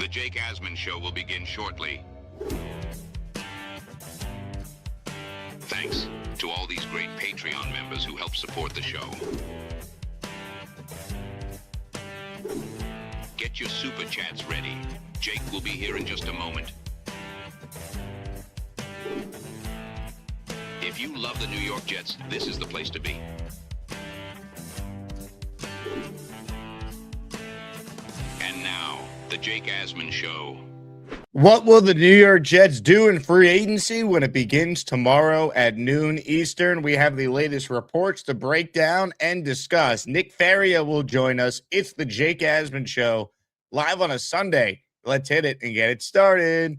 The Jake Asman Show will begin shortly. Thanks to all these great Patreon members who help support the show. Get your super chats ready. Jake will be here in just a moment. If you love the New York Jets, this is the place to be. And now, the Jake Asman Show. What will the New York Jets do in free agency when it begins tomorrow at noon Eastern? We have the latest reports to break down and discuss. Nick Faria will join us. It's the Jake Asman Show, live on a Sunday. Let's hit it and get it started.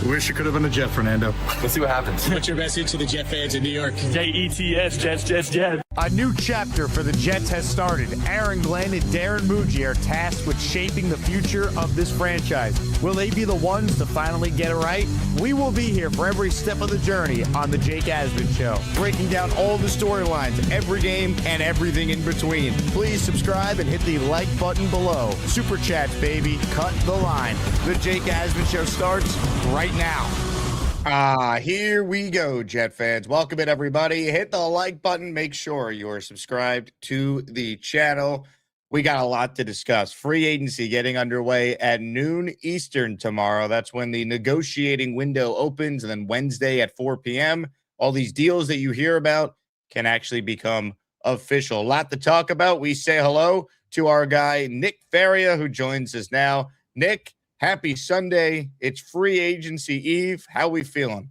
Wish you could have been a Jet, Fernando. Let's see what happens. What's your message to the Jet fans in New York? Jets, Jets. A new chapter for the Jets has started. Aaron Glenn and Darren Muji are tasked with shaping the future of this franchise. Will they be the ones to finally get it right? We will be here for every step of the journey on the Jake Asman Show, breaking down all the storylines, every game, and everything in between. Please subscribe and hit the like button below. Super chats, baby. Cut the line. The Jake Asman Show starts right now. Here we go, Jet fans. Welcome in, everybody. Hit the like button. Make sure you're subscribed to the channel. We got a lot to discuss. Free agency getting underway at noon Eastern tomorrow. That's when the negotiating window opens, and then Wednesday at 4 p.m. All these deals that you hear about can actually become official. A lot to talk about. We say hello to our guy, Nick Faria, who joins us now. Nick, happy Sunday. It's free agency eve. How we feeling?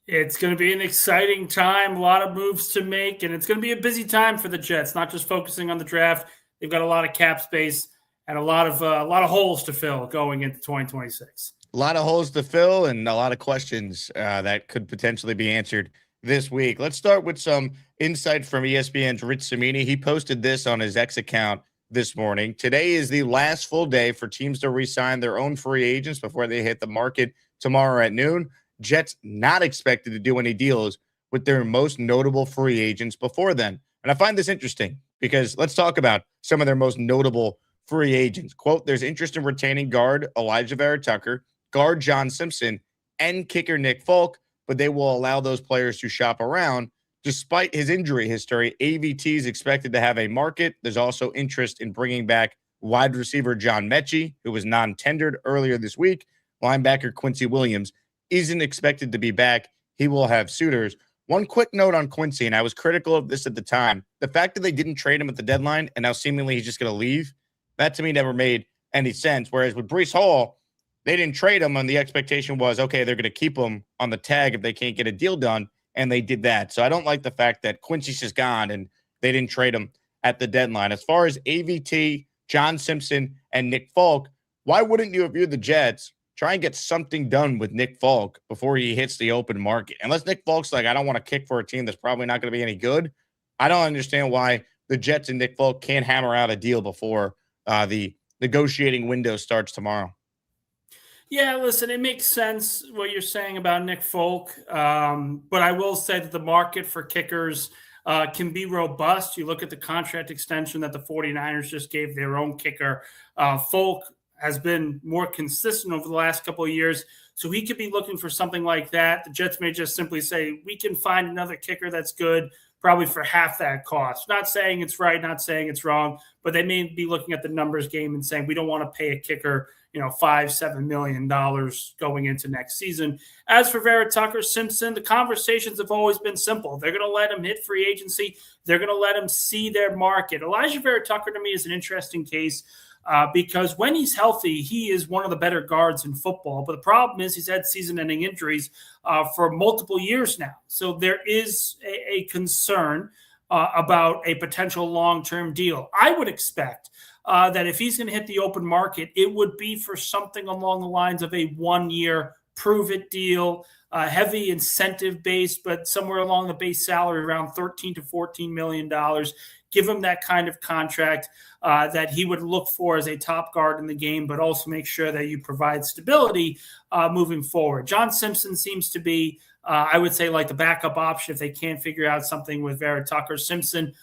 It's going to be an exciting time, a lot of moves to make, and it's going to be a busy time for the Jets, not just focusing on the draft. They've got a lot of cap space and a lot of holes to fill going into 2026. A lot of holes to fill and a lot of questions that could potentially be answered this week. Let's start with some insight from ESPN's Rich Cimini. He posted this on his X account this morning. Today is the last full day for teams to re-sign their own free agents before they hit the market tomorrow at noon. Jets not expected to do any deals with their most notable free agents before then. And I find this interesting because let's talk about some of their most notable free agents. Quote, there's interest in retaining guard Elijah Vera-Tucker, guard John Simpson, and kicker Nick Folk, but they will allow those players to shop around. Despite his injury history, AVT is expected to have a market. There's also interest in bringing back wide receiver John Mechie, who was non-tendered earlier this week. Linebacker Quincy Williams isn't expected to be back. He will have suitors. One quick note on Quincy, and I was critical of this at the time. The fact that they didn't trade him at the deadline and now seemingly he's just going to leave, that to me never made any sense. Whereas with Breece Hall, they didn't trade him and the expectation was, okay, they're going to keep him on the tag if they can't get a deal done. And they did that. So I don't like the fact that Quincy's just gone and they didn't trade him at the deadline. As far as AVT, John Simpson, and Nick Folk, why wouldn't you, if you're the Jets, try and get something done with Nick Folk before he hits the open market? Unless Nick Folk's like, I don't want to kick for a team that's probably not going to be any good. I don't understand why the Jets and Nick Folk can't hammer out a deal before the negotiating window starts tomorrow. Yeah, listen, it makes sense what you're saying about Nick Folk, but I will say that the market for kickers can be robust. You look at the contract extension that the 49ers just gave their own kicker. Folk has been more consistent over the last couple of years, so he could be looking for something like that. The Jets may just simply say, we can find another kicker that's good, probably for half that cost. Not saying it's right, not saying it's wrong, but they may be looking at the numbers game and saying, we don't want to pay a kicker, $5-7 million going into next season. As for Vera-Tucker, Simpson, the conversations have always been simple. They're going to let him hit free agency. They're going to let him see their market. Elijah Vera-Tucker, to me, is an interesting case because when he's healthy, he is one of the better guards in football. But the problem is he's had season-ending injuries for multiple years now. So there is a concern about a potential long-term deal. I would expect that if he's going to hit the open market, it would be for something along the lines of a 1-year prove-it deal, heavy incentive base, but somewhere along the base salary around $13 to $14 million. Give him that kind of contract that he would look for as a top guard in the game, but also make sure that you provide stability moving forward. John Simpson seems to be, I would say, like the backup option if they can't figure out something with Vera-Tucker. Simpson,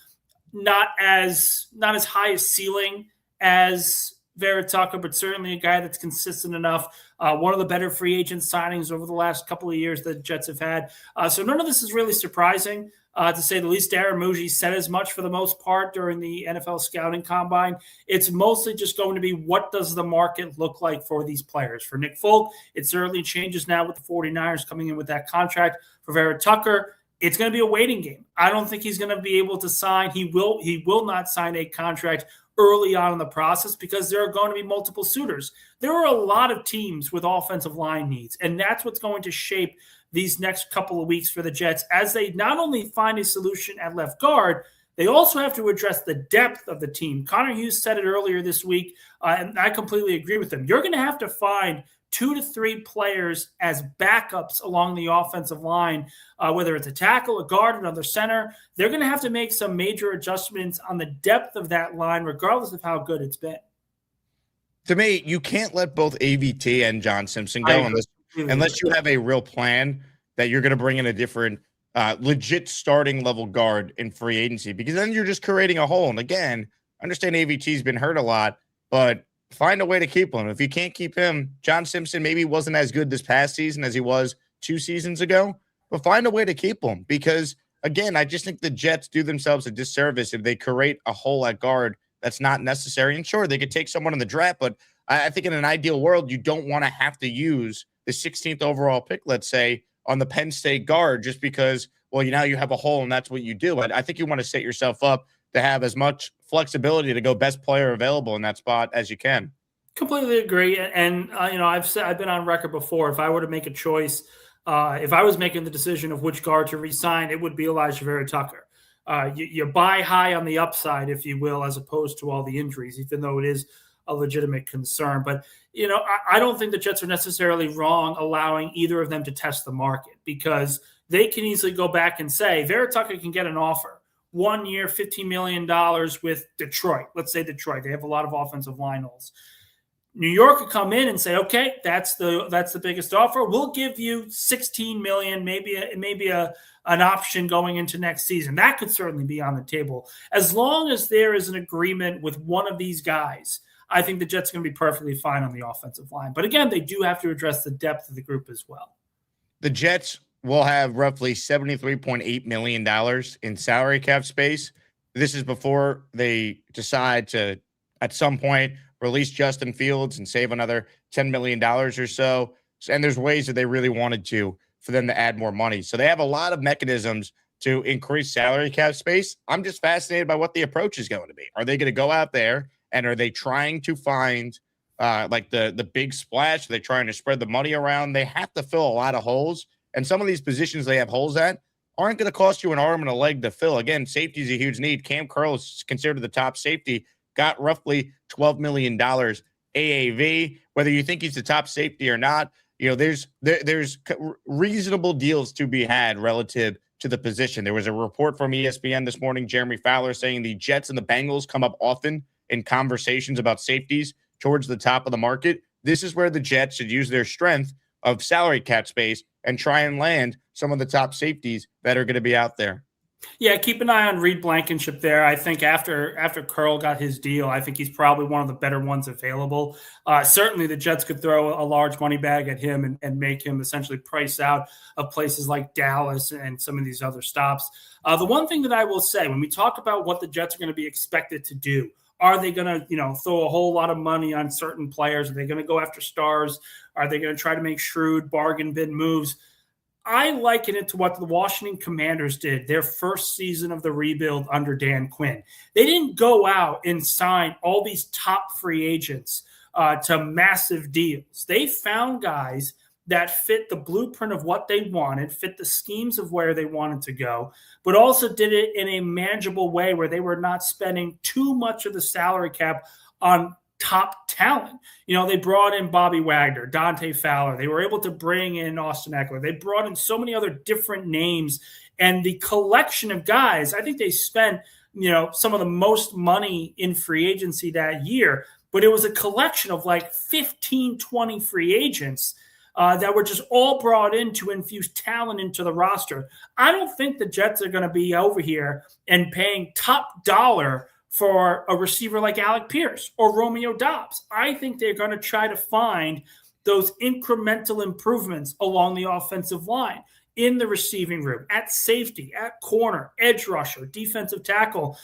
not as high a ceiling as Vera Tucker, but certainly a guy that's consistent enough. One of the better free agent signings over the last couple of years that the Jets have had. So none of this is really surprising, to say the least. Darren Muji said as much for the most part during the NFL scouting combine. It's mostly just going to be, what does the market look like for these players? For Nick Folk, it certainly changes now with the 49ers coming in with that contract. For Vera Tucker, it's going to be a waiting game. I don't think he's going to be able to sign. He will not sign a contract early on in the process because there are going to be multiple suitors. There are a lot of teams with offensive line needs, and that's what's going to shape these next couple of weeks for the Jets as they not only find a solution at left guard, they also have to address the depth of the team. Connor Hughes said it earlier this week, and I completely agree with him. You're going to have to find 2 to 3 players as backups along the offensive line, whether it's a tackle, a guard, another center. They're going to have to make some major adjustments on the depth of that line, regardless of how good it's been. To me, you can't let both AVT and John Simpson go unless you have a real plan that you're going to bring in a different legit starting level guard in free agency, because then you're just creating a hole. And again, I understand AVT's been hurt a lot, but find a way to keep him. If you can't keep him, John Simpson maybe wasn't as good this past season as he was 2 seasons ago, but find a way to keep him, because again, I just think the Jets do themselves a disservice if they create a hole at guard that's not necessary. And sure, they could take someone in the draft, but I think in an ideal world, you don't want to have to use the 16th overall pick, let's say, on the Penn State guard just because, well, now you have a hole and that's what you do. I think you want to set yourself up to have as much flexibility to go best player available in that spot as you can. Completely agree. And I've been on record before. If I were to make a choice, if I was making the decision of which guard to re-sign, it would be Elijah Vera Tucker. You buy high on the upside, if you will, as opposed to all the injuries, even though it is a legitimate concern. But, I don't think the Jets are necessarily wrong allowing either of them to test the market, because they can easily go back and say, Vera Tucker can get an offer. 1 year, $15 million with Detroit. Let's say Detroit. They have a lot of offensive line holes. New York could come in and say, okay, that's the biggest offer. We'll give you $16 million, maybe an option going into next season. That could certainly be on the table. As long as there is an agreement with one of these guys, I think the Jets are going to be perfectly fine on the offensive line. But again, they do have to address the depth of the group as well. The Jets will have roughly $73.8 million in salary cap space. This is before they decide to, at some point, release Justin Fields and save another $10 million or so. And there's ways that they really wanted to for them to add more money. So they have a lot of mechanisms to increase salary cap space. I'm just fascinated by what the approach is going to be. Are they going to go out there and are they trying to find like the big splash? Are they trying to spread the money around? They have to fill a lot of holes. And some of these positions they have holes at aren't going to cost you an arm and a leg to fill. Again, safety is a huge need. Cam Curl is considered the top safety, got roughly $12 million AAV. Whether you think he's the top safety or not, there's reasonable deals to be had relative to the position. There was a report from ESPN this morning, Jeremy Fowler, saying the Jets and the Bengals come up often in conversations about safeties towards the top of the market. This is where the Jets should use their strength of salary cap space and try and land some of the top safeties that are going to be out there. Yeah, keep an eye on Reed Blankenship there. I think after Curl got his deal, I think he's probably one of the better ones available. Certainly the Jets could throw a large money bag at him and make him essentially price out of places like Dallas and some of these other stops. The one thing that I will say, when we talk about what the Jets are going to be expected to do, are they going to, throw a whole lot of money on certain players? Are they going to go after stars? Are they going to try to make shrewd bargain bin moves? I liken it to what the Washington Commanders did their first season of the rebuild under Dan Quinn. They didn't go out and sign all these top free agents to massive deals. They found guys that fit the blueprint of what they wanted, fit the schemes of where they wanted to go, but also did it in a manageable way where they were not spending too much of the salary cap on top talent. They brought in Bobby Wagner, Dante Fowler. They were able to bring in Austin Eckler. They brought in so many other different names, and the collection of guys, I think they spent, some of the most money in free agency that year, but it was a collection of like 15, 20 free agents that were just all brought in to infuse talent into the roster. I don't think the Jets are going to be over here and paying top dollar for a receiver like Alec Pierce or Romeo Dobbs. I think they're going to try to find those incremental improvements along the offensive line, in the receiving room, at safety, at corner, edge rusher, defensive tackle.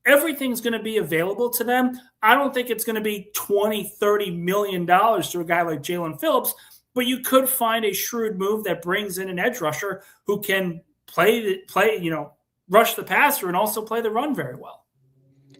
Everything's going to be available to them. I don't think it's going to be $20, $30 million to a guy like Jalen Phillips, but you could find a shrewd move that brings in an edge rusher who can rush the passer and also play the run very well.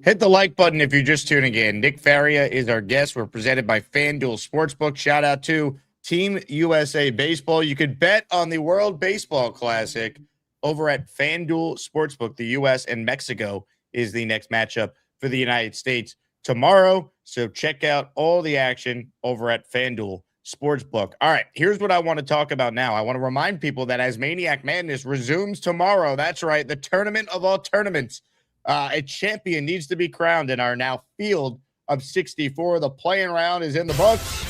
Hit the like button if you're just tuning in. Nick Faria is our guest. We're presented by FanDuel Sportsbook. Shout out to Team USA Baseball. You could bet on the World Baseball Classic over at FanDuel Sportsbook. The U.S. and Mexico is the next matchup for the United States tomorrow. So check out all the action over at FanDuel Sportsbook. All right, here's what I want to talk about now. I want to remind people that as Maniac Madness resumes tomorrow, that's right, the tournament of all tournaments. A champion needs to be crowned in our now field of 64. The playing round is in the books,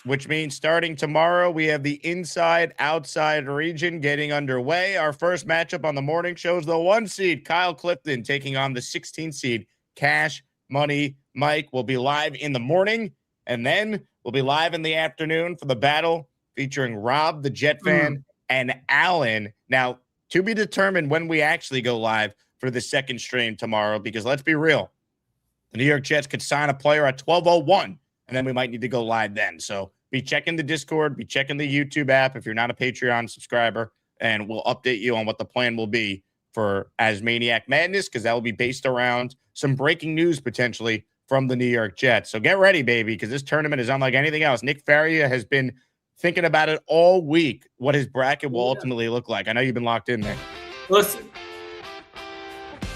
which means starting tomorrow, we have the inside-outside region getting underway. Our first matchup on the morning show is the 1 seed, Kyle Clifton, taking on the 16 seed, Cash Money Mike. Will be live in the morning, and then we'll be live in the afternoon for the battle featuring Rob, the Jet fan, and Alan. Now, to be determined when we actually go live for the second stream tomorrow, because let's be real, the New York Jets could sign a player at 12:01, and then we might need to go live then. So be checking the Discord, be checking the YouTube app if you're not a Patreon subscriber, and we'll update you on what the plan will be for Asmaniac Madness, because that will be based around some breaking news potentially from the New York Jets. So get ready, baby, because this tournament is unlike anything else. Nick Faria has been thinking about it all week, what his bracket will ultimately look like. I know you've been locked in there. Listen,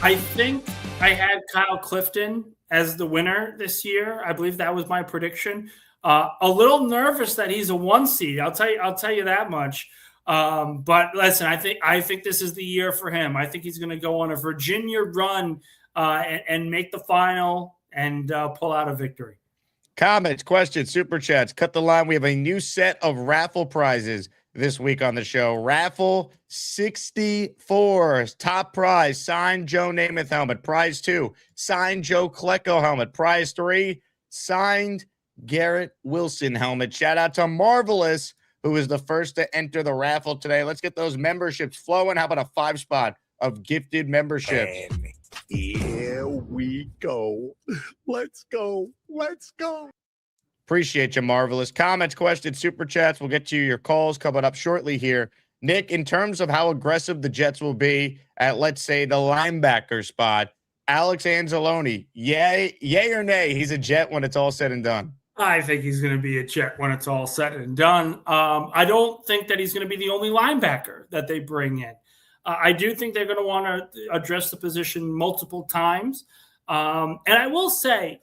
I think I had Kyle Clifton as the winner this year. I believe that was my prediction. A little nervous that he's a 1 seed. I'll tell you that much. But listen, I think this is the year for him. I think he's going to go on a Virginia run and make the final and pull out a victory. Comments, questions, super chats, cut the line. We have a new set of raffle prizes this week on the show. Raffle 64, top prize, signed Joe Namath helmet. Prize 2, signed Joe Klecko helmet. Prize 3, signed Garrett Wilson helmet. Shout out to Marvelous, who is the first to enter the raffle today. Let's get those memberships flowing. How about a 5-spot of gifted memberships? And here we go. Let's go. Let's go. Appreciate you, Marvelous. Comments, questions, super chats. We'll get to your calls coming up shortly here. Nick, in terms of how aggressive the Jets will be at, let's say, the linebacker spot, Alex Anzalone, yay or nay, he's a Jet when it's all said and done? I think he's going to be a Jet when it's all said and done. I don't think that he's going to be the only linebacker that they bring in. I do think they're going to want to address the position multiple times. And I will say,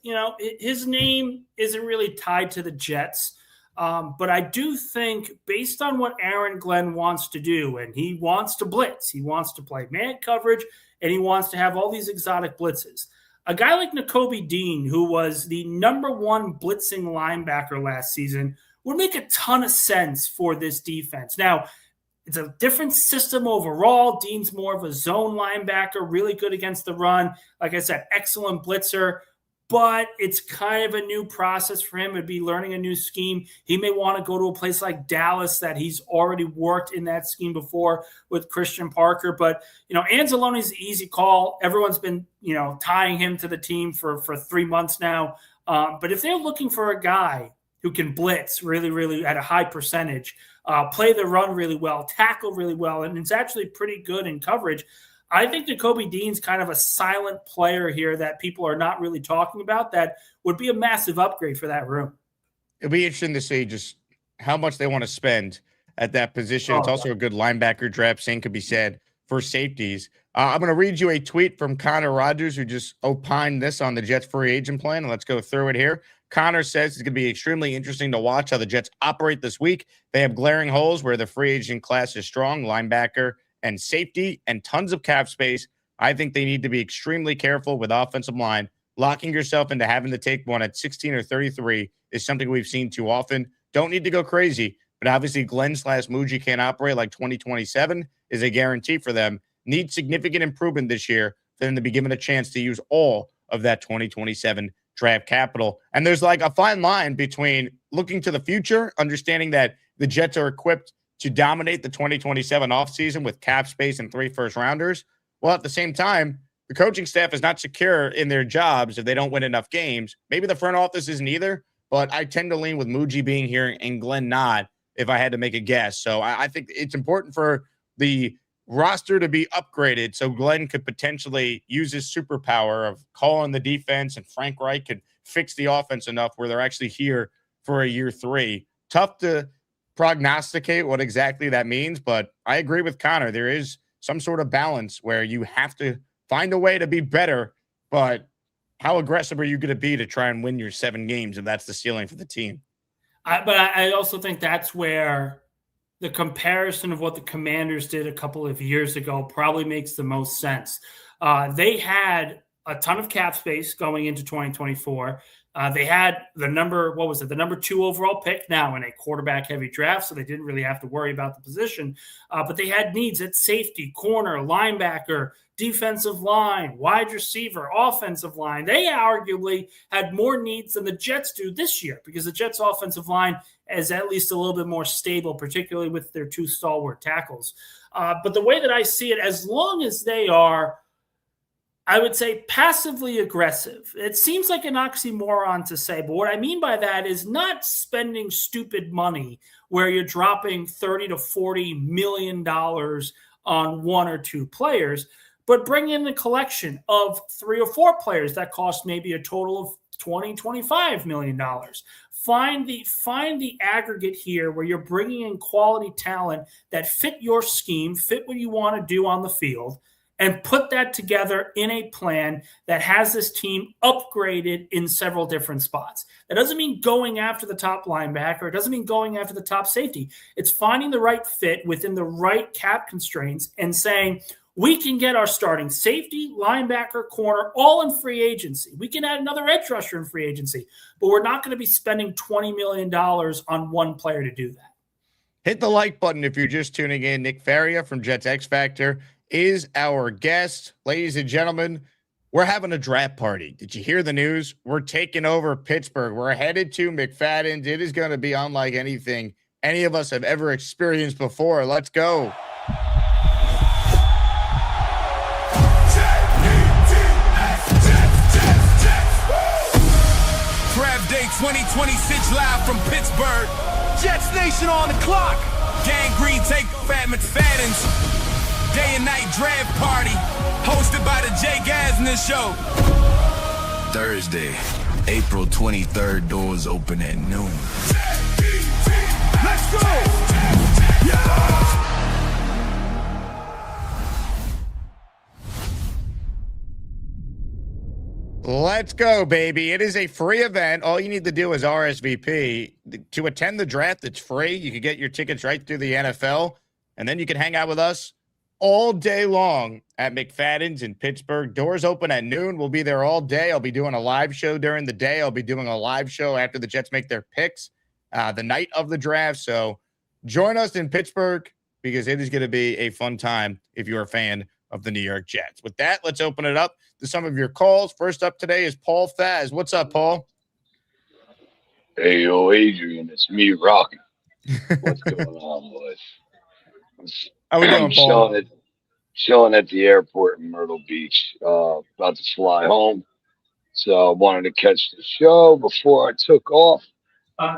his name isn't really tied to the Jets. But I do think, based on what Aaron Glenn wants to do, and he wants to blitz, he wants to play man coverage, and he wants to have all these exotic blitzes. A guy like Nakobe Dean, who was the #1 blitzing linebacker last season, would make a ton of sense for this defense. Now, it's a different system overall. Dean's more of a zone linebacker, really good against the run. Like I said, excellent blitzer, but it's kind of a new process for him. It'd be learning a new scheme. He may want to go to a place like Dallas that he's already worked in that scheme before with Christian Parker. But, Anzalone's the easy call. Everyone's been, tying him to the team for 3 months now. But if they're looking for a guy who can blitz really, really at a high percentage, play the run really well, tackle really well, and it's actually pretty good in coverage, I think Nakobe Dean's kind of a silent player here that people are not really talking about that would be a massive upgrade for that room. It'll be interesting to see just how much they want to spend at that position. It's also a good linebacker draft. Same could be said for safeties. I'm going to read you a tweet from Connor Rogers, who just opined this on the Jets free agent plan, and let's go through it here. Connor says it's going to be extremely interesting to watch how the Jets operate this week. They have glaring holes where the free agent class is strong, linebacker and safety, and tons of cap space. I think they need to be extremely careful with offensive line. Locking yourself into having to take one at 16 or 33 is something we've seen too often. Don't need to go crazy, but obviously Glenn/Muji can't operate like 2027 is a guarantee for them. Need significant improvement this year for them to be given a chance to use all of that 2027 draft capital. And there's like a fine line between looking to the future, understanding that the Jets are equipped to dominate the 2027 offseason with cap space and 3 first-rounders, while at the same time, the coaching staff is not secure in their jobs if they don't win enough games. Maybe the front office isn't either, but I tend to lean with Muji being here and Glenn not if I had to make a guess. So I think it's important for the roster to be upgraded so Glenn could potentially use his superpower of calling the defense, and Frank Reich could fix the offense enough where they're actually here for a year 3. Tough to prognosticate what exactly that means, but I agree with Connor. There is some sort of balance where you have to find a way to be better, but how aggressive are you going to be to try and win your 7 games if that's the ceiling for the team? But I also think that's where the comparison of what the Commanders did a couple of years ago probably makes the most sense. They had a ton of cap space going into 2024. They had the number 2 overall pick now in a quarterback-heavy draft, so they didn't really have to worry about the position. But they had needs at safety, corner, linebacker, defensive line, wide receiver, offensive line. They arguably had more needs than the Jets do this year because the Jets' offensive line is at least a little bit more stable, particularly with their 2 stalwart tackles. But the way that I see it, as long as they are, I would say, passively aggressive. It seems like an oxymoron to say, but what I mean by that is not spending stupid money where you're dropping $30 to $40 million on 1 or 2 players, but bring in a collection of 3 or 4 players that cost maybe a total of $20, $25 million. Find the aggregate here where you're bringing in quality talent that fit your scheme, fit what you want to do on the field, and put that together in a plan that has this team upgraded in several different spots. That doesn't mean going after the top linebacker. It doesn't mean going after the top safety. It's finding the right fit within the right cap constraints and saying, we can get our starting safety, linebacker, corner, all in free agency. We can add another edge rusher in free agency, but we're not going to be spending $20 million on 1 player to do that. Hit the like button if you're just tuning in. Nick Faria from Jets X Factor is our guest. Ladies and gentlemen, we're having a draft party. Did you hear the news? We're taking over Pittsburgh. We're headed to McFadden's. It is going to be unlike anything any of us have ever experienced before. Let's go. Draft Day 2026 live from Pittsburgh. Jets Nation on the clock. Gang Green take Fat McFadden's. Day and night draft party, hosted by the Jay Gasner Show. Thursday, April 23rd, doors open at noon. Let's go! Yeah! Let's go, baby. It is a free event. All you need to do is RSVP. To attend the draft, it's free. You can get your tickets right through the NFL, and then you can hang out with us all day long at McFadden's in Pittsburgh. Doors open at noon. We'll be there all day. I'll be doing a live show during the day. I'll be doing a live show after the Jets make their picks the night of the draft. So join us in Pittsburgh because it is going to be a fun time if you're a fan of the New York Jets. With that, let's open it up to some of your calls. First up today is Paul Faz. What's up, Paul? Hey, yo, Adrian, it's me, Rocky. What's going on, boys? How we doing, Paul? Chilling at the airport in Myrtle Beach, about to fly home. So I wanted to catch the show before I took off. I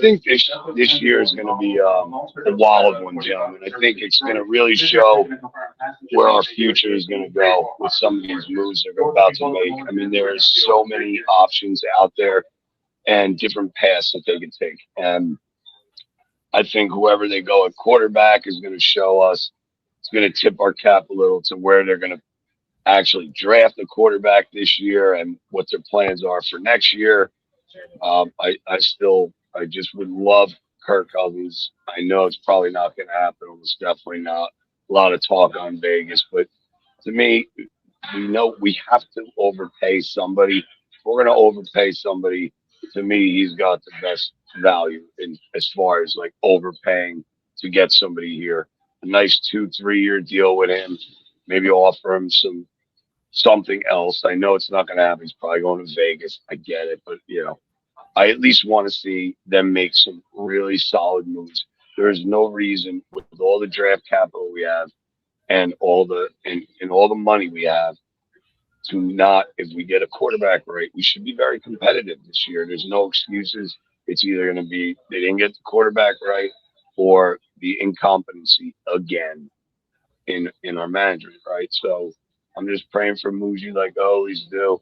think this year is going to be a wild one, gentlemen. I think it's going to really show where our future is going to go with some of these moves that we're about to make. I mean, there's so many options out there and different paths that they can take. And I think whoever they go at quarterback is going to show us. It's going to tip our cap a little to where they're going to actually draft the quarterback this year and what their plans are for next year. I just would love Kirk Cousins. I know it's probably not going to happen. Almost definitely not. A lot of talk on Vegas, but to me, we know we have to overpay somebody. If we're going to overpay somebody, to me, he's got the best value in as far as like overpaying to get somebody here. A nice 2-3 year deal with him. Maybe offer him some something else. I know it's not going to happen. He's probably going to Vegas. I get it, but I at least want to see them make some really solid moves. There is no reason with all the draft capital we have and all the money we have to not, if we get a quarterback right, we should be very competitive this year. There's no excuses. It's either going to be they didn't get the quarterback right or the incompetency again in our management, right? So I'm just praying for Muji like I always do.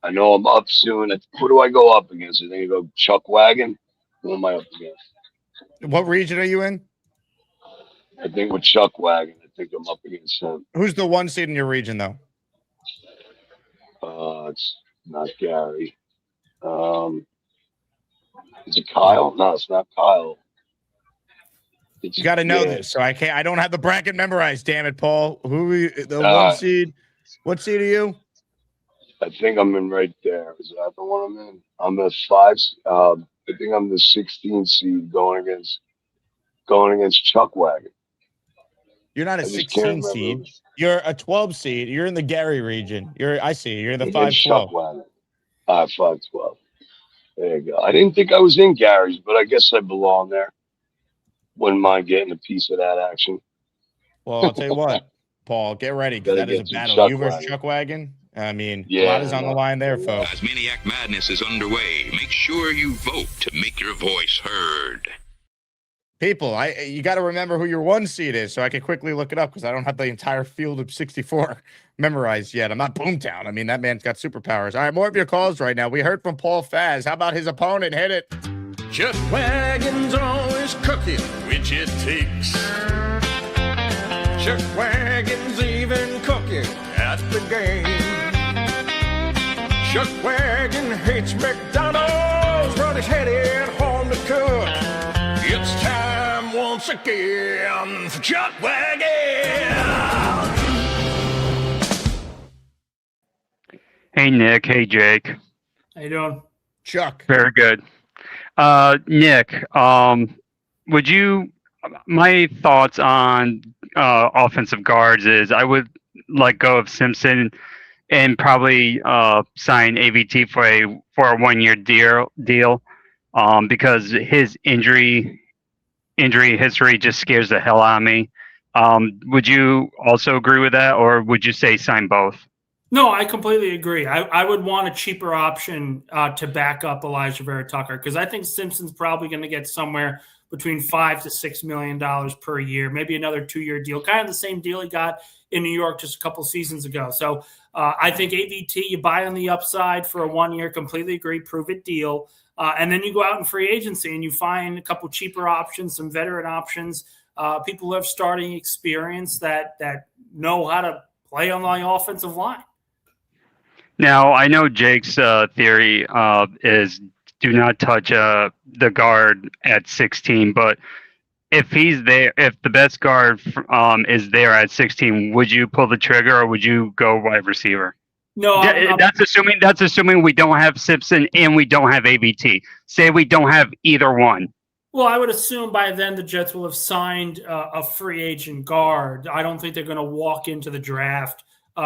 I know I'm up soon. Who do I go up against? I think I go Chuck Wagon. Who am I up against? What region are you in? I think with Chuck Wagon, I think I'm up against him. Who's the 1 seed in your region, though? It's not Gary. Is it Kyle? No, it's not Kyle. You got to know this, so I don't have the bracket memorized. Damn it, Paul. The 1 seed? What seed are you? I think I'm in right there. Is that the one I'm in? I'm the 5. I think I'm the 16 seed going against Chuck Wagon. You're not a 16 seed. You're a 12 seed. You're in the Gary region. I see. You're in the 5-12. Chuck Wagon. 5-12. There you go. I didn't think I was in Gary's, but I guess I belong there. Wouldn't mind getting a piece of that action. Well, I'll tell you what, Paul, get ready because that is a battle. You versus Chuck Wagon. I mean, a lot is on the line there, folks. As Maniac Madness is underway, make sure you vote to make your voice heard. People, you got to remember who your 1 seed is, so I can quickly look it up because I don't have the entire field of 64 memorized yet. I'm not Boomtown. I mean, that man's got superpowers. All right, more of your calls right now. We heard from Paul Faz. How about his opponent? Hit it. Chuck Wagon's always cooking, which it takes. Chuck Wagon's even cooking at the game. Chuck Wagon hates McDonald's, but he's headed home to cook. It's time once again for Chuck Wagon. Hey, Nick. Hey, Jake. How you doing? Chuck. Very good. Nick, my thoughts on offensive guards is I would let go of Simpson and probably sign AVT for a 1-year deal because his injury history just scares the hell out of me. Would you also agree with that, or would you say sign both? No, I completely agree. I would want a cheaper option to back up Elijah Vera Tucker because I think Simpson's probably going to get somewhere between $5 to $6 million per year, maybe another 2-year deal, kind of the same deal he got in New York just a couple seasons ago. So I think AVT, you buy on the upside for a 1-year, completely agree, prove it deal. And then you go out in free agency and you find a couple cheaper options, some veteran options, people who have starting experience that know how to play on the offensive line. Now, I know Jake's theory is do not touch the guard at 16, but if he's there, if the best guard is there at 16, would you pull the trigger or would you go wide receiver? No, that's assuming we don't have Simpson and we don't have AVT. Say we don't have either one. Well, I would assume by then the Jets will have signed a free agent guard. I don't think they're going to walk into the draft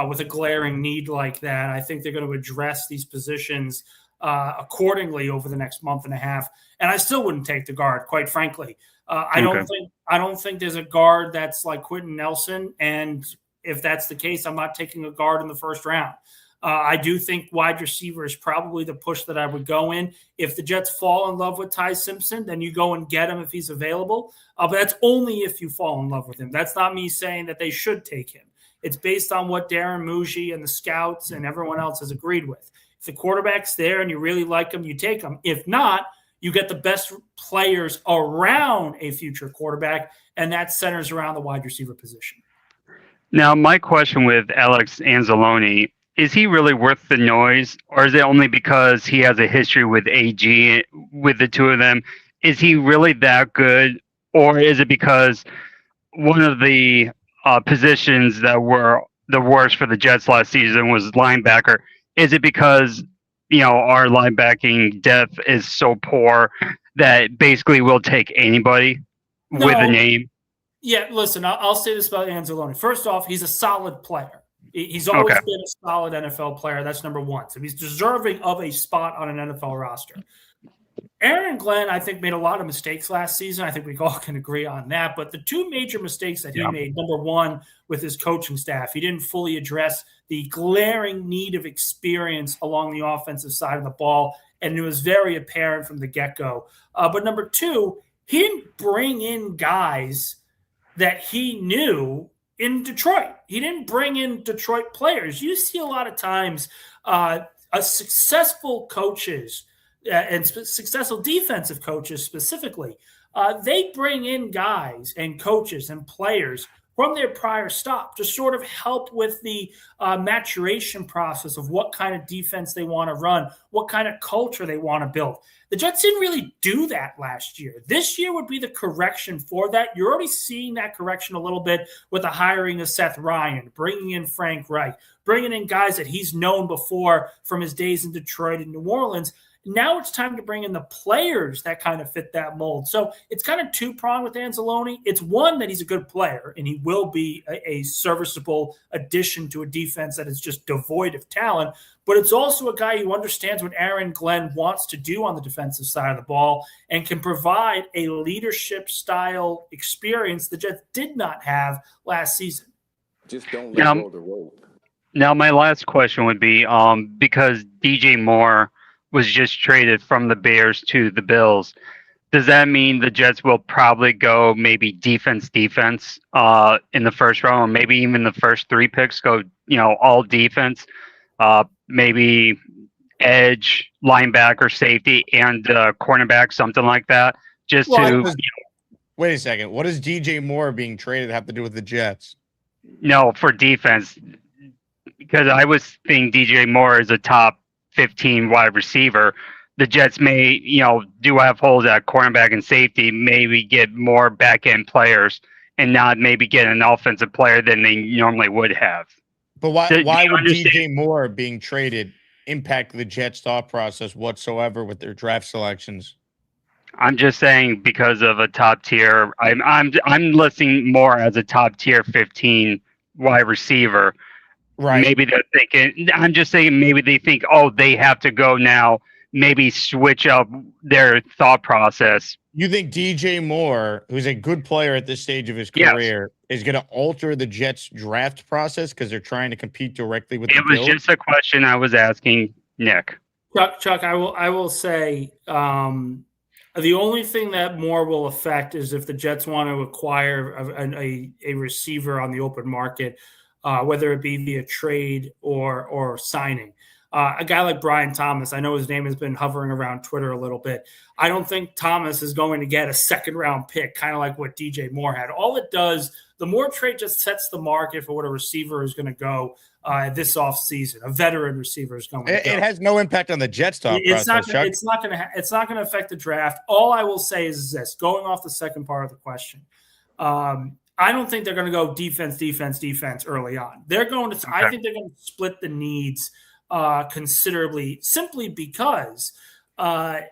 with a glaring need like that. I think they're going to address these positions accordingly over the next month and a half. And I still wouldn't take the guard, quite frankly. I don't think there's a guard that's like Quentin Nelson. And if that's the case, I'm not taking a guard in the first round. I do think wide receiver is probably the push that I would go in. If the Jets fall in love with Ty Simpson, then you go and get him if he's available. But that's only if you fall in love with him. That's not me saying that they should take him. It's based on what Darren Muji and the scouts and everyone else has agreed with. If the quarterback's there and you really like him, you take him. If not, you get the best players around a future quarterback, and that centers around the wide receiver position. Now, my question with Alex Anzalone, is he really worth the noise, or is it only because he has a history with AG, with the two of them? Is he really that good, or is it because one of the positions that were the worst for the Jets last season was linebacker? Is it because, our linebacking depth is so poor that basically we'll take anybody with a name? Yeah, listen, I'll say this about Anzalone. First off, he's a solid player. He's always been a solid NFL player. That's number one. So he's deserving of a spot on an NFL roster. Aaron Glenn, I think, made a lot of mistakes last season. I think we all can agree on that. But the two major mistakes that he made, number one, with his coaching staff, he didn't fully address the glaring need of experience along the offensive side of the ball, and it was very apparent from the get-go. But number two, he didn't bring in guys that he knew in Detroit. He didn't bring in Detroit players. You see a lot of times successful coaches and successful defensive coaches specifically, they bring in guys and coaches and players from their prior stop to sort of help with the maturation process of what kind of defense they want to run, what kind of culture they want to build. The Jets didn't really do that last year. This year would be the correction for that. You're already seeing that correction a little bit with the hiring of Seth Ryan, bringing in Frank Reich, bringing in guys that he's known before from his days in Detroit and New Orleans. Now it's time to bring in the players that kind of fit that mold. So it's kind of two-pronged with Anzalone. It's one, that he's a good player, and he will be a serviceable addition to a defense that is just devoid of talent. But it's also a guy who understands what Aaron Glenn wants to do on the defensive side of the ball and can provide a leadership-style experience the Jets did not have last season. Just don't let go of the rope. Now, my last question would be, because DJ Moore was just traded from the Bears to the Bills, does that mean the Jets will probably go maybe defense in the first round, or maybe even the first three picks go, all defense, maybe edge, linebacker, safety, and cornerback, something like that? Wait a second. What does DJ Moore being traded have to do with the Jets? No, for defense, because I was thinking DJ Moore is a top 15 wide receiver. The Jets may, do have holes at cornerback and safety, maybe get more back end players and not maybe get an offensive player than they normally would have. But why would DJ Moore being traded impact the Jets' thought process whatsoever with their draft selections? I'm just saying, because of a top tier, I'm listing Moore as a top tier 15 wide receiver. Right. Maybe they're thinking, I'm just saying, maybe they think, they have to go now, maybe switch up their thought process. You think DJ Moore, who's a good player at this stage of his career, is going to alter the Jets draft process because they're trying to compete directly with the Bills? It was just a question I was asking Nick. Chuck, I will say the only thing that Moore will affect is if the Jets want to acquire a receiver on the open market, whether it be via trade or signing. A guy like Brian Thomas, I know his name has been hovering around Twitter a little bit. I don't think Thomas is going to get a second-round pick, kind of like what DJ Moore had. All it does, the Moore trade just sets the market for what a receiver is going to go this offseason. A veteran receiver is going to go. It has no impact on the Jets talk process, Chuck. It's not going to affect the draft. All I will say is this, going off the second part of the question, I don't think they're going to go defense early on. They're going to. Okay. I think they're going to split the needs considerably, simply because there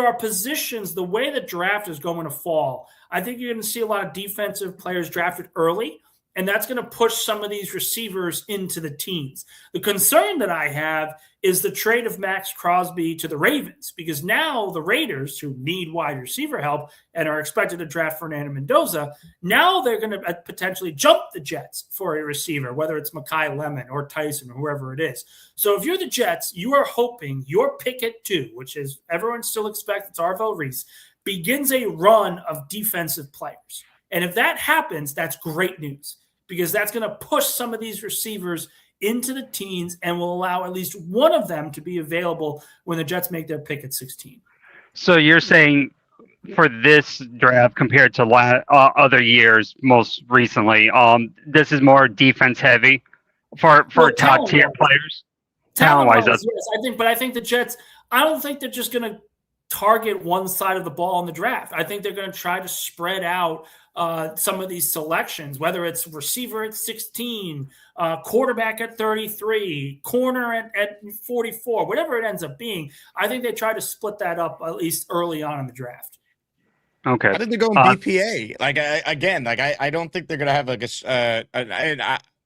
are positions. The way the draft is going to fall, I think you're going to see a lot of defensive players drafted early, and that's going to push some of these receivers into the teens. The concern that I have is the trade of Max Crosby to the Ravens, because now the Raiders, who need wide receiver help and are expected to draft Fernando Mendoza, now they're going to potentially jump the Jets for a receiver, whether it's Mekhi Lemon or Tyson or whoever it is. So if you're the Jets, you are hoping your pick at 2, which is everyone still expects, it's Arvell Reese, begins a run of defensive players. And if that happens, that's great news, because that's going to push some of these receivers into the teens and will allow at least one of them to be available when the Jets make their pick at 16. So you're saying for this draft compared to other years, most recently, this is more defense heavy for top tier players? Talent-wise, yes, I think the Jets, I don't think they're just going to target one side of the ball in the draft. I think they're going to try to spread out some of these selections, whether it's receiver at 16, quarterback at 33, corner at 44, whatever it ends up being. I think they try to split that up at least early on in the draft. Okay. I think they're going BPA. I don't think they're going to have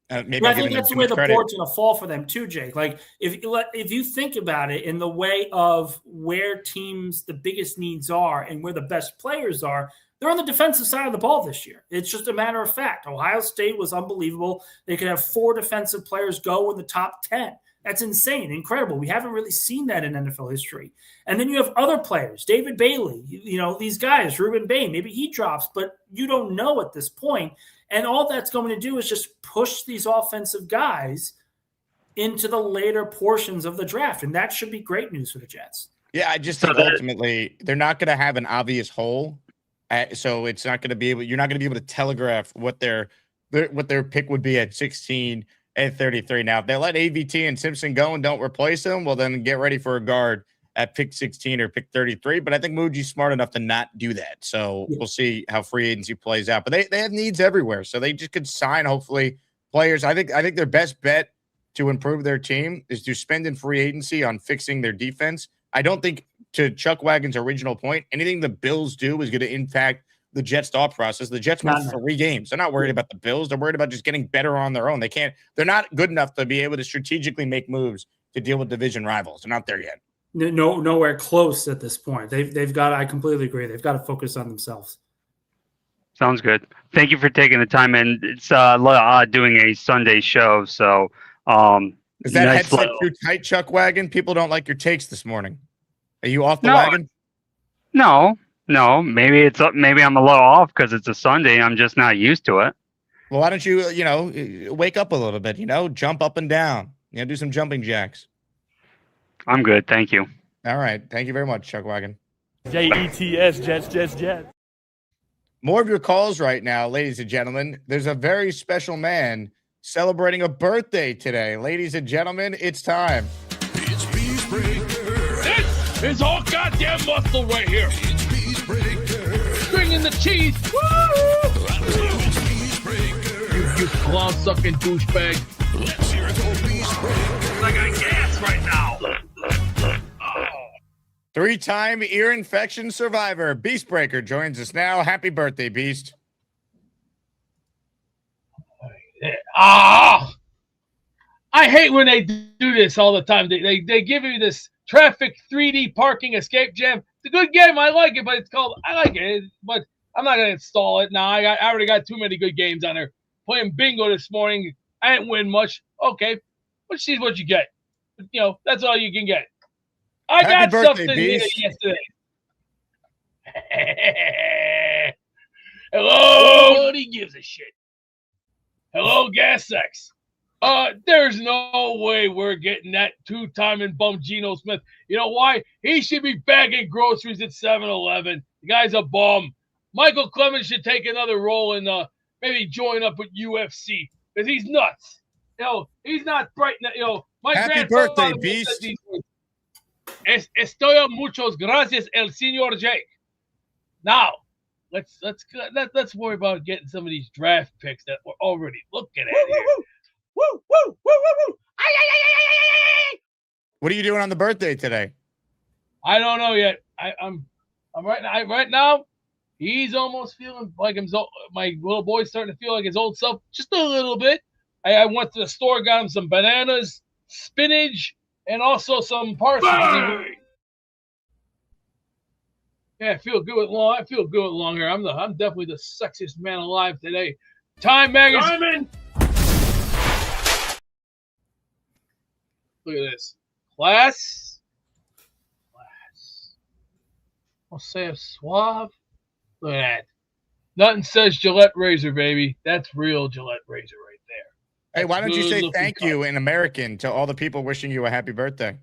maybe But I giving think them that's too the way much the credit. board's going to fall for them too, Jake. Like if you think about it in the way of where teams the biggest needs are and where the best players are, they're on the defensive side of the ball this year. It's just a matter of fact. Ohio State was unbelievable. They could have 4 defensive players go in the top 10. That's insane, incredible. We haven't really seen that in NFL history. And then you have other players, David Bailey, these guys, Ruben Bain, maybe he drops, but you don't know at this point. And all that's going to do is just push these offensive guys into the later portions of the draft. And that should be great news for the Jets. Yeah, I just think ultimately they're not going to have an obvious hole. So it's not going to be able. You're not going to be able to telegraph what their pick would be at 16 and 33. Now, if they let AVT and Simpson go and don't replace them, well, then get ready for a guard at pick 16 or pick 33. But I think Muji's smart enough to not do that. So we'll see how free agency plays out. But they have needs everywhere, so they just could sign hopefully players. I think their best bet to improve their team is to spend in free agency on fixing their defense. I don't think, to Chuck Wagon's original point, anything the Bills do is going to impact the Jets' thought process. The Jets won 3 games. They're not worried about the Bills. They're worried about just getting better on their own. They're not good enough to be able to strategically make moves to deal with division rivals. They're not there yet. Nowhere close at this point. They've got. I completely agree. They've got to focus on themselves. Sounds good. Thank you for taking the time, and it's a little odd doing a Sunday show. So, is that headset too tight, Chuck Wagon? People don't like your takes this morning. Are you off the wagon? No. Maybe I'm a little off because it's a Sunday. I'm just not used to it. Well, why don't you, wake up a little bit? Jump up and down. Do some jumping jacks. I'm good. Thank you. All right. Thank you very much, Chuck Wagon. JETS, Jets. More of your calls right now, ladies and gentlemen. There's a very special man celebrating a birthday today. Ladies and gentlemen, it's time. It's Beefbreaker. It's all goddamn muscle right here. It's Beefbreaker. Stringing the cheese. Woo! It's Beefbreaker. You claw-sucking douchebag. Let's hear it go, Beefbreaker. I got gas right now. 3-time ear infection survivor, Beastbreaker, joins us now. Happy birthday, Beast. I hate when they do this all the time. They give you this traffic 3D parking escape jam. It's a good game. I like it, but I like it, but I'm not going to install it now. I already got too many good games on there. Playing bingo this morning. I didn't win much. Okay. Let's see what you get. That's all you can get. I got something here yesterday. Hello. Nobody gives a shit. Hello, gas sex. There's no way we're getting that 2-time and bum Geno Smith. You know why? He should be bagging groceries at 7-Eleven. The guy's a bum. Michael Clemens should take another role in maybe join up with UFC because he's nuts. He's not bright. My happy birthday, Beast. Estoy muchos gracias, el señor Jake. Now, let's worry about getting some of these draft picks that we're already looking at here. Woo, woo, woo, woo, woo. What are you doing on the birthday today? I don't know yet. I'm right now. He's almost feeling like himself. My little boy's starting to feel like his old self just a little bit. I went to the store, got him some bananas, spinach, and also some parsley. Yeah, I feel good with long hair. I'm definitely the sexiest man alive today. Time magazine. Look at this. Class. I'll say a suave. Look at that. Nothing says Gillette razor, baby. That's real Gillette razor right there. Hey, why don't you say thank you in American to all the people wishing you a happy birthday?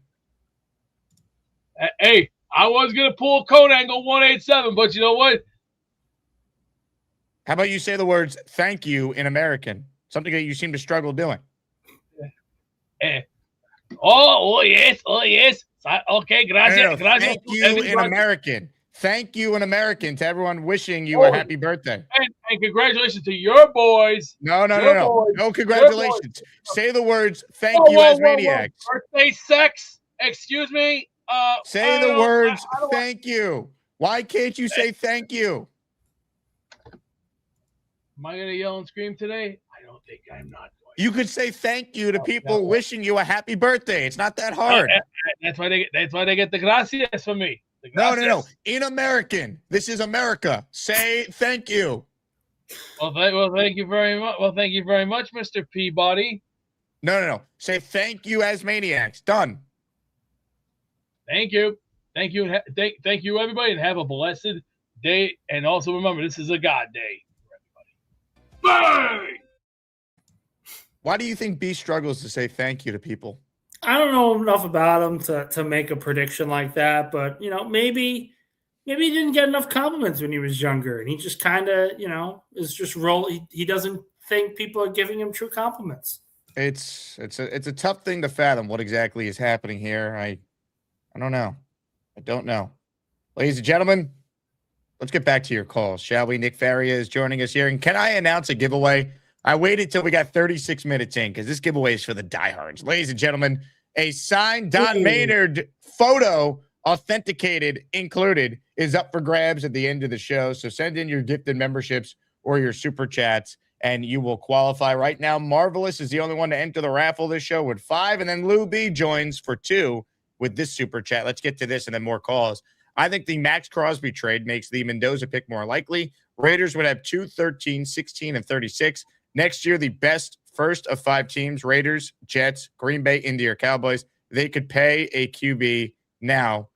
Hey, I was going to pull code angle 187, but you know what? How about you say the words thank you in American? Something that you seem to struggle doing. Oh, yes. Okay, gracias. Thank you in American. Thank you in American to everyone wishing you a happy birthday. And congratulations to your boys. No. No congratulations. Say the words thank you as maniacs. Birthday sex. Excuse me. Say the words thank you. Why can't you say thank you? Am I going to yell and scream today? I don't think I'm not going You could say thank you to people wishing you a happy birthday. It's not that hard. That's why they get the gracias from me. No. In American, this is America. Say thank you. Well, thank you very much. Well, thank you very much, Mr. Peabody. No. Say thank you, Asmaniacs. Done. Thank you, thank you, thank you, everybody, and have a blessed day. And also remember, this is a God day for everybody. Bang! Why do you think B struggles to say thank you to people? I don't know enough about him to make a prediction like that, but maybe he didn't get enough compliments when he was younger, and he just kind of is just he doesn't think people are giving him true compliments. It's a tough thing to fathom what exactly is happening here. I don't know. I don't know. Ladies and gentlemen, let's get back to your calls, shall we? Nick Faria is joining us here, and can I announce a giveaway? I waited till we got 36 minutes in because this giveaway is for the diehards. Ladies and gentlemen, a signed Don Maynard photo, authenticated, included, is up for grabs at the end of the show. So send in your gifted memberships or your super chats, and you will qualify. Right now, Marvelous is the only one to enter the raffle this show with 5, and then Lou B joins for 2 with this super chat. Let's get to this and then more calls. I think the Max Crosby trade makes the Mendoza pick more likely. Raiders would have 2, 13, 16, and 36. Next year, the best first of 5 teams, Raiders, Jets, Green Bay, Indy, or Cowboys, they could pay a QB now.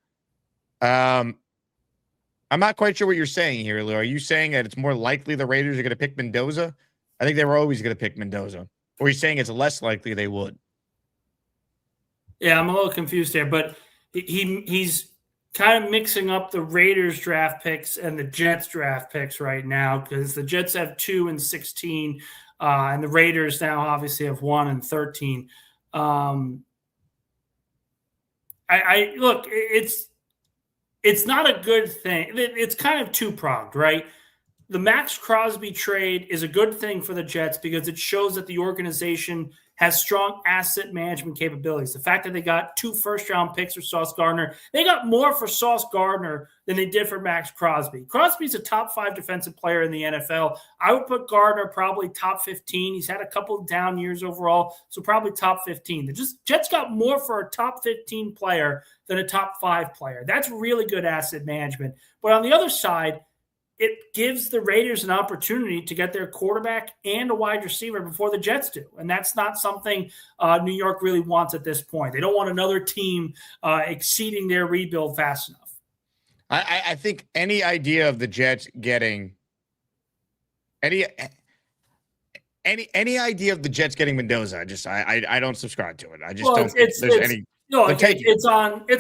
I'm not quite sure what you're saying here, Lou. Are you saying that it's more likely the Raiders are going to pick Mendoza? I think they were always going to pick Mendoza. Or are you saying it's less likely they would? Yeah, I'm a little confused there, but he's kind of mixing up the Raiders draft picks and the Jets draft picks right now because the Jets have 2 and 16, and the Raiders now obviously have 1 and 13. I look, it's not a good thing. It's kind of two-pronged, right? The Max Crosby trade is a good thing for the Jets because it shows that the organization has strong asset management capabilities. The fact that they got 2 first-round picks for Sauce Gardner, they got more for Sauce Gardner than they did for Max Crosby. Crosby's a top 5 defensive player in the NFL. I would put Gardner probably top 15. He's had a couple of down years overall, so probably top 15. The Jets got more for a top 15 player than a top 5 player. That's really good asset management. But on the other side, it gives the Raiders an opportunity to get their quarterback and a wide receiver before the Jets do. And that's not something New York really wants at this point. They don't want another team exceeding their rebuild fast enough. I think any idea of the Jets getting any idea of the Jets getting Mendoza, I don't subscribe to it. I just don't think there's any. No, it's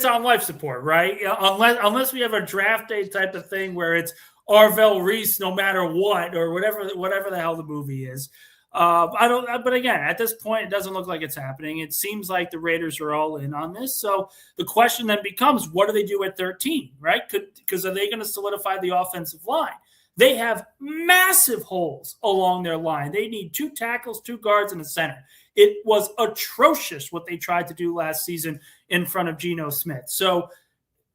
on life support, right? Unless we have a draft day type of thing where it's Arvell Reese, no matter what, or whatever the hell the movie is. But again, at this point, it doesn't look like it's happening. It seems like the Raiders are all in on this. So the question then becomes, what do they do at 13, right? Because are they going to solidify the offensive line? They have massive holes along their line. They need 2 tackles, 2 guards, and a center. It was atrocious what they tried to do last season in front of Geno Smith. So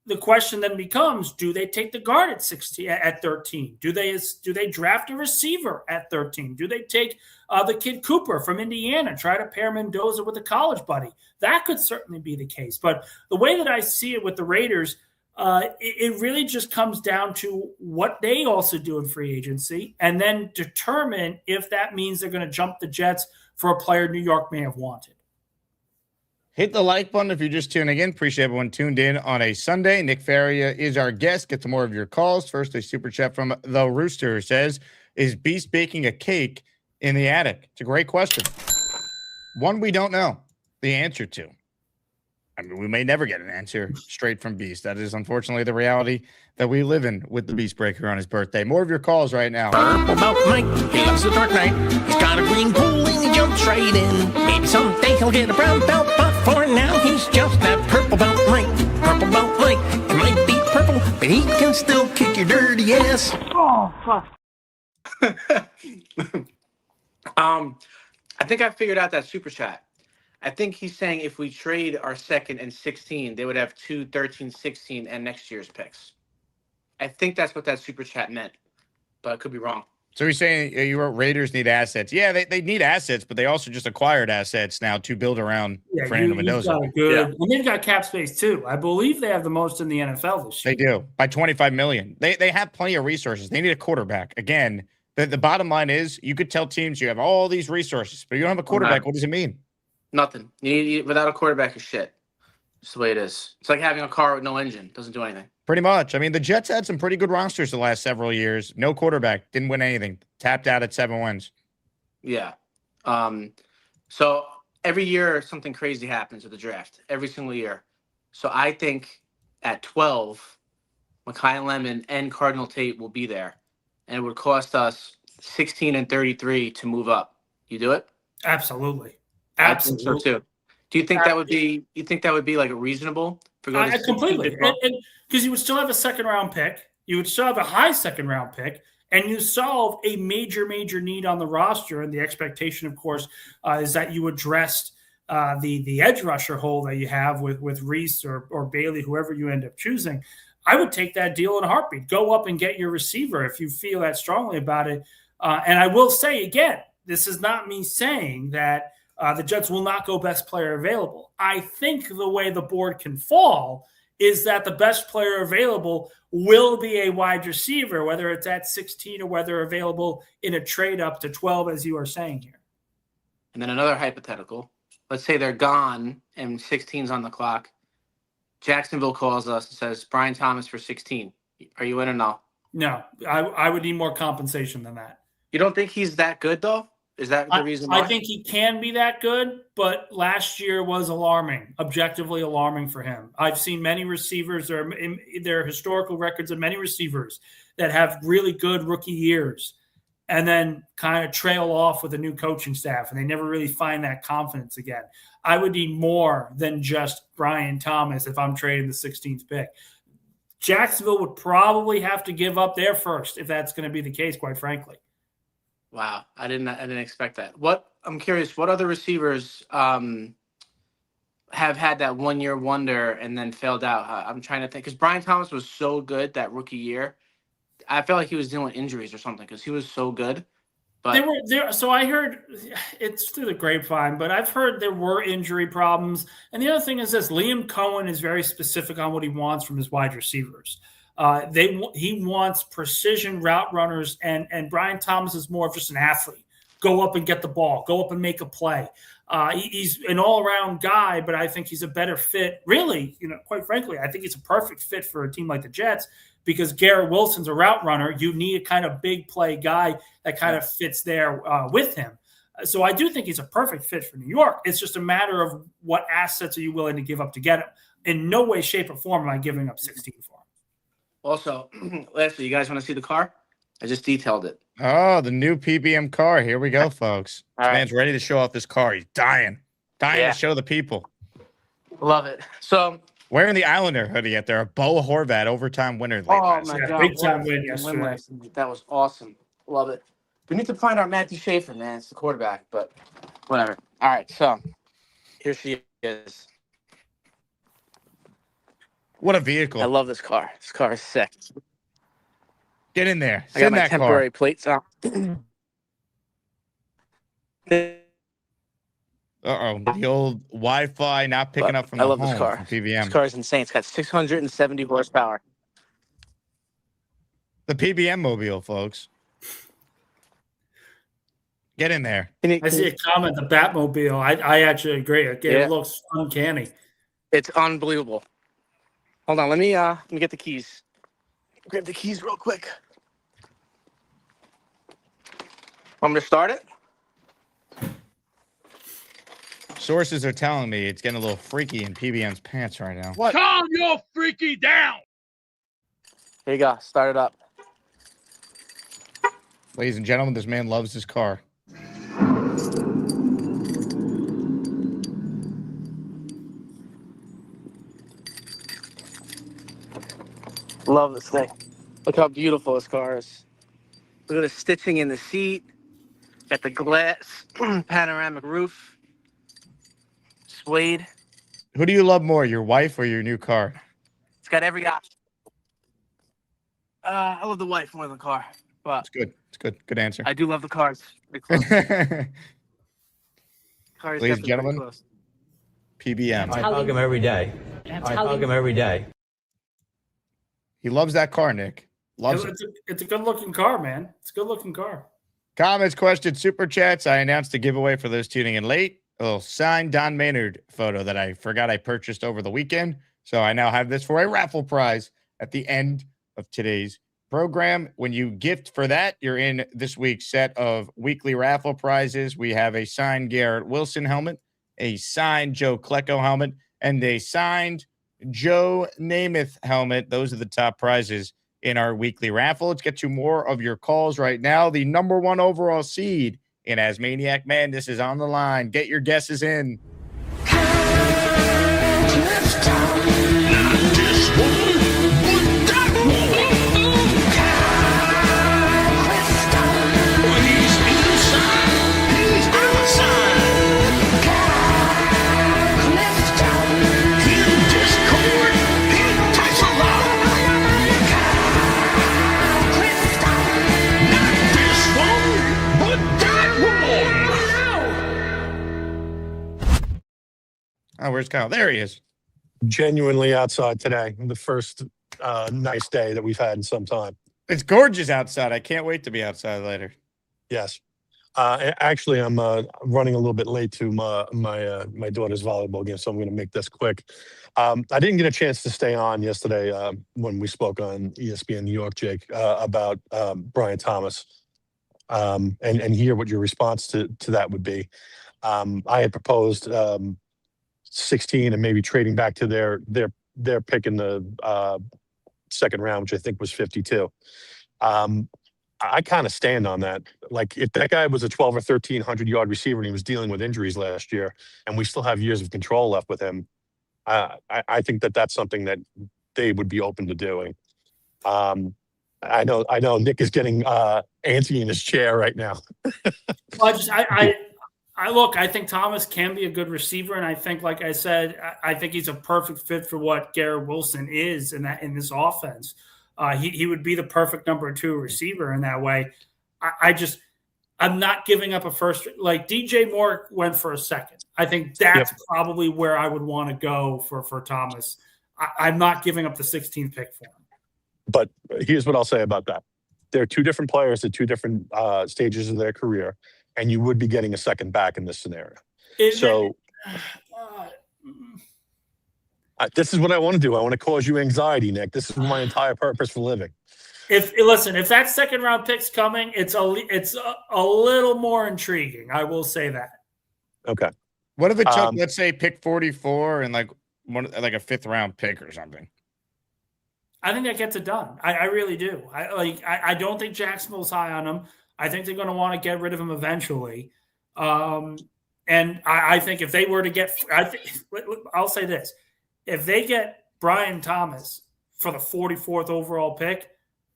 the question then becomes, do they take the guard at 13? Do they draft a receiver at 13? Do they take the kid Cooper from Indiana, try to pair Mendoza with a college buddy? That could certainly be the case. But the way that I see it with the Raiders, it really just comes down to what they also do in free agency and then determine if that means they're going to jump the Jets for a player New York may have wanted. Hit the like button if you're just tuning in. Appreciate everyone tuned in on a Sunday. Nick Faria is our guest. Get to more of your calls. First, a super chat from The Rooster says, is Beast baking a cake in the attic? It's a great question. One we don't know the answer to. I mean, we may never get an answer straight from Beast. That is unfortunately the reality that we live in with the Beast Breaker on his birthday. More of your calls right now. About Mike, he loves the Dark Knight. He's got a green pool and he jumps right in. Maybe someday he'll get a brown belt, but for now he's just that purple belt Mike. Purple belt Mike. It might be purple, but he can still kick your dirty ass. Oh, fuck. I think I figured out that super chat. I think he's saying if we trade our 2nd and 16, they would have 2, 13, 16, and next year's picks. I think that's what that super chat meant, but I could be wrong. So you're saying you wrote Raiders need assets. Yeah, they need assets, but they also just acquired assets now to build around Fernando Mendoza. Got a good, and they've got cap space too. I believe they have the most in the NFL this year. They do, by $25 million. They have plenty of resources. They need a quarterback. Again, the bottom line is you could tell teams you have all these resources, but you don't have a quarterback. What does it mean? Nothing. Without a quarterback is shit. That's the way it is. It's like having a car with no engine. Doesn't do anything. Pretty much. I mean, the Jets had some pretty good rosters the last several years. No quarterback. Didn't win anything. Tapped out at 7 wins. Yeah. So every year something crazy happens with the draft. Every single year. So I think at 12, Mekhi Lemon and Cardinal Tate will be there. And it would cost us 16 and 33 to move up. You do it? Absolutely. Absolutely. I think so too. Do you think that would be? You think that would be like reasonable for going to completely? Because you would still have a second-round pick, you would still have a high second-round pick, and you solve a major need on the roster. And the expectation, of course, is that you addressed the edge rusher hole that you have with Reese or Bailey, whoever you end up choosing. I would take that deal in a heartbeat. Go up and get your receiver if you feel that strongly about it. And I will say again, this is not me saying that the Jets will not go best player available. I think the way the board can fall is that the best player available will be a wide receiver, whether it's at 16 or whether available in a trade up to 12, as you are saying here. And then another hypothetical. Let's say they're gone and 16's on the clock. Jacksonville calls us and says, Brian Thomas for 16. Are you in or no? No, I would need more compensation than that. You don't think he's that good, though? Is that the reason why? I think he can be that good, but last year was alarming, objectively alarming for him. I've seen many receivers, or in their historical records of many receivers that have really good rookie years and then kind of trail off with a new coaching staff, and they never really find that confidence again. I would need more than just Brian Thomas if I'm trading the 16th pick. Jacksonville would probably have to give up their first if that's going to be the case, quite frankly. Wow, I didn't expect that. I'm curious, what other receivers have had that 1 year wonder and then failed out? I'm trying to think, because Brian Thomas was so good that rookie year. I felt like he was dealing with injuries or something because he was so good. But there were there. So I heard it's through the grapevine, but I've heard there were injury problems. And the other thing is this: Liam Cohen is very specific on what he wants from his wide receivers. He wants precision route runners, and Brian Thomas is more of just an athlete. Go up and get the ball. Go up and make a play. He's an all-around guy, but I think he's a better fit. Really, quite frankly, I think he's a perfect fit for a team like the Jets because Garrett Wilson's a route runner. You need a kind of big play guy that kind of fits there with him. So I do think he's a perfect fit for New York. It's just a matter of what assets are you willing to give up to get him. In no way, shape, or form am I giving up 16 for him. Also, lastly, you guys want to see the car? I just detailed it. Oh, the new PBM car. Here we go, folks. This man's ready to show off this car. He's dying to show the people. Love it. So wearing the Islander hoodie out there, a Bo Horvat overtime winner. Oh my God, big time win yesterday. That was awesome. Love it. We need to find our Matthew Schaefer, man. It's the quarterback, but whatever. All right, so here she is. What a vehicle. I love this car. This car is sick. Get in there. I got my temporary plates on. Uh-oh. The old Wi-Fi not picking up from the home. I love this car. PBM. This car is insane. It's got 670 horsepower. The PBM mobile, folks. Get in there. I see a comment, the Batmobile. I actually agree. It looks uncanny. It's unbelievable. Hold on, let me get the keys. Grab the keys real quick. I'm gonna start it. Sources are telling me it's getting a little freaky in PBM's pants right now. What? Calm your freaky down. Here you go. Start it up. Ladies and gentlemen, this man loves his car. Love this thing. Look how beautiful this car is. Look at the stitching in the seat. Got the glass panoramic roof. Suede. Who do you love more, your wife or your new car? It's got every option. I love the wife more than the car. But it's good. It's good. Good answer. I do love the Cards. Pretty close. Cards Ladies definitely and pretty gentlemen, close. PBM. I hug him every day. I hug him every day. He loves that car, Nick. Loves it. It's a good-looking car, man. It's a good-looking car. Comments, questions, super chats. I announced a giveaway for those tuning in late. A little signed Don Maynard photo that I forgot I purchased over the weekend. So I now have this for a raffle prize at the end of today's program. When you gift for that, you're in this week's set of weekly raffle prizes. We have a signed Garrett Wilson helmet, a signed Joe Klecko helmet, and a signed Joe Namath helmet. Those are the top prizes in our weekly raffle. Let's get to more of your calls right now. The number 1 overall seed in Asmaniac Madness is on the line. Get your guesses in. Oh, where's Kyle? There he is. Genuinely outside today. The first nice day that we've had in some time. It's gorgeous outside. I can't wait to be outside later. Yes. Actually, I'm running a little bit late to my daughter's volleyball game, so I'm going to make this quick. I didn't get a chance to stay on yesterday when we spoke on ESPN New York, Jake, about Brian Thomas and hear what your response to that would be. I had proposed 16 and maybe trading back to their pick in the second round, which I think was 52. I kind of stand on that. Like, if that guy was a 12 or 1300 yard receiver and he was dealing with injuries last year, and we still have years of control left with him, I think that's something that they would be open to doing. I know Nick is getting antsy in his chair right now. Well, I think Thomas can be a good receiver, and I think, like I said, I think he's a perfect fit for what Garrett Wilson is in this offense. He would be the perfect number 2 receiver in that way. I'm not giving up a first. Like, DJ Moore went for a second. I think that's probably where I would want to go for Thomas. I'm not giving up the 16th pick for him. But Here's what I'll say about that. They're two different players at two different stages of their career, and you would be getting a second back in this scenario. This is what I want to do. I want to cause you anxiety, Nick. This is my entire purpose for living. If that second round pick's coming, it's a little more intriguing. I will say that. Okay. What if it took, let's say, pick 44 and like a 5th round pick or something? I think that gets it done. I really do. I don't think Jacksonville's high on him. I think they're going to want to get rid of him eventually. And I think if they were to get, I'll say this. If they get Brian Thomas for the 44th overall pick,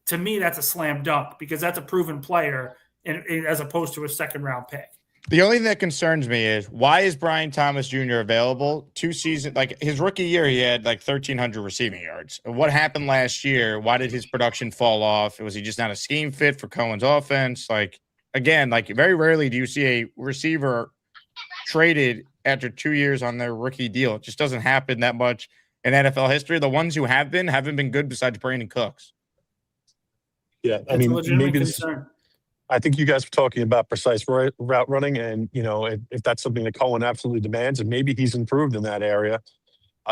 to me, that's a slam dunk because that's a proven player as opposed to a second round pick. The only thing that concerns me is, why is Brian Thomas Jr. available 2 seasons? Like, his rookie year, he had like 1,300 receiving yards. What happened last year? Why did his production fall off? Was he just not a scheme fit for Cohen's offense? Like, again, like, very rarely do you see a receiver traded after 2 years on their rookie deal. It just doesn't happen that much in NFL history. The ones who haven't been good besides Brandon Cooks. Yeah, I mean, maybe I think you guys were talking about precise route running, and if that's something that Cohen absolutely demands, and maybe he's improved in that area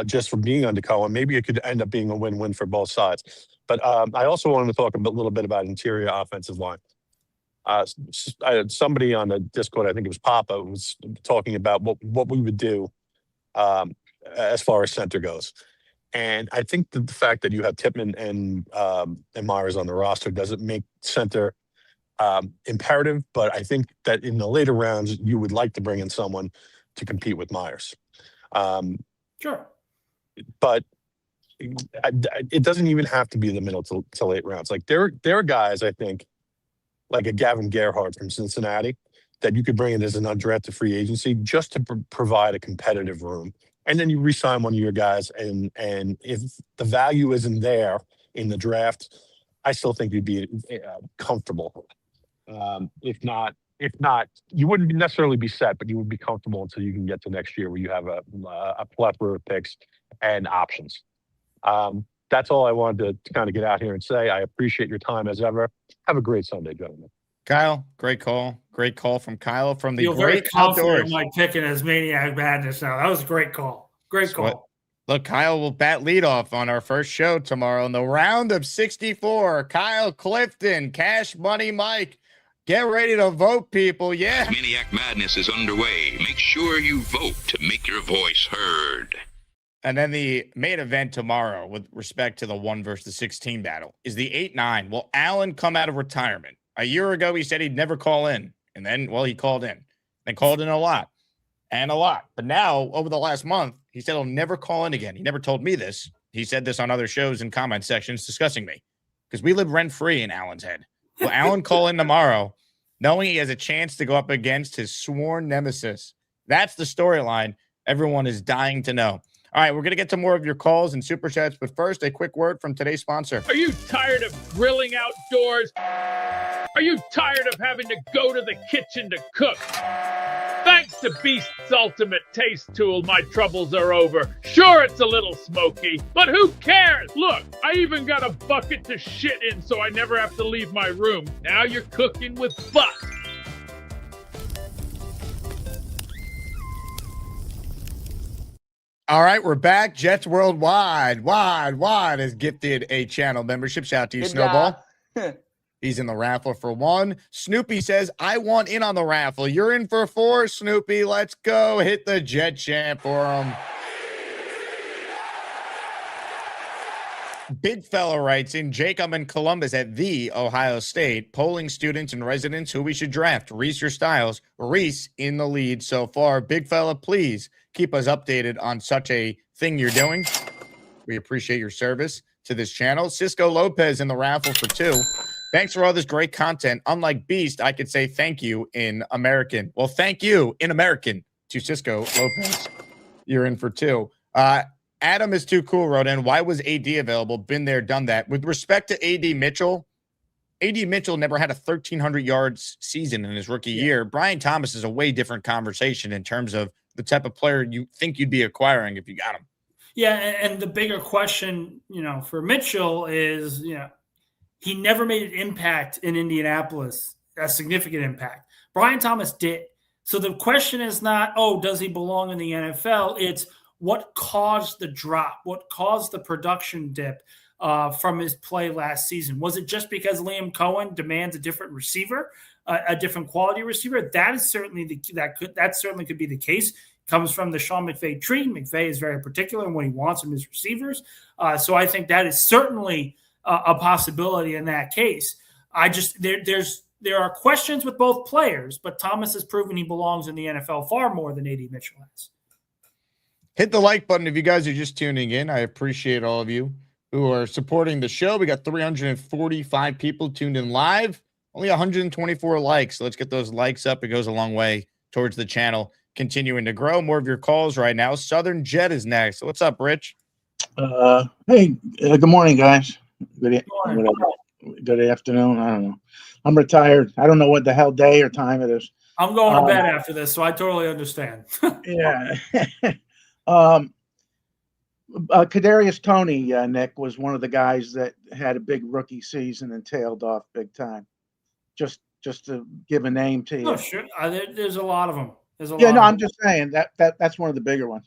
just from being under Cohen, maybe it could end up being a win-win for both sides. But I also wanted to talk a little bit about interior offensive line. I had somebody on the Discord, I think it was Papa, was talking about what we would do as far as center goes. And I think that the fact that you have Tippmann and Myers on the roster doesn't make center imperative, but I think that in the later rounds, you would like to bring in someone to compete with Myers. Sure. But it doesn't even have to be the middle to late rounds. Like, there are guys, I think, like a Gavin Gerhardt from Cincinnati, that you could bring in as an undrafted free agency just to provide a competitive room. And then you re-sign one of your guys, and if the value isn't there in the draft, I still think you'd be comfortable. If not, you wouldn't necessarily be set, but you would be comfortable until you can get to next year where you have a plethora of picks and options. That's all I wanted to kind of get out here and say. I appreciate your time as ever. Have a great Sunday, gentlemen. Kyle, great call. Great call from Kyle from the Feel very great confident outdoors. in my pick in his Maniac Madness now. That was a great call. Great call. Look, Kyle will bat leadoff on our first show tomorrow in the round of 64. Kyle Clifton, Cash Money Mike. Get ready to vote, people. Yeah. Maniac Madness is underway. Make sure you vote to make your voice heard. And then the main event tomorrow with respect to the 1 versus 16 battle is the 8-9. Will Allen come out of retirement? A year ago, he said he'd never call in. And then, well, he called in. They called in a lot. But now, over the last month, he said he'll never call in again. He never told me this. He said this on other shows and comment sections discussing me. Because we live rent-free in Allen's head. Will Allen call in tomorrow, knowing he has a chance to go up against his sworn nemesis? That's the storyline everyone is dying to know. All right, we're going to get to more of your calls and super chats, but first, a quick word from today's sponsor. Are you tired of grilling outdoors? Are you tired of having to go to the kitchen to cook? Thanks to Beast's Ultimate Taste Tool, my troubles are over. Sure, it's a little smoky, but who cares? Look, I even got a bucket to shit in so I never have to leave my room. Now you're cooking with butt. All right, we're back. Jets Worldwide, wide has gifted a channel membership. Shout out to you, Good Snowball. job. He's in the raffle for 1. Snoopy says, I want in on the raffle. You're in for 4, Snoopy. Let's go. Hit the Jet Champ for him. Big fella writes in, Jake, I'm in Columbus at the Ohio State, polling students and residents who we should draft. Reese or Styles. Reese in the lead so far. Big fella, please keep us updated on such a thing you're doing. We appreciate your service to this channel. Cisco Lopez in the raffle for 2. Thanks for all this great content. Unlike Beast, I could say thank you in American. Well, thank you in American to Cisco Lopez. You're in for 2. Adam is too cool, wrote in. Why was AD available? Been there, done that. With respect to AD Mitchell never had a 1,300 yards season in his rookie year. Brian Thomas is a way different conversation in terms of the type of player you think you'd be acquiring if you got him. Yeah, and the bigger question, for Mitchell is, he never made an impact in Indianapolis, a significant impact. Brian Thomas did. So the question is not, does he belong in the NFL? It's what caused the drop? What caused the production dip from his play last season? Was it just because Liam Cohen demands a different receiver, a different quality receiver? That is certainly that certainly could be the case. Comes from the Sean McVay tree. McVay is very particular in what he wants from his receivers. So I think that is certainly a possibility in that case. There are questions with both players, but Thomas has proven he belongs in the NFL far more than AD Mitchell has. Hit the like button if you guys are just tuning in. I appreciate all of you who are supporting the show. We got 345 people tuned in live, only 124 likes. So let's get those likes up. It goes a long way towards the channel continuing to grow. More of your calls right now. Southern Jet is next. What's up, Rich? Hey, good morning, guys. Good afternoon. I don't know. I'm retired. I don't know what the hell day or time it is. I'm going to bed after this, so I totally understand. Yeah. Kadarius Toney, Nick, was one of the guys that had a big rookie season and tailed off big time. Just to give a name to you. Oh, sure. There's a lot of them. I'm just saying that's one of the bigger ones.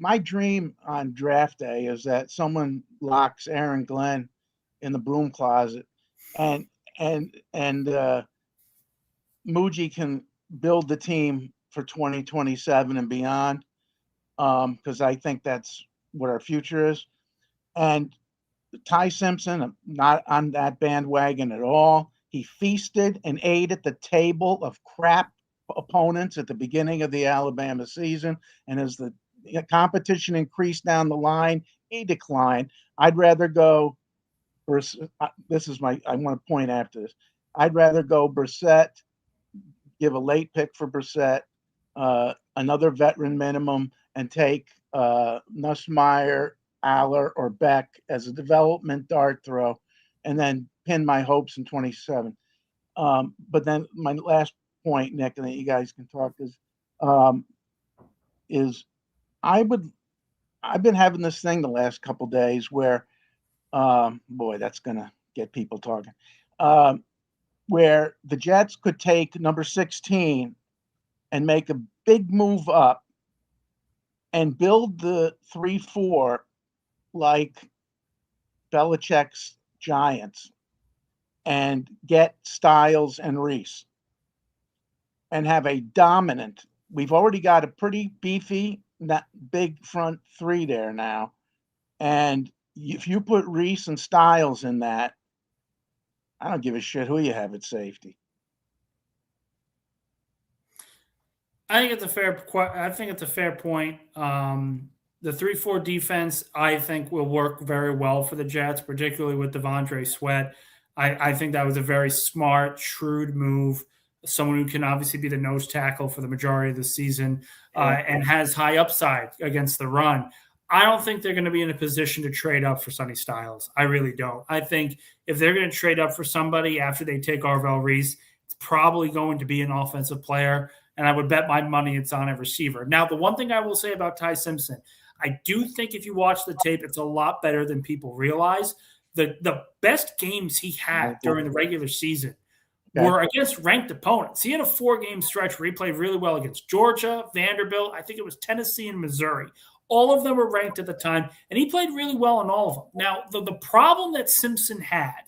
My dream on draft day is that someone locks Aaron Glenn in the broom closet, and Muji can build the team for 2027 and beyond, because I think that's what our future is. And Ty Simpson, I'm not on that bandwagon at all. He feasted and ate at the table of crap opponents at the beginning of the Alabama season, and as the competition increased down the line, he declined. I'd rather go. I want to point after this. I'd rather go Brissett, give a late pick for Brissett, another veteran minimum, and take Nussmeier, Aller, or Beck as a development dart throw, and then pin my hopes in 27. But then my last point, Nick, and then you guys can talk is I've been having this thing the last couple days where, boy, that's gonna get people talking. Where the Jets could take number 16 and make a big move up and build the 3-4 like Belichick's Giants and get Styles and Reese and have a dominant. We've already got a pretty beefy, not big front three there now. And if you put Reese and Styles in that, I don't give a shit who you have at safety. I think it's a fair point. The 3-4 defense, I think, will work very well for the Jets, particularly with Devondre Sweat. I think that was a very smart, shrewd move. Someone who can obviously be the nose tackle for the majority of the season and has high upside against the run. I don't think they're going to be in a position to trade up for Sonny Styles. I really don't. I think if they're going to trade up for somebody after they take Arvell Reese, it's probably going to be an offensive player, and I would bet my money it's on a receiver. Now, the one thing I will say about Ty Simpson, I do think if you watch the tape, it's a lot better than people realize. The best games he had during the regular season were against ranked opponents. He had a 4-game stretch where he played really well against Georgia, Vanderbilt, I think it was Tennessee and Missouri. All of them were ranked at the time, and he played really well in all of them. Now, the problem that Simpson had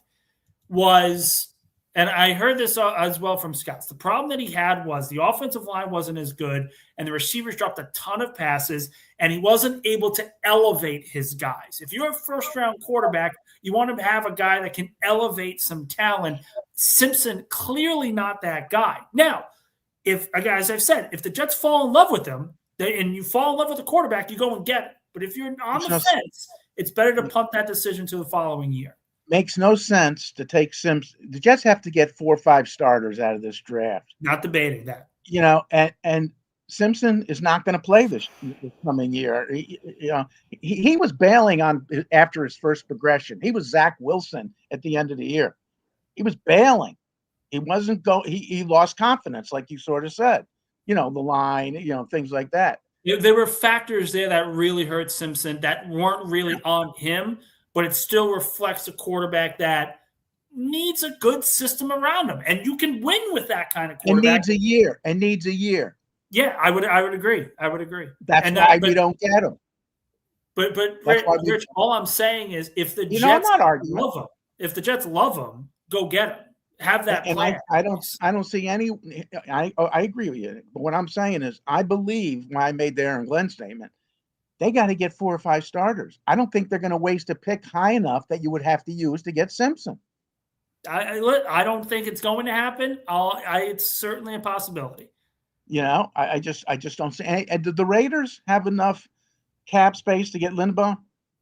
was, and I heard this as well from scouts, the problem that he had was the offensive line wasn't as good, and the receivers dropped a ton of passes, and he wasn't able to elevate his guys. If you're a first-round quarterback, you want to have a guy that can elevate some talent. Simpson, clearly not that guy. Now, as I've said, if the Jets fall in love with him, and you fall in love with the quarterback, you go and get it. But if you're on the fence, it's better to punt that decision to the following year. Makes no sense to take Simpson. The Jets have to get 4 or 5 starters out of this draft. Not debating that. And Simpson is not going to play this coming year. He was bailing on after his first progression. He was Zach Wilson at the end of the year. He was bailing. He wasn't he lost confidence, like you sort of said. The line, things like that. There were factors there that really hurt Simpson that weren't really on him, but it still reflects a quarterback that needs a good system around him. And you can win with that kind of quarterback. It needs a year. Yeah, I would agree. That's why we don't get him. But Rich, all I'm saying is if the Jets love him, go get him. Have that plan. I don't see any. I agree with you. But what I'm saying is, I believe when I made the Aaron Glenn statement, they got to get 4 or 5 starters. I don't think they're going to waste a pick high enough that you would have to use to get Simpson. I don't think it's going to happen. It's certainly a possibility. I just don't see. And did the Raiders have enough cap space to get Linderbaum?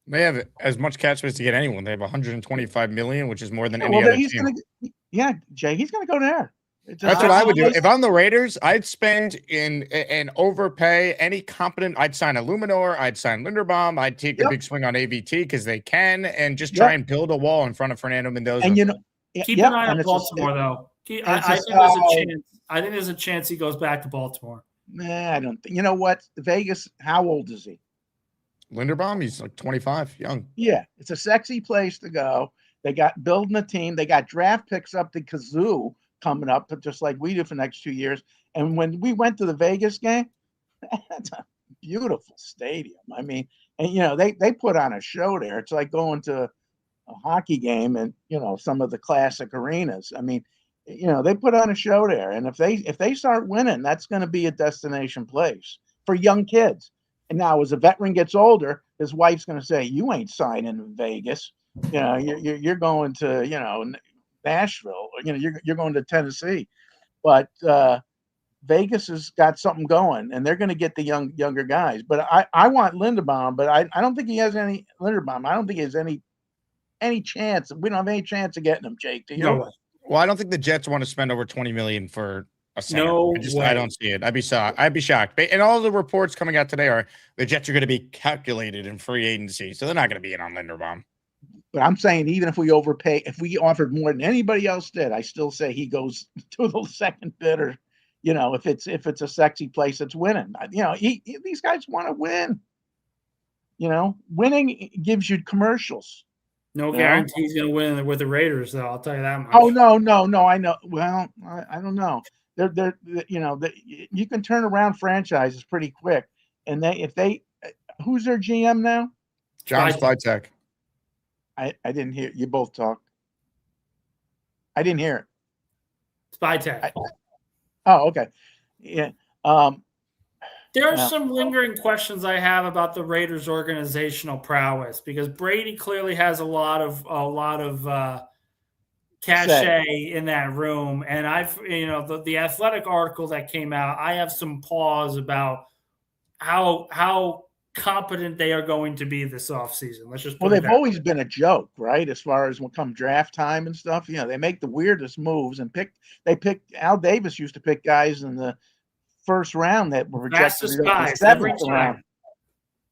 They have as much cap space to get anyone. They have $125 million, which is more than any other team. Jay, he's going to go there. That's what I would do. If I'm the Raiders, I'd spend and overpay any competent. I'd sign a Luminor. I'd sign Linderbaum. I'd take a big swing on AVT because they can, and just try and build a wall in front of Fernando Mendoza. And keep an eye on Baltimore, though. I think there's a chance he goes back to Baltimore. Nah, I don't think. You know what? Vegas. How old is he? Linderbaum, he's like 25, young. Yeah, it's a sexy place to go. They got building a team. They got draft picks up the kazoo coming up, just like we do for the next 2 years. And when we went to the Vegas game, that's a beautiful stadium. I mean, and they put on a show there. It's like going to a hockey game and some of the classic arenas. I mean, they put on a show there. And if they start winning, that's going to be a destination place for young kids. And now, as a veteran gets older, his wife's going to say, "You ain't signing in Vegas. You're going to Nashville. Or, you're going to Tennessee." But Vegas has got something going, and they're going to get the younger guys. But I want Linderbaum, but I don't think he has any Linderbaum. I don't think he has any chance. We don't have any chance of getting him, Jake. Do you? No. Well, I don't think the Jets want to spend over $20 million for a center. No way. I don't see it. I'd be shocked. And all the reports coming out today are the Jets are going to be calculated in free agency, so they're not going to be in on Linderbaum. But I'm saying even if we overpay, if we offered more than anybody else did, I still say he goes to the second bidder. You know, if it's a sexy place that's winning, you know, these guys want to win. You know, winning gives you commercials. No guarantee he's going to win with the Raiders, though. I'll tell you that much. Oh no, I know. Well, I don't know. They're you know, you can turn around franchises pretty quick, and who's their GM now? John Spytek. I didn't hear you both talk. I didn't hear it. Spytek. Oh, okay. Yeah. There are some lingering questions I have about the Raiders' organizational prowess, because Brady clearly has a lot of cachet in that room, and the Athletic article that came out, I have some pause about how competent they are going to be this offseason. Let's just they've always been a joke, right? As far as when come draft time and stuff, you know, they make the weirdest moves and Al Davis used to pick guys in the first round that were rejected in the seventh round.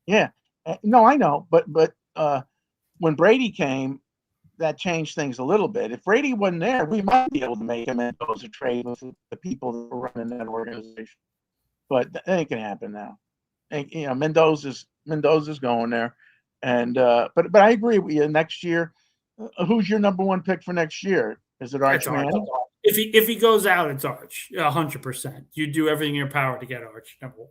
Yeah, no, I know, but when Brady came, that changed things a little bit. If Brady wasn't there, we might be able to make him into a trade with the people that were running that organization. But that ain't gonna happen now. And, you know, Mendoza's going there, and but I agree with you. Next year, who's your number one pick for next year? Is it Arch Manning? If he goes out, it's Arch, 100%. You do everything in your power to get Arch, number one.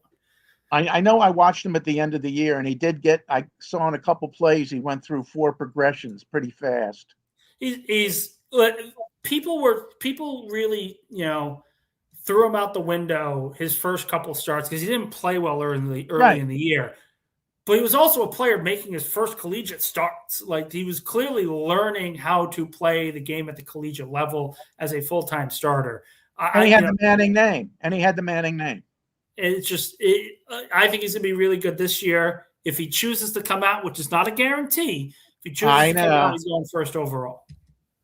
I know I watched him at the end of the year, and he did I saw in a couple plays, he went through 4 progressions pretty fast. People really, you know, threw him out the window his first couple starts because he didn't play well early in the year. But he was also a player making his first collegiate starts. Like, he was clearly learning how to play the game at the collegiate level as a full-time starter. And he had the Manning name. It's just, I think he's going to be really good this year. If he chooses to come out, which is not a guarantee, if he chooses to come out, he's going first overall.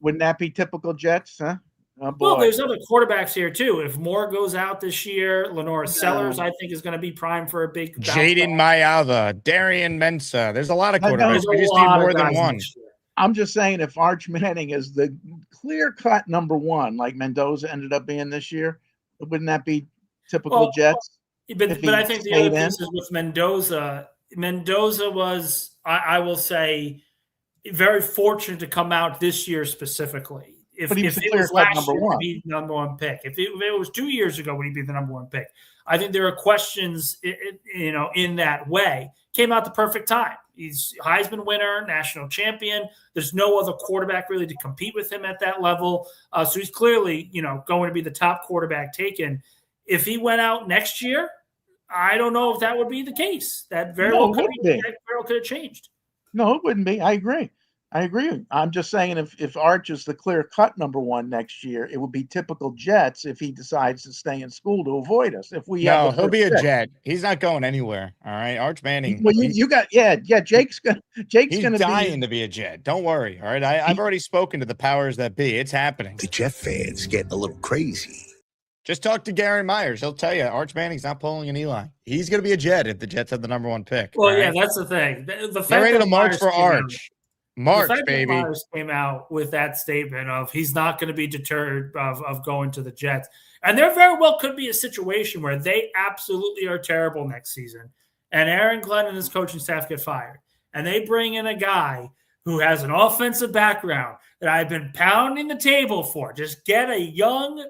Wouldn't that be typical Jets, huh? Oh, well, there's other quarterbacks here, too. If Moore goes out this year, Lenore Sellers, I think, is going to be primed for a big Jaden Mayava, Darian Mensah. There's a lot of quarterbacks. We just need more than one. I'm just saying, if Arch Manning is the clear-cut number one, like Mendoza ended up being this year, wouldn't that be typical Jets? But I think the other piece is with Mendoza. Mendoza was, I will say, very fortunate to come out this year specifically. If it was last year, he'd be the number one pick. If it was 2 years ago, would he be the number one pick? I think there are questions, in that way. Came out the perfect time. He's Heisman winner, national champion. There's no other quarterback really to compete with him at that level. So he's clearly, going to be the top quarterback taken. If he went out next year, I don't know if that would be the case. That very well could have changed. No, it wouldn't be. I agree. I'm just saying if Arch is the clear-cut number one next year, it would be typical Jets if he decides to stay in school to avoid us. He'll be a Jet. He's not going anywhere. All right, Arch Manning. Well, Jake's gonna dying to be a Jet. Don't worry. All right, I've already spoken to the powers that be. It's happening. The Jet fans getting a little crazy. Just talk to Gary Myers. He'll tell you Arch Manning's not pulling an Eli. He's going to be a Jet if the Jets have the number one pick. Well, yeah, that's the thing. The fact ready to march for Arch. March, baby. Myers came out with that statement of he's not going to be deterred of going to the Jets. And there very well could be a situation where they absolutely are terrible next season. And Aaron Glenn and his coaching staff get fired. And they bring in a guy who has an offensive background that I've been pounding the table for. Just get a young,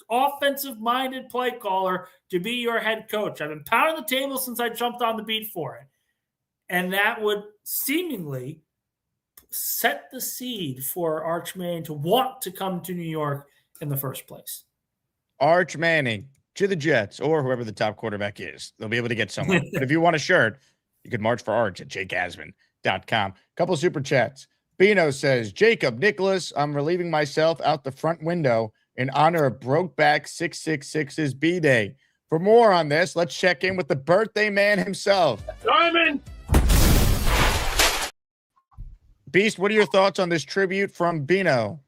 offensive-minded play caller to be your head coach. I've been pounding the table since I jumped on the beat for it. And that would seemingly set the seed for Arch Manning to want to come to New York in the first place. Arch Manning to the Jets or whoever the top quarterback is. They'll be able to get someone. But if you want a shirt, you can march for Arch at jakeasman.com. Couple super chats. Bino says, Jacob, Nicholas, I'm relieving myself out the front window in honor of Brokeback 666's B-Day. For more on this, let's check in with the birthday man himself. Diamond! Beast, what are your thoughts on this tribute from Bino?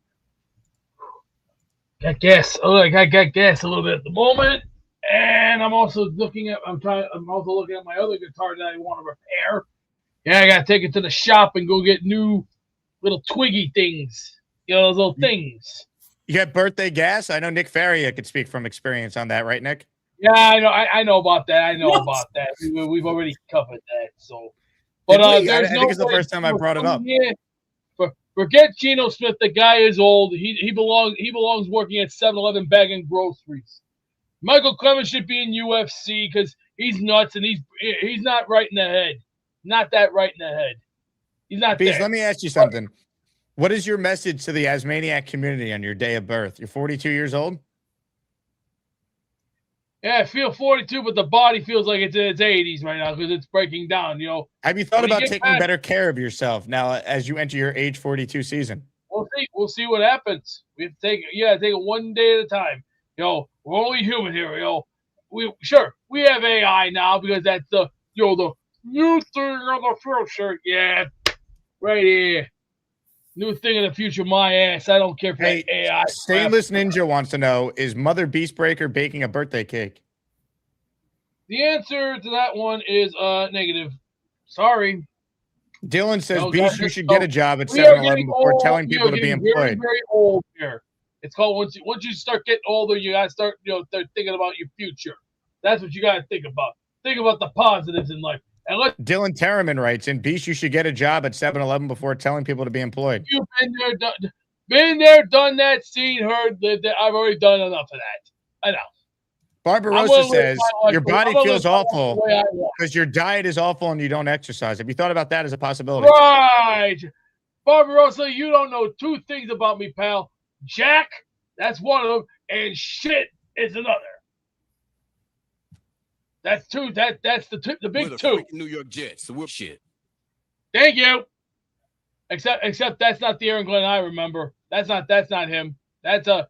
Got gas. I got gas a little bit at the moment, and I'm also looking at my other guitar that I want to repair. Yeah, I gotta take it to the shop and go get new little twiggy things. You know, those little things. You got birthday gas? I know Nick Faria could speak from experience on that, right, Nick? Yeah, I know. I know about that. I know about that. We've already covered that. So, but I there's think it's the first time I brought it up. Forget Geno Smith. The guy is old. He belongs working at 7-Eleven bagging groceries. Michael Clemens should be in UFC because he's nuts and he's not right in the head. Not that right in the head. He's not Beast, there. let me ask you something. What is your message to the Asmaniac community on your day of birth? You're 42 years old? Yeah, I feel 42, but the body feels like it's in its 80s right now because it's breaking down. You know. Have you thought about taking better care of yourself now as you enter your age 42 season? We'll see. We'll see what happens. We have to take it one day at a time. You know, we're only human here. You know, we have AI now because that's the new thing of the future. Yeah, right here. New thing in the future, my ass. I don't care for that AI. Stainless Ninja wants to know, is Mother Beastbreaker baking a birthday cake? The answer to that one is negative. Sorry. Dylan says, Beast, you should get a job at 7-Eleven before telling people to be employed. Very, very old here. It's called once you start getting older, you gotta start start thinking about your future. That's what you gotta think about. Think about the positives in life. And Dylan Terriman writes, in Beast, you should get a job at 7-Eleven before telling people to be employed. You've been there, done that, seen, heard, lived it. I've already done enough of that. I know. Barbarossa says, your body feels awful because your diet is awful and you don't exercise. Have you thought about that as a possibility? Right. Barbarossa, you don't know two things about me, pal. Jack, that's one of them, and shit is another. That's two. That's the big two. New York Jets. So we're shit. Thank you. Except that's not the Aaron Glenn I remember. That's not him. That's a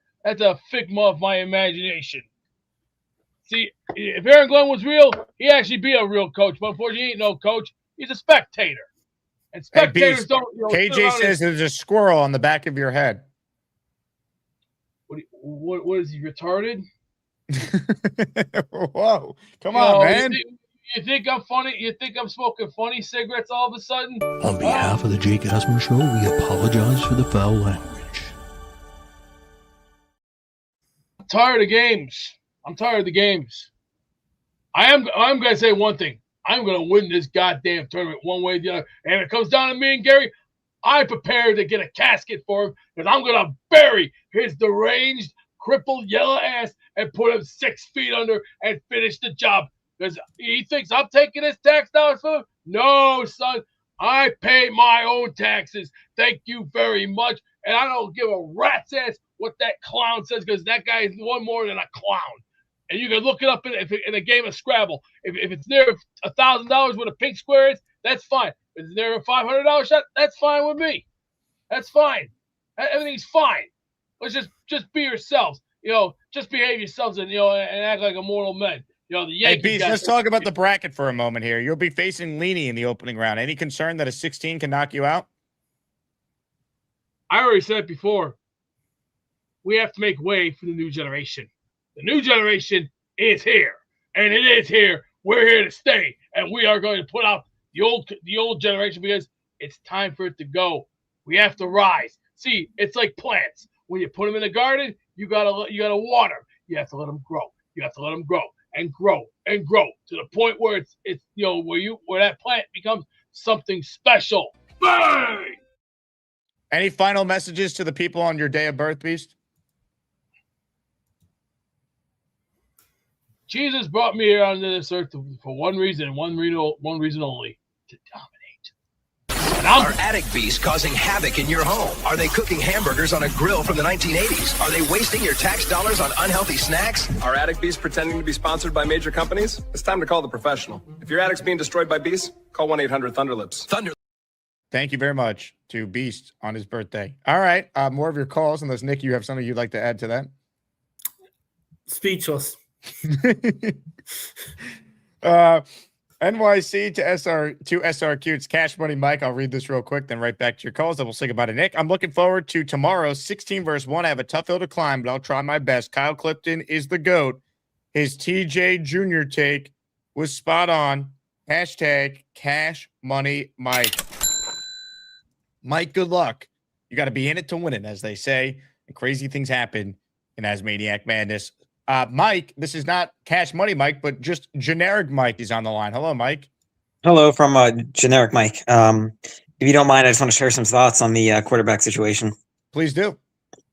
figment of my imagination. See, if Aaron Glenn was real, he'd actually be a real coach. But unfortunately, he ain't no coach. He's a spectator. And spectators don't. KJ says there's a squirrel on the back of your head. What is he, retarded? Whoa, come on, man. You think I'm funny? You think I'm smoking funny cigarettes all of a sudden? On behalf of the Jake Asman Show, we apologize for the foul language. I'm tired of games. I'm tired of the games. I'm going to say one thing. I'm going to win this goddamn tournament one way or the other. And if it comes down to me and Gary, I'm prepared to get a casket for him because I'm going to bury his deranged, crippled yellow ass and put him 6 feet under and finish the job. Because he thinks I'm taking his tax dollars for him? No, son. I pay my own taxes. Thank you very much. And I don't give a rat's ass what that clown says because that guy is one more than a clown. And you can look it up in a game of Scrabble. If it's near $1,000 where the pink square is, that's fine. If it's near a $500 shot, that's fine with me. That's fine. Everything's fine. Let's just be yourselves. Just behave yourselves and and act like immortal men. The Yankees. Hey, Beast, let's talk about the bracket for a moment here. You'll be facing Leany in the opening round. Any concern that a 16 can knock you out? I already said it before. We have to make way for the new generation. The new generation is here, and it is here. We're here to stay, and we are going to put out the old generation because it's time for it to go. We have to rise. See, it's like plants. When you put them in the garden, you gotta water them. You have to let them grow. You have to let them grow and grow and grow to the point where it's where that plant becomes something special. Bang! Any final messages to the people on your day of birth, Beast? Jesus brought me here onto this earth for one reason, one reason only: to dominate. Are attic beasts causing havoc in your home? Are they cooking hamburgers on a grill from the 1980s? Are they wasting your tax dollars on unhealthy snacks? Are attic beasts pretending to be sponsored by major companies? It's time to call the professional. If your attic's being destroyed by beasts, call 1-800-THUNDERLIPS. Thank you very much to Beast on his birthday. All right, more of your calls, unless Nick, you have something you'd like to add to that. Speechless. NYC to SRQ. It's Cash Money Mike. I'll read this real quick, then right back to your calls. Then we'll say goodbye to Nick. I'm looking forward to tomorrow, 16 versus 1. I have a tough hill to climb, but I'll try my best. Kyle Clifton is the GOAT. His TJ Jr. take was spot on. Hashtag Cash Money Mike. Mike, good luck. You got to be in it to win it, as they say. And crazy things happen in Asmaniac Madness. Mike, this is not Cash Money Mike, but just generic Mike is on the line. Hello, Mike. Hello from generic Mike. If you don't mind, I just want to share some thoughts on the quarterback situation. Please do.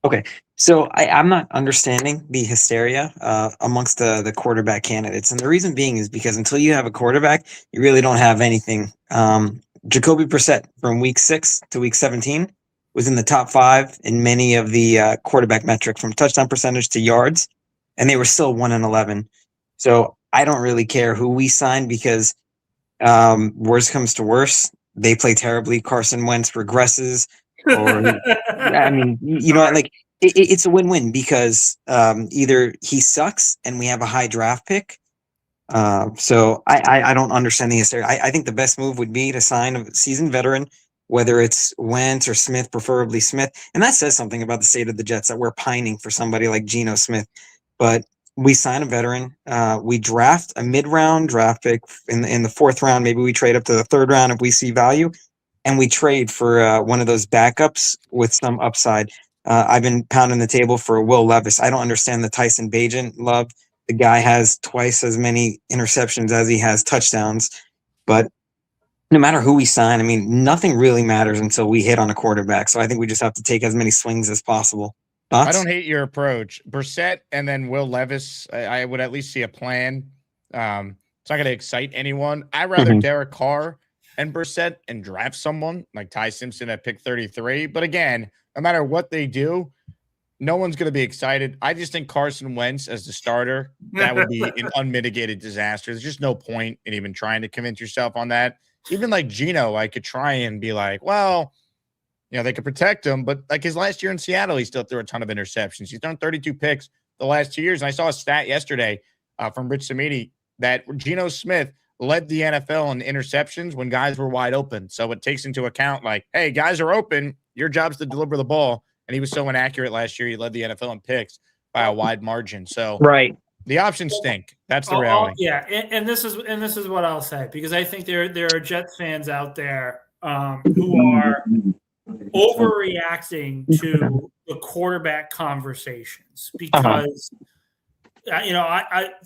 Okay, so I'm not understanding the hysteria amongst the quarterback candidates, and the reason being is because until you have a quarterback, you really don't have anything. Jacoby Brissett from week 6 to week 17 was in the top 5 in many of the quarterback metrics, from touchdown percentage to yards, and they were still 1-11. So I don't really care who we sign because worst comes to worst, they play terribly. Carson Wentz regresses. Or I mean, you know, like it's a win-win because either he sucks and we have a high draft pick. So I don't understand the hysteria. I think the best move would be to sign a seasoned veteran, whether it's Wentz or Smith, preferably Smith. And that says something about the state of the Jets, that we're pining for somebody like Geno Smith. But we sign a veteran. We draft a mid-round draft pick in the 4th round. Maybe we trade up to the 3rd round if we see value. And we trade for one of those backups with some upside. I've been pounding the table for Will Levis. I don't understand the Tyson Bagent love. The guy has twice as many interceptions as he has touchdowns. But no matter who we sign, I mean, nothing really matters until we hit on a quarterback. So I think we just have to take as many swings as possible. Thoughts? I don't hate your approach. Brissett and then Will Levis, I would at least see a plan. It's not going to excite anyone. I'd rather Derek Carr and Brissett and draft someone like Ty Simpson at pick 33. But again, no matter what they do, no one's going to be excited. I just think Carson Wentz as the starter, that would be an unmitigated disaster. There's just no point in even trying to convince yourself on that. Even like Geno, I could try and be like, well, you know, they could protect him. But like his last year in Seattle, he still threw a ton of interceptions. He's done 32 picks the last 2 years. And I saw a stat yesterday from Rich Samini that Geno Smith led the NFL in interceptions when guys were wide open. So it takes into account like, hey, guys are open. Your job's to deliver the ball. And he was so inaccurate last year. He led the NFL in picks by a wide margin. So the options stink. That's the reality. Yeah, and this is what I'll say, because I think there are Jets fans out there who are overreacting to the quarterback conversations because you know,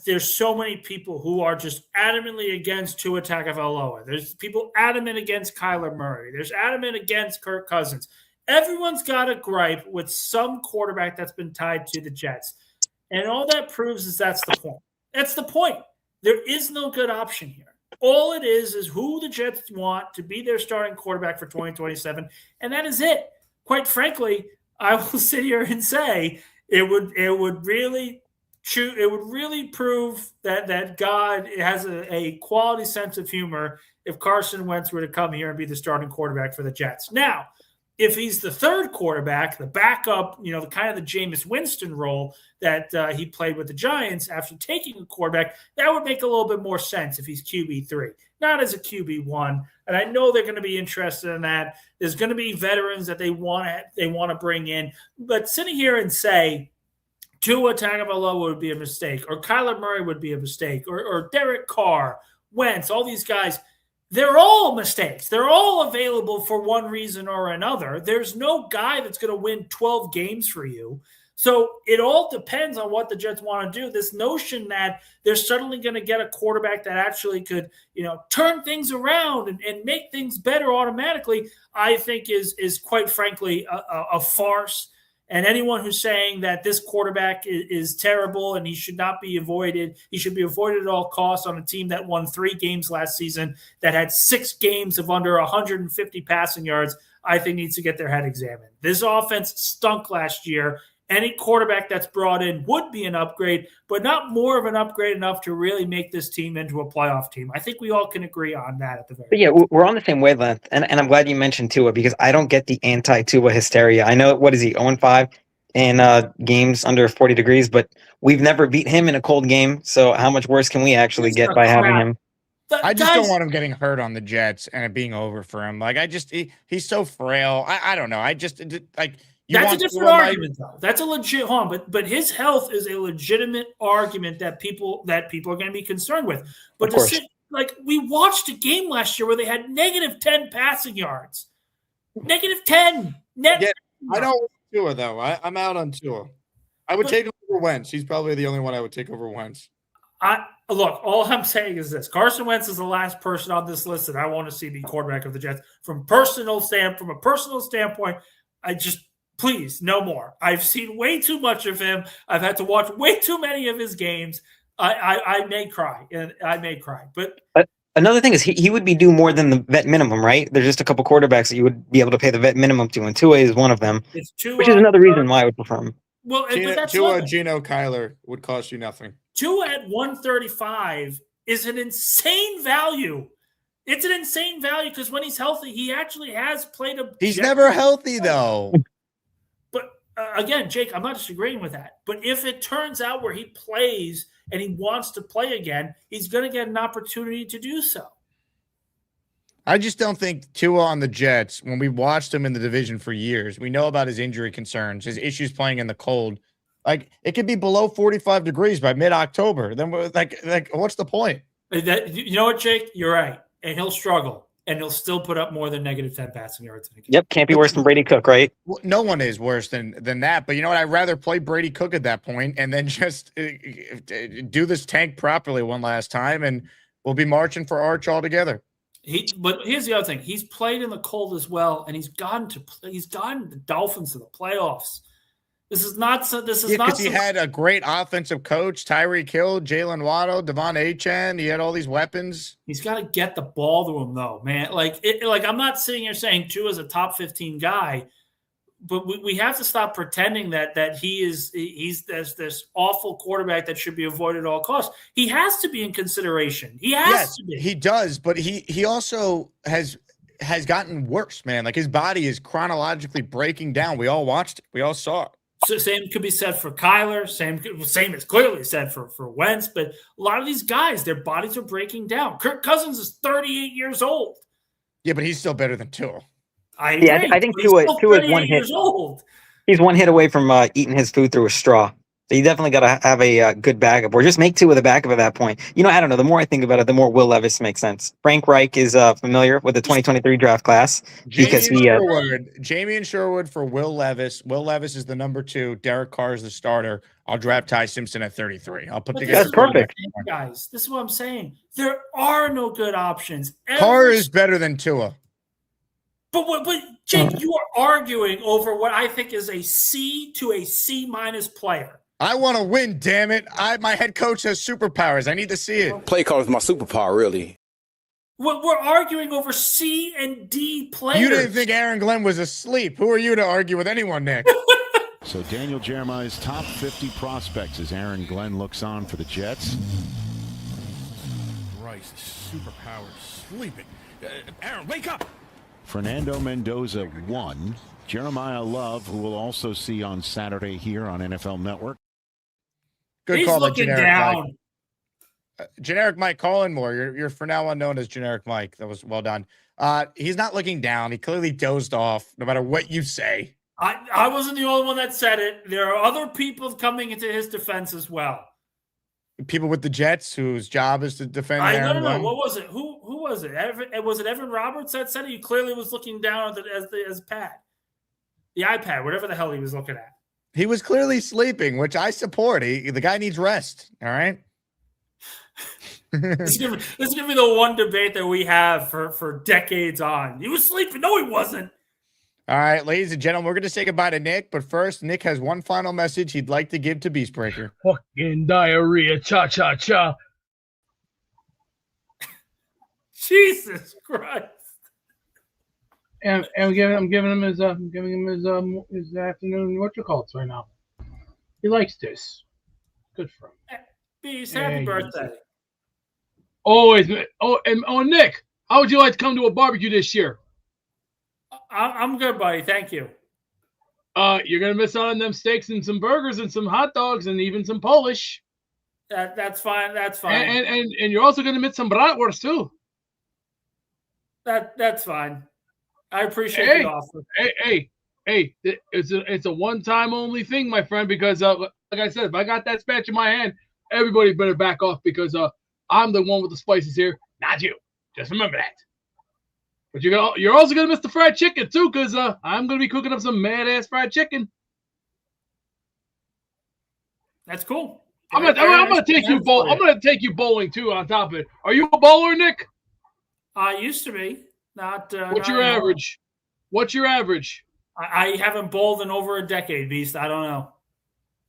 there's so many people who are just adamantly against Tua Tagovailoa. There's people adamant against Kyler Murray. There's adamant against Kirk Cousins. Everyone's got a gripe with some quarterback that's been tied to the Jets. And all that proves is that's the point. That's the point. There is no good option here. All it is who the Jets want to be their starting quarterback for 2027, and that is it. Quite frankly, I will sit here and say it would really prove that God has a quality sense of humor if Carson Wentz were to come here and be the starting quarterback for the Jets. Now, if he's the 3rd quarterback, the backup, you know, the kind of the Jameis Winston role that he played with the Giants after taking a quarterback, that would make a little bit more sense if he's QB3, not as a QB1. And I know they're going to be interested in that. There's going to be veterans that they want to bring in. But sitting here and say Tua Tagovailoa would be a mistake, or Kyler Murray would be a mistake, or Derek Carr, Wentz, all these guys, they're all mistakes. They're all available for one reason or another. There's no guy that's going to win 12 games for you. So it all depends on what the Jets want to do. This notion that they're suddenly going to get a quarterback that actually could, you know, turn things around and make things better automatically, I think is quite frankly a farce. And anyone who's saying that this quarterback is terrible and he should not be avoided, he should be avoided at all costs on a team that won 3 games last season, that had 6 games of under 150 passing yards, I think needs to get their head examined. This offense stunk last year. Any quarterback that's brought in would be an upgrade, but not more of an upgrade enough to really make this team into a playoff team. I think we all can agree on that at the very Yeah, we're on the same wavelength. And I'm glad you mentioned Tua because I don't get the anti-Tua hysteria. I know, what is he, 0-5 in games under 40 degrees, but we've never beat him in a cold game. So how much worse can we actually get by having him? I just don't want him getting hurt on the Jets and it being over for him. Like, he's so frail. I don't know. That's a different argument, though. That's a legit harm, but his health is a legitimate argument that people are going to be concerned with. But we watched a game last year where they had -10 passing yards. -10. Yeah, I don't want Tua, though. I'm out on Tua. I would take him over Wentz. He's probably the only one I would take over Wentz. Look, all I'm saying is this. Carson Wentz is the last person on this list that I want to see be quarterback of the Jets. From a personal standpoint, please, no more. I've seen way too much of him. I've had to watch way too many of his games. I may cry. But another thing is he would be due more than the vet minimum, right? There's just a couple quarterbacks that you would be able to pay the vet minimum to, and Tua is one of them, which is another reason why I would prefer him. Well, Tua, Geno, Kyler would cost you nothing. Tua at 135 is an insane value. It's an insane value because when he's healthy, he actually has played a. He's never healthy though. But again, Jake, I'm not disagreeing with that. But if it turns out where he plays and he wants to play again, he's going to get an opportunity to do so. I just don't think Tua on the Jets, when we've watched him in the division for years, we know about his injury concerns, his issues playing in the cold. Like, it could be below 45 degrees by mid-October. Then, like, what's the point? You know what, Jake? You're right. And he'll struggle. And he'll still put up more than -10 passing yards. Yep, can't be worse than Brady Cook, right? Well, no one is worse than that. But you know what? I'd rather play Brady Cook at that point and then just do this tank properly one last time, and we'll be marching for Arch all together. But here's the other thing: he's played in the cold as well, and he's gotten the Dolphins to the playoffs. This is not because he had a great offensive coach, Tyreek Hill, Jalen Waddle, Devon Achane. He had all these weapons. He's got to get the ball to him, though, man. Like I'm not sitting here saying Tua's a top 15 guy, but we have to stop pretending that he's this awful quarterback that should be avoided at all costs. He has to be in consideration. He has to be. He does, but he also has gotten worse, man. Like, his body is chronologically breaking down. We all watched it. We all saw it. So same could be said for Kyler. Same is clearly said for Wentz. But a lot of these guys, their bodies are breaking down. Kirk Cousins is 38 years old. Yeah, but he's still better than Tua. I think Tua is one hit. He's one hit away from eating his food through a straw. So you definitely got to have a good backup, or just make Tua the backup at that point. You know, I don't know. The more I think about it, the more Will Levis makes sense. Frank Reich is familiar with the 2023 draft class because Jamie and Sherwood for Will Levis. Will Levis is the number 2. Derek Carr is the starter. I'll draft Ty Simpson at 33. I'll put together. That's perfect, guys. This is what I'm saying. There are no good options. Carr is better than Tua. But Jake, you are arguing over what I think is a C to a C- player. I want to win, damn it. My head coach has superpowers. I need to see it. Play call is my superpower, really. We're arguing over C and D players. You didn't think Aaron Glenn was asleep. Who are you to argue with anyone, Nick? So Daniel Jeremiah's top 50 prospects as Aaron Glenn looks on for the Jets. Christ, superpowers sleeping. Aaron, wake up! Fernando Mendoza 1. Jeremiah Love, who we'll also see on Saturday here on NFL Network. Good call, looking down. Generic Mike Collinmore. You're for now on known as Generic Mike. That was well done. He's not looking down. He clearly dozed off, no matter what you say. I wasn't the only one that said it. There are other people coming into his defense as well. People with the Jets whose job is to defend Aaron Glenn. Glenn. What was it? Who was it? Was it Evan Roberts that said it? He clearly was looking down at as pad. The iPad, whatever the hell he was looking at. He was clearly sleeping, which I support. The guy needs rest. All right. This is gonna be the one debate that we have for decades on. He was sleeping. No, he wasn't. All right, ladies and gentlemen, we're going to say goodbye to Nick. But first, Nick has one final message he'd like to give to Beastbreaker. Fucking diarrhea, cha-cha-cha. Jesus Christ. And I'm giving him his afternoon whatchalls right now. He likes this. Good for him. Beast, happy birthday. Always. Nick, how would you like to come to a barbecue this year? I'm good, buddy. Thank you. You're gonna miss out on them steaks and some burgers and some hot dogs and even some Polish. That's fine. That's fine. And you're also gonna miss some bratwurst too. That's fine. I appreciate the offer. Hey! It's a one-time only thing, my friend. Because like I said, if I got that spatch in my hand, everybody better back off because I'm the one with the spices here, not you. Just remember that. But you're also gonna miss the fried chicken too, because I'm gonna be cooking up some mad ass fried chicken. That's cool. I'm gonna take you bowling too. On top of it, are you a bowler, Nick? I used to be. What's your average? What's your average? I haven't bowled in over a decade, Beast. I don't know.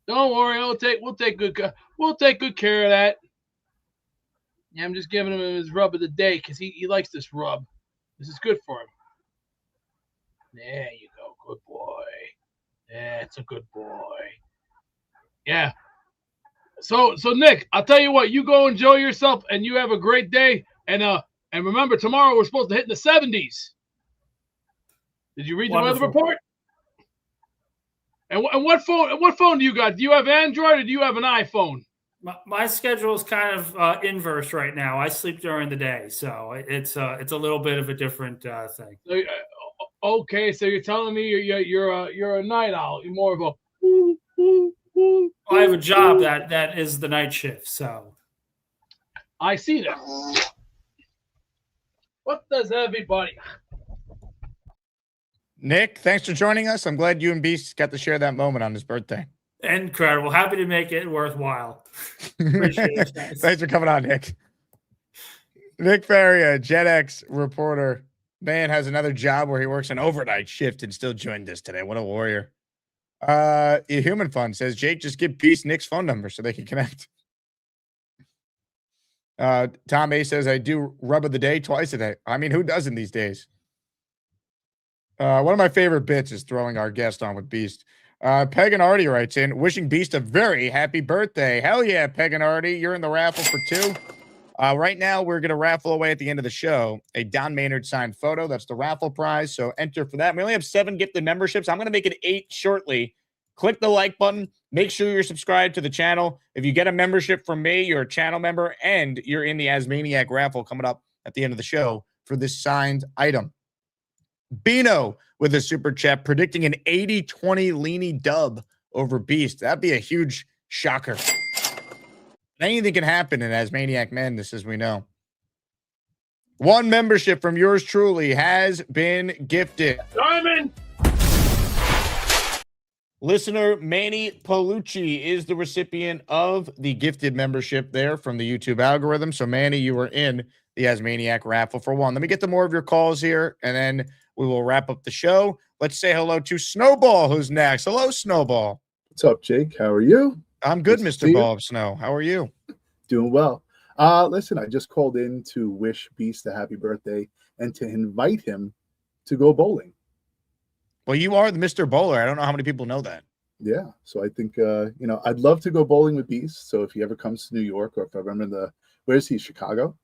Don't worry, we'll take good care of that. Yeah, I'm just giving him his rub of the day because he likes this rub. This is good for him. There you go, good boy. That's a good boy. Yeah. So Nick, I'll tell you what. You go enjoy yourself, and you have a great day. And remember, tomorrow we're supposed to hit in the 70s. Did you read the weather report? And what phone do you got? Do you have Android or do you have an iPhone? My schedule is kind of inverse right now. I sleep during the day, so it's a little bit of a different thing. Okay, so you're telling me you're a night owl. You're more of a. I have a job that is the night shift, so. I see that. What does everybody? Nick, thanks for joining us. I'm glad you and Beast got to share that moment on his birthday. Incredible. Happy to make it worthwhile. Appreciate it, guys. Thanks for coming on, Nick. Nick Faria, JetX reporter. Man has another job where he works an overnight shift and still joined us today. What a warrior. Human Fun says, Jake, just give Beast Nick's phone number so they can connect. Tom A says, I do rub of the day twice a day. I mean, who doesn't these days? One of my favorite bits is throwing our guest on with Beast. Paganardi writes in, wishing Beast a very happy birthday. Hell yeah, Paganardi. You're in the raffle for 2. Right now, we're going to raffle away at the end of the show a Don Maynard signed photo. That's the raffle prize. So enter for that. We only have 7 gifted memberships. I'm going to make it 8 shortly. Click the like button. Make sure you're subscribed to the channel. If you get a membership from me, you're a channel member, and you're in the Asmaniac raffle coming up at the end of the show for this signed item. Bino with a super chat predicting an 80-20 Leany dub over Beast. That'd be a huge shocker. Anything can happen in Asmaniac Madness, as we know. 1 membership from yours truly has been gifted. Diamond! Listener Manny Palucci is the recipient of the gifted membership there from the YouTube algorithm. So, Manny, you are in the Asmaniac raffle for 1. Let me get to more of your calls here, and then we will wrap up the show. Let's say hello to Snowball, who's next. Hello, Snowball. What's up, Jake? How are you? I'm good, Mr. Ball of Snow. How are you? Doing well. Listen, I just called in to wish Beast a happy birthday and to invite him to go bowling. Well, you are the Mr. Bowler. I don't know how many people know that. Yeah. So I think, I'd love to go bowling with Beast. So if he ever comes to New York, or if I remember where is he, Chicago?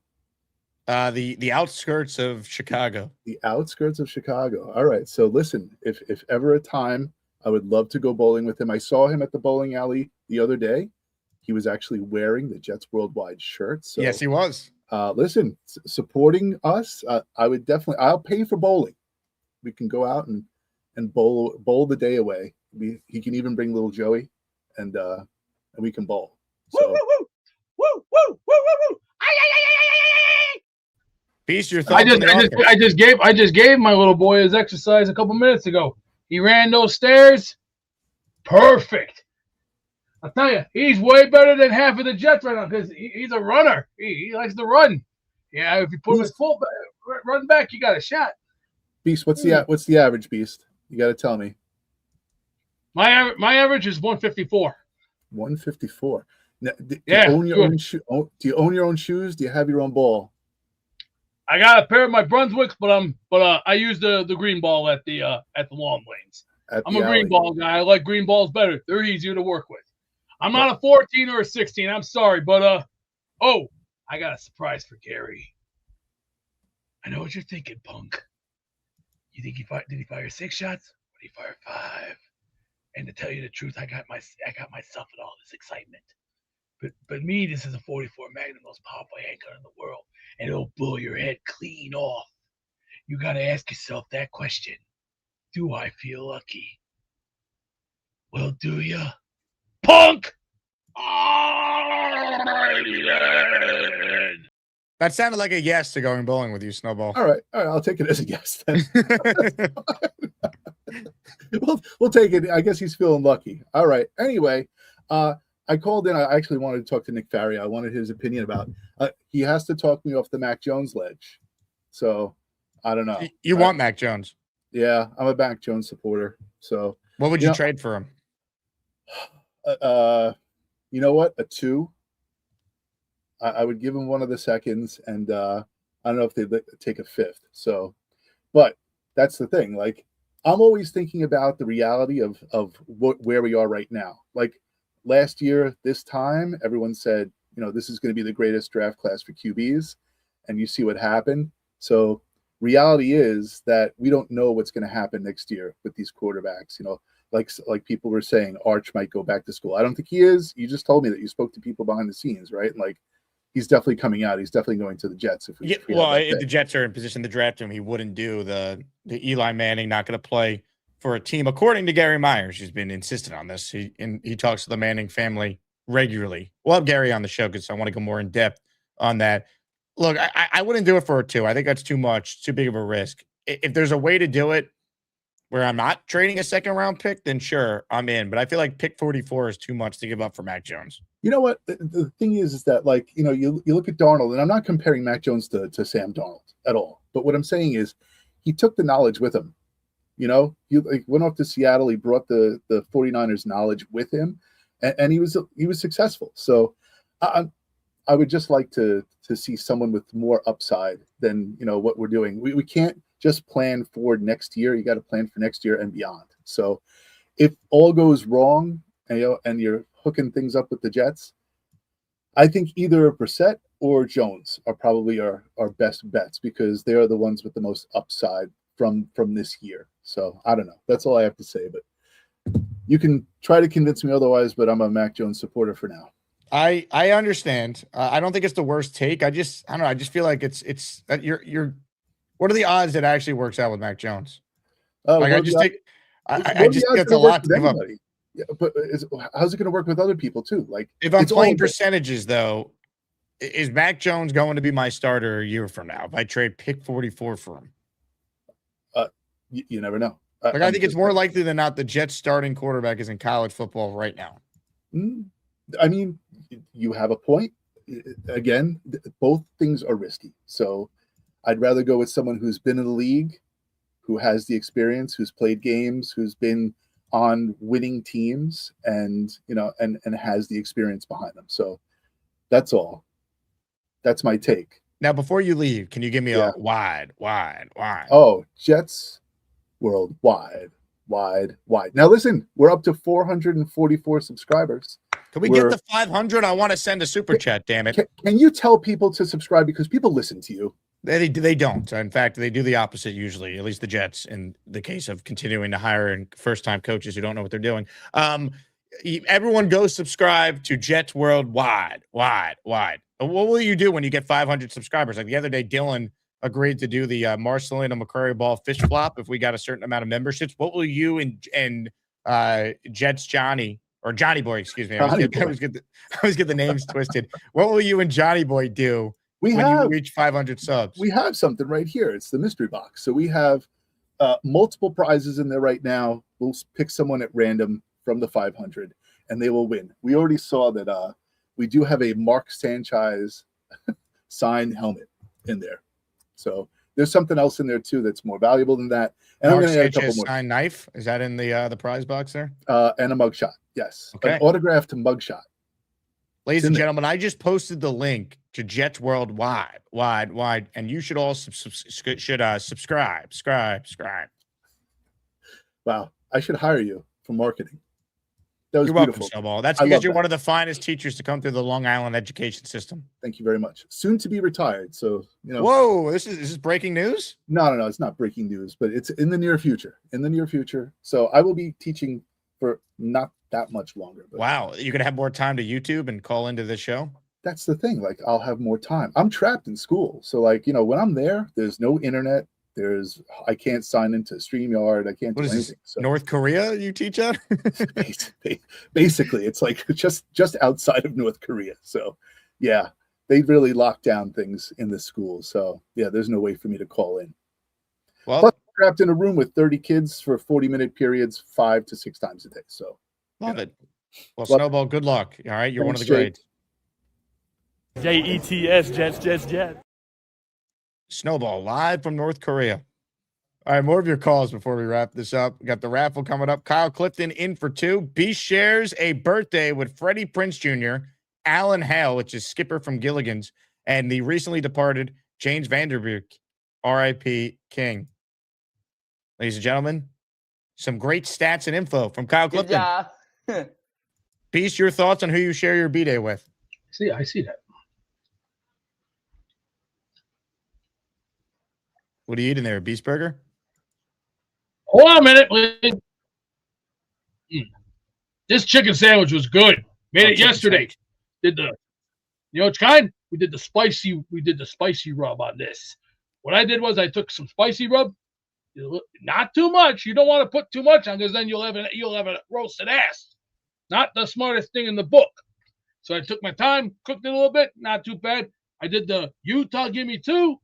The outskirts of Chicago. The outskirts of Chicago. All right. So listen, if ever a time, I would love to go bowling with him. I saw him at the bowling alley the other day. He was actually wearing the Jets Worldwide shirt. So, yes, he was. Listen, supporting us, I'll pay for bowling. We can go out and bowl the day away. He can even bring little Joey, and we can bowl. So, woo, woo, woo, woo, woo, woo, woo. Beast, your thoughts? I just gave my little boy his exercise a couple minutes ago. He ran those stairs. Perfect. I'll tell you, he's way better than half of the Jets right now because he's a runner. He likes to run. Yeah, if you put him as full run back, you got a shot. Beast, what's the average, Beast? You got to tell me. My average is 154. 154. Now, do Yeah, you own your own do you own your own shoes? Do you have your own ball? I got a pair of my Brunswicks, but I use the green ball at the long lanes. I'm a green ball guy. I like green balls better. They're easier to work with. I'm not a 14 or a 16. I'm sorry, but I got a surprise for Gary. I know what you're thinking, punk. You think did he fire 6 shots? Or did he fire 5? And to tell you the truth, I got myself in all this excitement. But me, this is a 44 Magnum, most powerful handgun in the world, and it'll blow your head clean off. You got to ask yourself that question. Do I feel lucky? Well, do you? Punk! That sounded like a yes to going bowling with you, Snowball. All right, I'll take it as a yes then. we'll take it. I guess he's feeling lucky. All right. Anyway, I called in. I actually wanted to talk to Nick Faria. I wanted his opinion about. He has to talk me off the Mac Jones ledge. So I don't know. You want Mac Jones? Yeah, I'm a Mac Jones supporter. So what would you trade for him? You know what? A 2. I would give him one of the seconds, and I don't know if they'd take a 5th. So, but that's the thing. Like, I'm always thinking about the reality of where we are right now. Like last year, this time, everyone said, this is going to be the greatest draft class for QBs, and you see what happened. So, reality is that we don't know what's going to happen next year with these quarterbacks. Like people were saying, Arch might go back to school. I don't think he is. You just told me that you spoke to people behind the scenes, right? Like, he's definitely coming out. He's definitely going to the Jets. If the Jets are in position to draft him, he wouldn't do the Eli Manning not going to play for a team, according to Gary Myers, who's been insistent on this. He talks to the Manning family regularly. We'll have Gary on the show because I want to go more in depth on that. Look, I wouldn't do it for a 2. I think that's too much, too big of a risk. If there's a way to do it where I'm not trading a second-round pick, then sure, I'm in. But I feel like pick 44 is too much to give up for Mac Jones. You know what? The thing is that, like, you look at Darnold, and I'm not comparing Mac Jones to Sam Darnold at all. But what I'm saying is he took the knowledge with him. He went off to Seattle. He brought the 49ers knowledge with him, and he was successful. So I would just like to see someone with more upside than what we're doing. We can't just plan for next year. You got to plan for next year and beyond. So if all goes wrong, and you're hooking things up with the Jets, I think either Brissett or Jones are probably our best bets because they are the ones with the most upside from this year. So I don't know. That's all I have to say. But you can try to convince me otherwise. But I'm a Mac Jones supporter for now. I understand. I don't think it's the worst take. I don't know. I just feel like it's you're. What are the odds that it actually works out with Mac Jones? I just think it's a lot to give up. Yeah, but how's it going to work with other people too? Like, if I'm playing percentages, though, is Mac Jones going to be my starter a year from now if I trade pick 44 for him? You never know. I think it's more likely than not the Jets starting quarterback is in college football right now. I mean, you have a point. Again, both things are risky. So I'd rather go with someone who's been in the league, who has the experience, who's played games, who's been on winning teams, and has the experience behind them. So that's all. That's my take. Now, before you leave, can you give me a wide? Oh, Jets worldwide, wide. Now listen, we're up to 444 subscribers. Can we get to 500? I want to send a super chat. Damn it! Can you tell people to subscribe because people listen to you? They don't. In fact, they do the opposite usually, at least the Jets, in the case of continuing to hire first-time coaches who don't know what they're doing. Everyone go subscribe to Jets Worldwide. Wide. What will you do when you get 500 subscribers? Like the other day, Dylan agreed to do the Marcelino McCurry Ball fish flop if we got a certain amount of memberships. What will you and Jets Johnny, or Johnny Boy, excuse me. I always get the names twisted. What will you and Johnny Boy do when you reach 500 subs? We have something right here. It's the mystery box. So we have multiple prizes in there right now. We'll pick someone at random from the 500, and they will win. We already saw that we do have a Mark Sanchez signed helmet in there. So there's something else in there too that's more valuable than that. And Mark I'm going to add a couple Sanchez more. signed knife. Is that in the prize box there? And a mugshot. Yes. Okay. An autographed mugshot. Ladies and gentlemen, I just posted the link to Jets Worldwide, wide, and you should all subscribe. Wow, I should hire you for marketing. That was You're beautiful. welcome, Snowball. That's because you're one of the finest teachers to come through the Long Island education system. Thank you very much. Soon to be retired, so Whoa, is this breaking news? No, it's not breaking news, but it's in the near future. So I will be teaching for not that much longer. But wow, you're gonna have more time to YouTube and call into this show? That's the thing. Like, I'll have more time. I'm trapped in school, so when I'm there's no internet. I can't sign into StreamYard. I can't do anything. So North Korea you teach at? Basically, it's like just outside of North Korea. So yeah, they really lock down things in the school. So yeah, there's no way for me to call in. Well, plus, I'm trapped in a room with 30 kids for 40-minute periods, 5 to 6 times a day. So love it. Well, Snowball, good luck. All right, you're one of the greats. JETS, Jets. Snowball live from North Korea. All right, more of your calls before we wrap this up. We got the raffle coming up. Kyle Clifton in for 2. Beast shares a birthday with Freddie Prinze Jr., Alan Hale, which is skipper from Gilligan's, and the recently departed James Vanderbeek, R.I.P. King. Ladies and gentlemen, some great stats and info from Kyle Clifton. Beast, your thoughts on who you share your B-Day with? I see that. What are you eating there, a Beast Burger? Hold on a minute, please. This chicken sandwich was good. Made it yesterday. You know which kind? We did the spicy rub on this. What I did was I took some spicy rub, not too much. You don't want to put too much on because then you'll have a roasted ass. Not the smartest thing in the book. So I took my time, cooked it a little bit, not too bad. I did the Utah give me 2.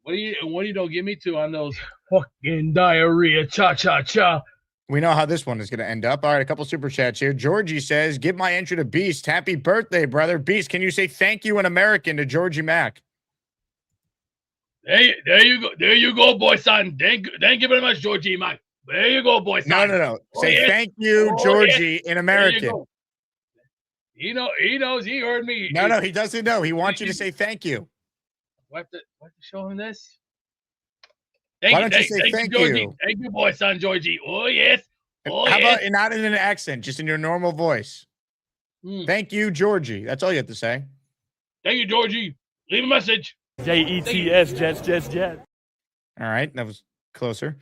What do you don't give me 2 on those fucking diarrhea cha-cha-cha. We know how this one is going to end up. All right, a couple super chats here. Georgie says, give my entry to Beast. Happy birthday, brother. Beast, can you say thank you in American to Georgie Mack? There you go. There you go, boy, son. Thank you very much, Georgie Mack. There you go, boy, son. No. Say thank you, Georgie, in American. He knows. He heard me. No, he doesn't know. He wants you to say thank you. What to show him this? Why don't you say thank you? Thank you, boy, son, Georgie. Oh, yes. How about not in an accent, just in your normal voice? Thank you, Georgie. That's all you have to say. Thank you, Georgie. Leave a message. JETS, Jets. All right, that was closer.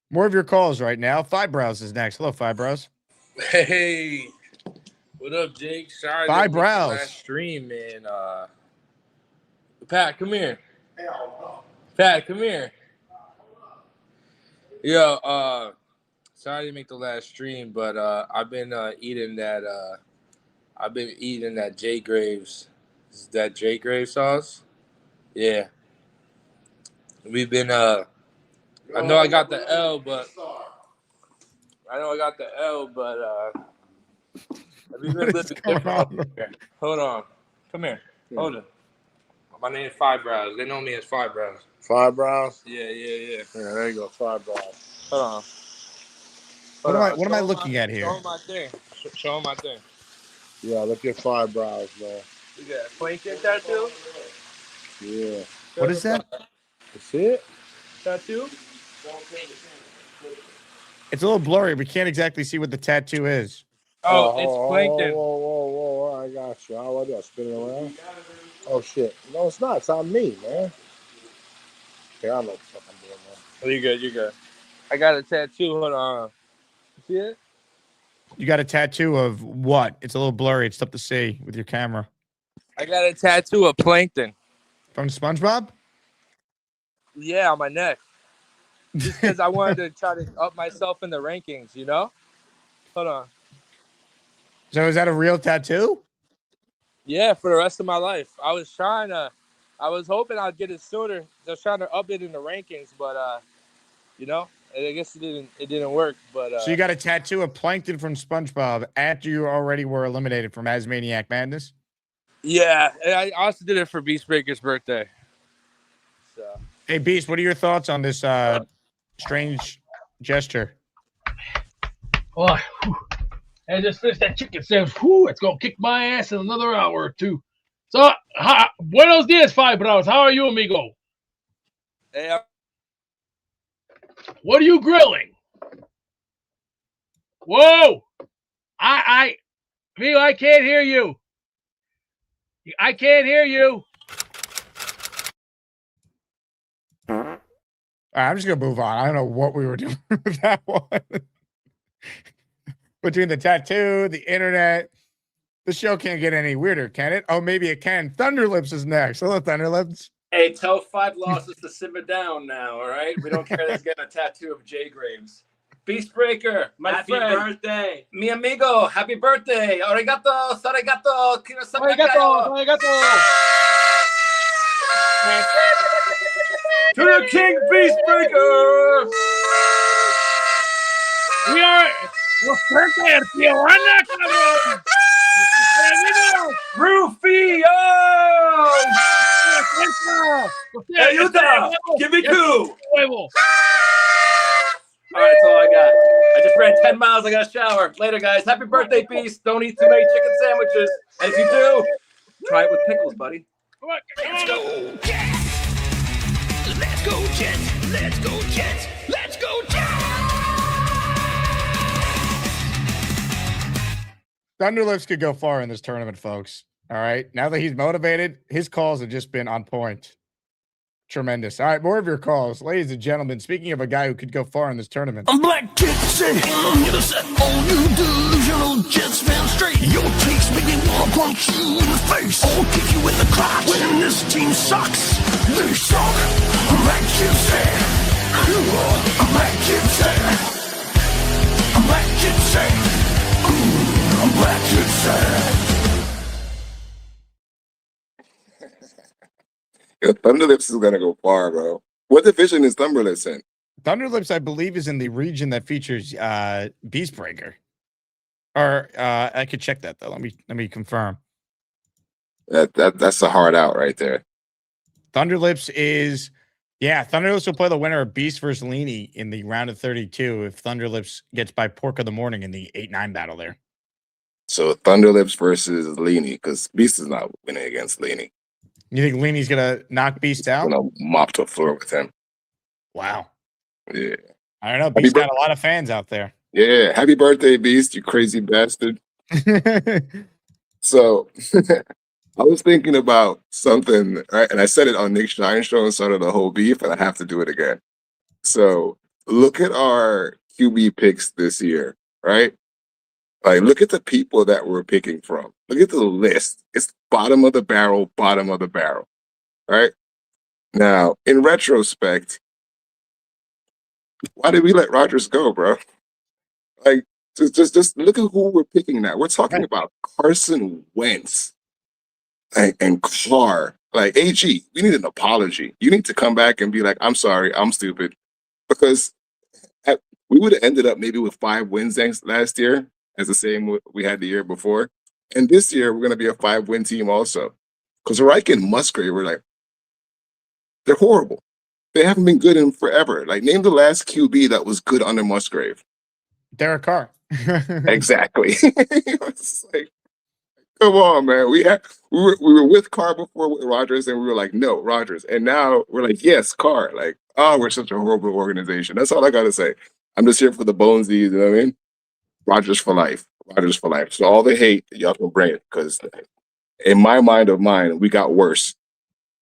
More of your calls right now. Fibrows is next. Hello, Fibrows. Hey, what up, Jake? Sorry, Fibrows. Last stream, man. Pat, come here. Pat, come here. Yo, sorry to make the last stream, but I've been eating that. I've been eating that J Graves. Is that J Graves sauce? Yeah. We've been. I know I got the L, but we've been living different. Hold on. Come here. Hold on. My name is Fibrows. They know me as Fibrows. Fibrows? Yeah. Yeah, there you go, Fibrows. Hold on. What am I looking at here? Show him my thing. Show him my thing. Yeah, look at Fibrows, man. You got a Plankton tattoo? Yeah. What is that? That's it? Tattoo? It's a little blurry. We can't exactly see what the tattoo is. Oh, it's Plankton. Whoa. I got you. How do I spin it around? Oh, shit. No, it's not. It's on me, man. Okay, I don't know what the fuck I'm doing, man. Oh, you're good. I got a tattoo. Hold on. See it? You got a tattoo of what? It's a little blurry. It's tough to see with your camera. I got a tattoo of Plankton. From SpongeBob? Yeah, on my neck. Just because I wanted to try to up myself in the rankings, you know? Hold on. So is that a real tattoo? Yeah, for the rest of my life. I was hoping I'd get it sooner. I was trying to up it in the rankings, but you know, I guess it didn't work. But so you got a tattoo of Plankton from SpongeBob after you already were eliminated from Asmaniac Madness? Yeah, and I also did it for Beast Breaker's birthday. So hey Beast, what are your thoughts on this strange gesture? Oh, I just finished that chicken sandwich. Whew, it's gonna kick my ass in another hour or 2. So, buenos dias, Fibrows. How are you, amigo? Hey, what are you grilling? Whoa! Amigo, I can't hear you. I can't hear you. All right, I'm just gonna move on. I don't know what we were doing with that one. Between the tattoo, the internet, the show can't get any weirder, can it? Oh, maybe it can. Thunderlips is next. Hello, Thunderlips. Hey, tell 5 losses to simmer down now, all right? We don't care that he's getting a tattoo of J Graves. Beast Breaker, my friend. Happy birthday. Mi amigo, happy birthday. Arigato, arigato. Arigato. To the King Beastbreaker! We are los fuertes de Tijuana, cabrón. Rufio! Hey, Utah! Give me two! Huevo. All right, that's all I got. I just ran 10 miles. I got a shower. Later, guys. Happy birthday, Beast. Don't eat too many chicken sandwiches. And if you do, try it with pickles, buddy. Let's go, Jets! Let's go, Jets! Let's go, Jets! Let's go, Jets! Thunderlips could go far in this tournament, folks. All right. Now that he's motivated, his calls have just been on point. Tremendous. All right, more of your calls. Ladies and gentlemen, speaking of a guy who could go far in this tournament. I'm Black Gypsy. I'm gonna set all you delusional Jets fans straight. Your takes make me wanna punch you in the face. Or kick you in the crotch. When this team sucks, they suck. I'm Black Gypsy. I'm Black Gypsy. I'm Black Gypsy. I'm Black Gypsy. Yo, Thunderlips is gonna go far, bro. What division is Thunderlips in? Thunderlips, I believe, is in the region that features Beastbreaker. Or I could check that though. Let me confirm. That's a hard out right there. Thunderlips is Thunderlips will play the winner of Beast versus Leany in the round of 32 if Thunderlips gets by Pork of the Morning in the 8-9 battle there. So Thunderlips versus Leany, because Beast is not winning against Leany. You think Leany's gonna knock Beast out? Gonna mop the floor with him. Wow. Yeah. I don't know. Beast got a lot of fans out there. Yeah. Happy birthday, Beast, you crazy bastard. So I was thinking about something, right? And I said it on Nick Shine Show and started the whole beef, and I have to do it again. So look at our QB picks this year, right? Like, look at the people that we're picking from. Look at the list. It's bottom of the barrel, right? Now, in retrospect, why did we let Rodgers go, bro? Like, just look at who we're picking now. We're talking about Carson Wentz and Carr. Like, AG, we need an apology. You need to come back and be like, I'm sorry, I'm stupid. Because we would have ended up maybe with 5 wins last year, as the same we had the year before. And this year, we're going to be a 5-win team also. Because Reich and Musgrave were like, they're horrible. They haven't been good in forever. Like, name the last QB that was good under Musgrave. Derek Carr. Exactly. It's like, come on, man. We were with Carr before with Rodgers, and we were like, no, Rodgers. And now we're like, yes, Carr. Like, oh, we're such a horrible organization. That's all I got to say. I'm just here for the bonesies, you know what I mean? Rodgers for life. Rodgers for life. So all the hate, y'all can bring it, because in my mind of mine, we got worse.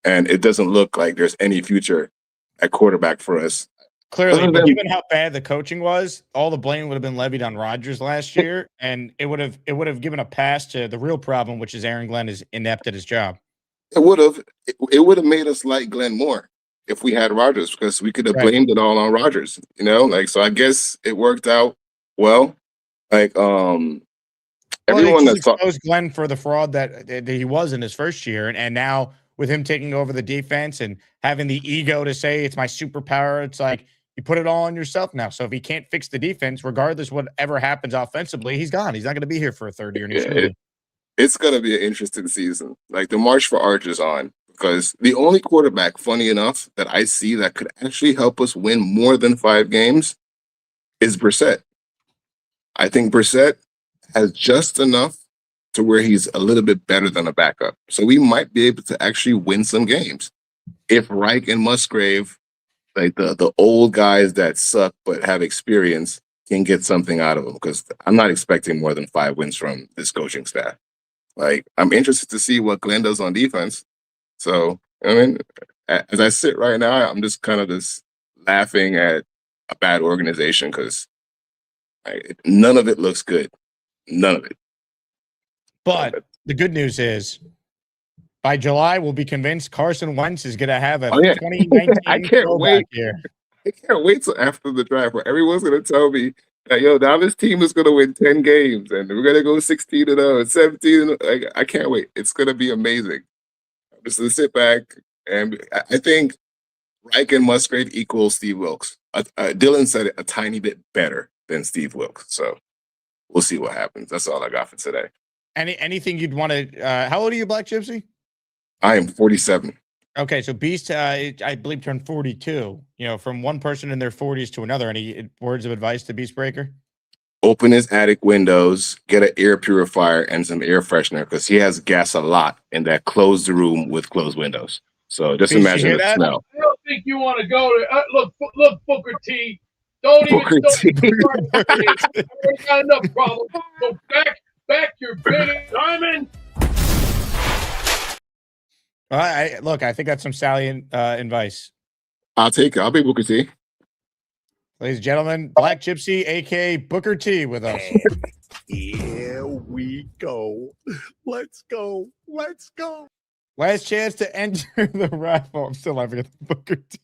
And it doesn't look like there's any future at quarterback for us. Clearly, but given how bad the coaching was, all the blame would have been levied on Rodgers last year, and it would have given a pass to the real problem, which is Aaron Glenn is inept at his job. It would have made us like Glenn more if we had Rodgers, because we could have blamed it all on Rodgers, you know? Like, so I guess it worked out well. Like, everyone that's exposed Glenn for the fraud that he was in his first year, and now with him taking over the defense and having the ego to say it's my superpower, it's like you put it all on yourself now. So if he can't fix the defense, regardless whatever happens offensively, he's gone. He's not going to be here for a third year. It's going to be an interesting season. Like, the march for Arch is on, because the only quarterback, funny enough, that I see that could actually help us win more than 5 games is Brissett. I think Brissett has just enough to where he's a little bit better than a backup. So we might be able to actually win some games if Reich and Musgrave, like the old guys that suck but have experience, can get something out of them, because I'm not expecting more than 5 wins from this coaching staff. Like, I'm interested to see what Glenn does on defense. So, I mean, as I sit right now, I'm just kind of just laughing at a bad organization, because none of it looks good. None of it. But the good news is, by July, we'll be convinced Carson Wentz is going to have a 2019 I can't wait. Year. I can't wait till after the draft where everyone's going to tell me that, yo, now this team is going to win 10 games and we're going to go 16-0 and 17. I can't wait. It's going to be amazing. I'm just going to sit back And I think Reich and Musgrave equals Steve Wilkes. Dylan said it a tiny bit better than Steve Wilkes. So we'll see what happens. That's all I got for today. Anything you'd want to? How old are you, Black Gypsy? I am 47. Okay, so Beast, I believe, turned 42. You know, from one person in their 40s to another. Any words of advice to Beast Breaker? Open his attic windows, get an air purifier and some air freshener because he has gas a lot in that closed room with closed windows. So just Beast, imagine the smell. I don't think you want to go to look, Booker T. Don't Booker even T. start. I already got enough problems. So back your big diamond. Look, I think that's some salient advice. I'll take it. I'll be Booker T. Ladies and gentlemen, Black Gypsy, a.k.a. Booker T, with us. Here we go. Let's go. Let's go. Last chance to enter the raffle. I'm still laughing at the Booker T.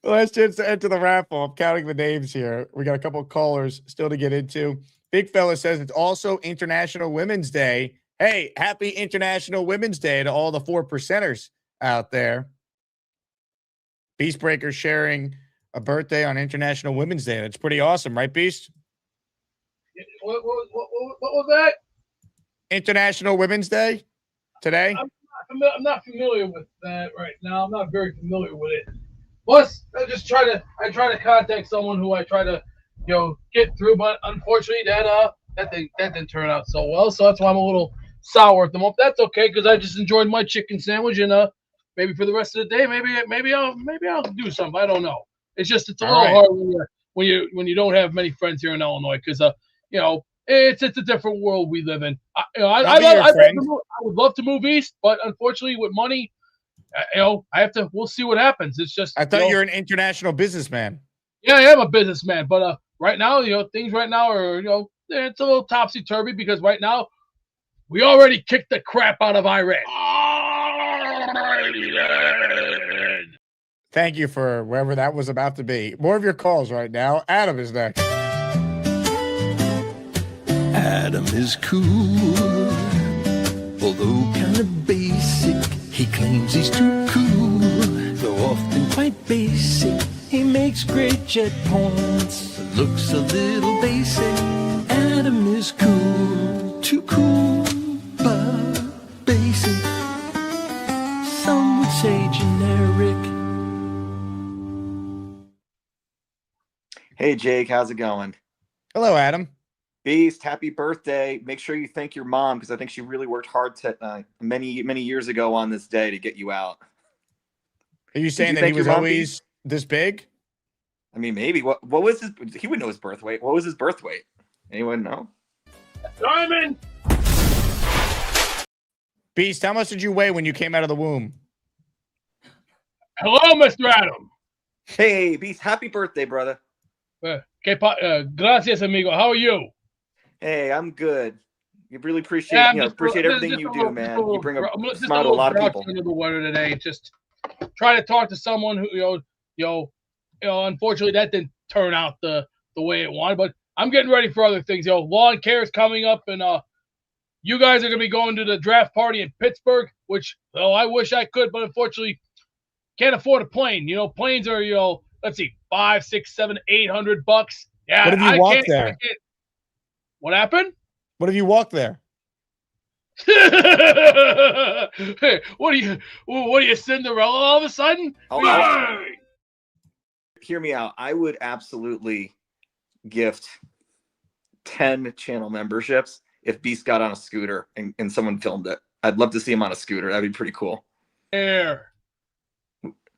Last chance to enter the raffle. I'm counting the names here. We got a couple of callers still to get into. Big fella says it's also International Women's Day. Hey, happy International Women's Day to all the 4%ers out there. Beast Breaker sharing a birthday on International Women's Day. That's pretty awesome, right, Beast? What was that? International Women's Day today? I'm not familiar with that right now. I'm not very familiar with it. Plus, I try to contact someone who I try to, get through, but unfortunately that didn't turn out so well. So that's why I'm a little sour at the moment. That's okay because I just enjoyed my chicken sandwich and maybe for the rest of the day, maybe I'll do something. I don't know. It's a little hard when you don't have many friends here in Illinois because it's a different world we live in. I would love to move east, but unfortunately with money, we'll see what happens. It's just I thought you're an international businessman. Yeah, I am a businessman, but right now, things right now are it's a little topsy turvy because right now we already kicked the crap out of Iran. Thank you for wherever that was about to be. More of your calls right now. Adam is next. Adam is cool, although kind of basic. He claims he's too cool, though often quite basic. He makes great jet points, looks a little basic. Adam is cool, too cool, but basic. Some would say generic. Hey, Jake, how's it going? Hello, Adam. Beast, happy birthday. Make sure you thank your mom because I think she really worked hard many years ago on this day to get you out. Are you saying that he was always this big? I mean, maybe. What was his? He would know his birth weight. What was his birth weight? Anyone know? Diamond! Beast, how much did you weigh when you came out of the womb? Hello, Mr. Adam. Hey, Beast, happy birthday, brother. Gracias, amigo. How are you? Hey, I'm good. You really appreciate everything you do, man. You bring a smile to a lot of people. Under the weather today. Just try to talk to someone who unfortunately that didn't turn out the way it wanted, but I'm getting ready for other things. Lawn care is coming up, and you guys are gonna be going to the draft party in Pittsburgh, which I wish I could, but unfortunately can't afford a plane. Planes are let's see, $500, $600, $700, $800. Yeah, what have you walked there? What happened? What have you walked there? Hey, what are you, Cinderella all of a sudden? Hear me out. I would absolutely gift 10 channel memberships if Beast got on a scooter and someone filmed it. I'd love to see him on a scooter. That'd be pretty cool.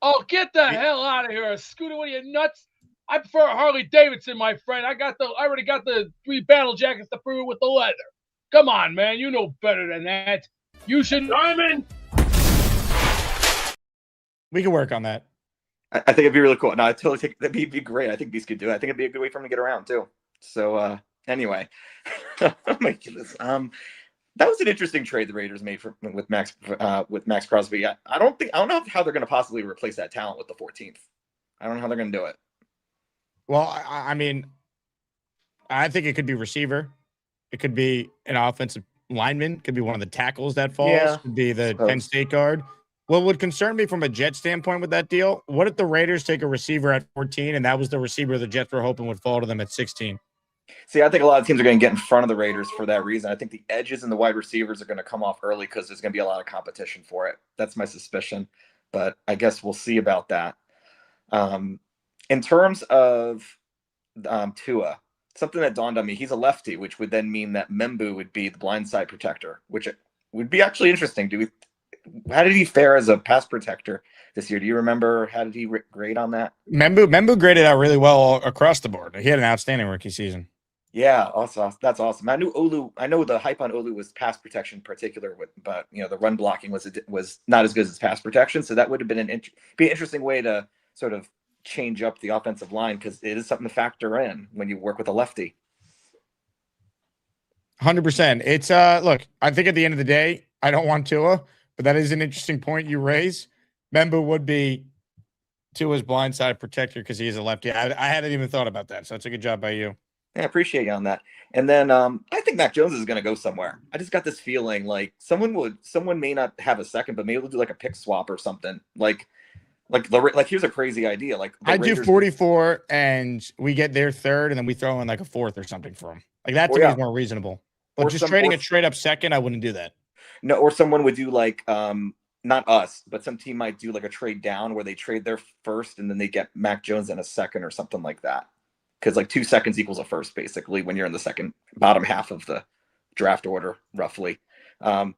Oh, get the hell out of here. A scooter, what are you, nuts? I prefer a Harley Davidson, my friend. I already got the 3 battle jackets to prove it with the leather. Come on, man. You know better than that. You should. Diamond! We can work on that. I think it'd be really cool. No, I totally think that'd be great. I think Beast could do it. I think it'd be a good way for him to get around too. So anyway. Oh my goodness. That was an interesting trade the Raiders made with Max Crosby. I don't know how they're going to possibly replace that talent with the 14th. I don't know how they're going to do it. Well, I mean, I think it could be receiver. It could be an offensive lineman. It could be one of the tackles that falls. Yeah. It could be the Penn State guard. What would concern me from a Jet standpoint with that deal, what if the Raiders take a receiver at 14 and that was the receiver the Jets were hoping would fall to them at 16? See, I think a lot of teams are going to get in front of the Raiders for that reason. I think the edges and the wide receivers are going to come off early because there's going to be a lot of competition for it. That's my suspicion, but I guess we'll see about that. In terms of Tua, something that dawned on me, he's a lefty, which would then mean that Membu would be the blindside protector, which would be actually interesting. How did he fare as a pass protector this year? Do you remember how did he grade on that? Membu graded out really well across the board. He had an outstanding rookie season. Yeah, also that's awesome. I know the hype on Olu was pass protection in particular, but the run blocking was not as good as pass protection. So that would have been an interesting way to sort of change up the offensive line because it is something to factor in when you work with a lefty. 100%. It's look, I think at the end of the day, I don't want Tua, but that is an interesting point you raise. Membu would be Tua's blindside protector because he is a lefty. I hadn't even thought about that, so it's a good job by you. Yeah, I appreciate you on that. And then I think Mac Jones is going to go somewhere. I just got this feeling like someone may not have a second, but maybe they'll do like a pick swap or something. Like here's a crazy idea. Like I do 44 and we get their third and then we throw in like a fourth or something for them. Like that to me is more reasonable. But just trading a trade up second, I wouldn't do that. No, or someone would do like not us, but some team might do like a trade down where they trade their first and then they get Mac Jones in a second or something like that. Because like 2 seconds equals a first, basically, when you're in the second bottom half of the draft order, roughly. It'd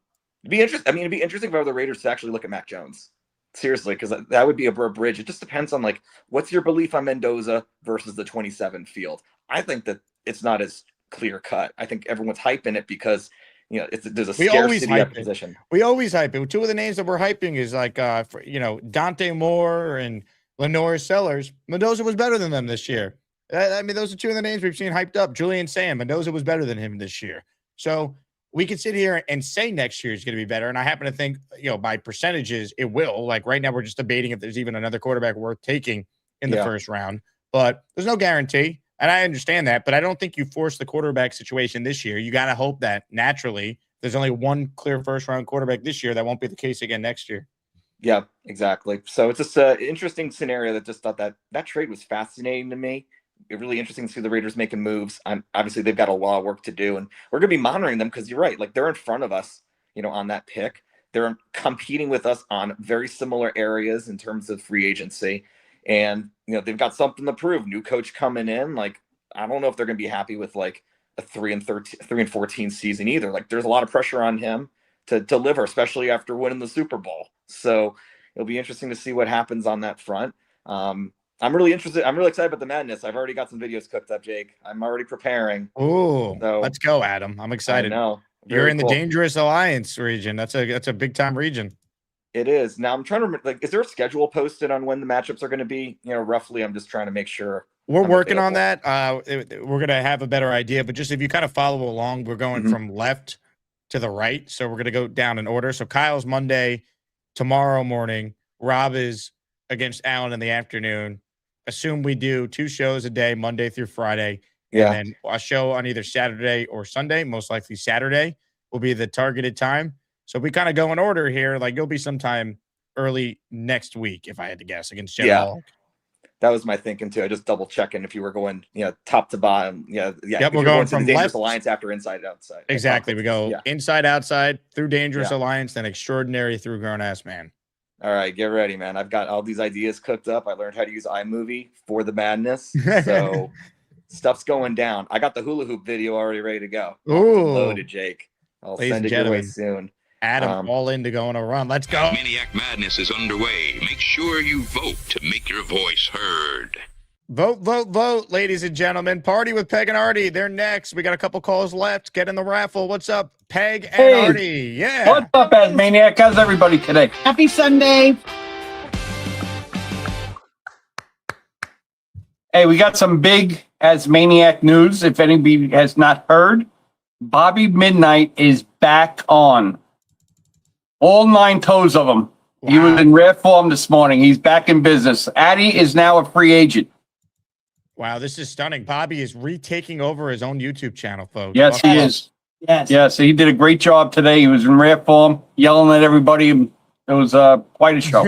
be interesting for the Raiders to actually look at Mac Jones. Seriously, because that would be a bridge. It just depends on like what's your belief on Mendoza versus the 27 field. I think that it's not as clear cut. I think everyone's hyping it because there's a scarcity position. We always hype it. Two of the names that we're hyping is like Dante Moore and Lenore Sellers. Mendoza was better than them this year. I mean, those are two of the names we've seen hyped up. Julian Sam, Mendoza was better than him this year. So we could sit here and say next year is going to be better. And I happen to think, by percentages, it will. Like right now, we're just debating if there's even another quarterback worth taking in the first round. But there's no guarantee. And I understand that. But I don't think you force the quarterback situation this year. You got to hope that naturally there's only one clear first-round quarterback this year. That won't be the case again next year. Yeah, exactly. So it's just an interesting scenario that just thought that trade was fascinating to me. It's really interesting to see the Raiders making moves. Obviously, they've got a lot of work to do, and we're going to be monitoring them because you're right. Like they're in front of us, on that pick. They're competing with us on very similar areas in terms of free agency, and they've got something to prove. New coach coming in. Like I don't know if they're going to be happy with like a 3-14 season either. Like there's a lot of pressure on him to deliver, especially after winning the Super Bowl. So it'll be interesting to see what happens on that front. I'm really interested. I'm really excited about the madness. I've already got some videos cooked up, Jake. I'm already preparing. Oh, so, let's go, Adam. I'm excited. I know. You're in the Dangerous Alliance region. That's a big time region. It is. Now I'm trying to remember, is there a schedule posted on when the matchups are going to be? Roughly. I'm just trying to make sure. We're working on that. We're going to have a better idea, but just if you kind of follow along, we're going from left to the right. So we're going to go down in order. So Kyle's Monday, tomorrow morning. Rob is against Allen in the afternoon. Assume we do 2 shows a day, Monday through Friday. Yeah. And then a show on either Saturday or Sunday. Most likely Saturday will be the targeted time. So we kind of go in order here. Like it'll be sometime early next week, if I had to guess, against Jim Hall. That was my thinking too. I just double checking if you were going, top to bottom. Yep, we're going from the Dangerous left Alliance after Inside Outside. Exactly. We go inside outside through Dangerous Alliance, then Extraordinary through Grown Ass Man. All right, get ready, man. I've got all these ideas cooked up. I learned how to use iMovie for the madness. So stuff's going down. I got the hula hoop video already ready to go. Ooh. Loaded, Jake. I'll send it your way soon. Adam, all in to go on a run. Let's go. Maniac Madness is underway. Make sure you vote to make your voice heard. Vote, vote, vote, ladies and gentlemen. Party with Peg and Artie. They're next. We got a couple calls left. Get in the raffle. What's up, Peg and Artie? Yeah. What's up, Asmaniac? How's everybody today? Happy Sunday. Hey, we got some big Asmaniac news. If anybody has not heard, Bobby Midnight is back on. All 9 toes of him. Wow. He was in rare form this morning. He's back in business. Addy is now a free agent. Wow, this is stunning. Bobby is retaking over his own YouTube channel, folks. Yes, he is. Yes. Yeah, so he did a great job today. He was in rare form, yelling at everybody. It was quite a show.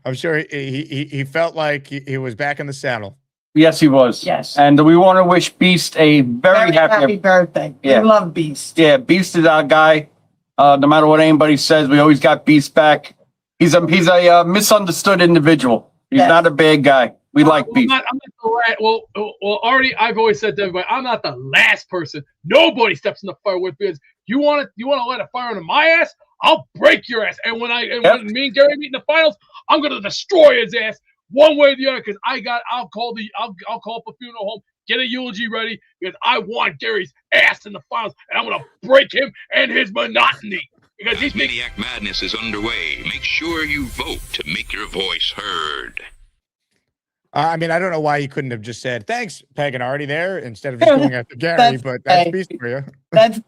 I'm sure he felt like he was back in the saddle. Yes, he was. Yes. And we want to wish Beast a very happy birthday. Yeah. We love Beast. Yeah, Beast is our guy. No matter what anybody says, we always got Beast back. He's a misunderstood individual. He's not a bad guy. We like Beast. I'm not the last, well, already I've always said to everybody, I'm not the last person. Nobody steps in the fire with because you want to light a fire under my ass, I'll break your ass. And when me and Gary meet in the finals, I'm gonna destroy his ass one way or the other because I'll call up a funeral home, get a eulogy ready because I want Gary's ass in the finals, and I'm gonna break him and his monotony. Because he's Maniac Madness is underway. Make sure you vote to make your voice heard. I mean, I don't know why you couldn't have just said, thanks, Peg and Artie there, instead of just going after Gary, but that's Beast for you. That's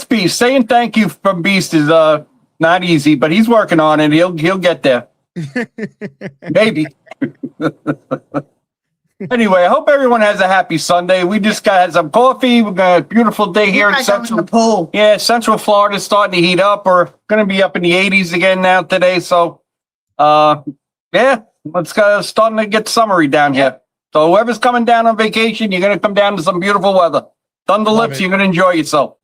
Beast. Saying thank you from Beast is not easy, but he's working on it. He'll get there. Maybe. Anyway, I hope everyone has a happy Sunday. We just had some coffee. We got a beautiful day here in Central pool. Yeah, Central Florida is starting to heat up. We're going to be up in the 80s again now today. So, yeah, let's go. Starting to get summery down here. So whoever's coming down on vacation, you're going to come down to some beautiful weather. Thunder Love Lips, it. you're going to enjoy yourself.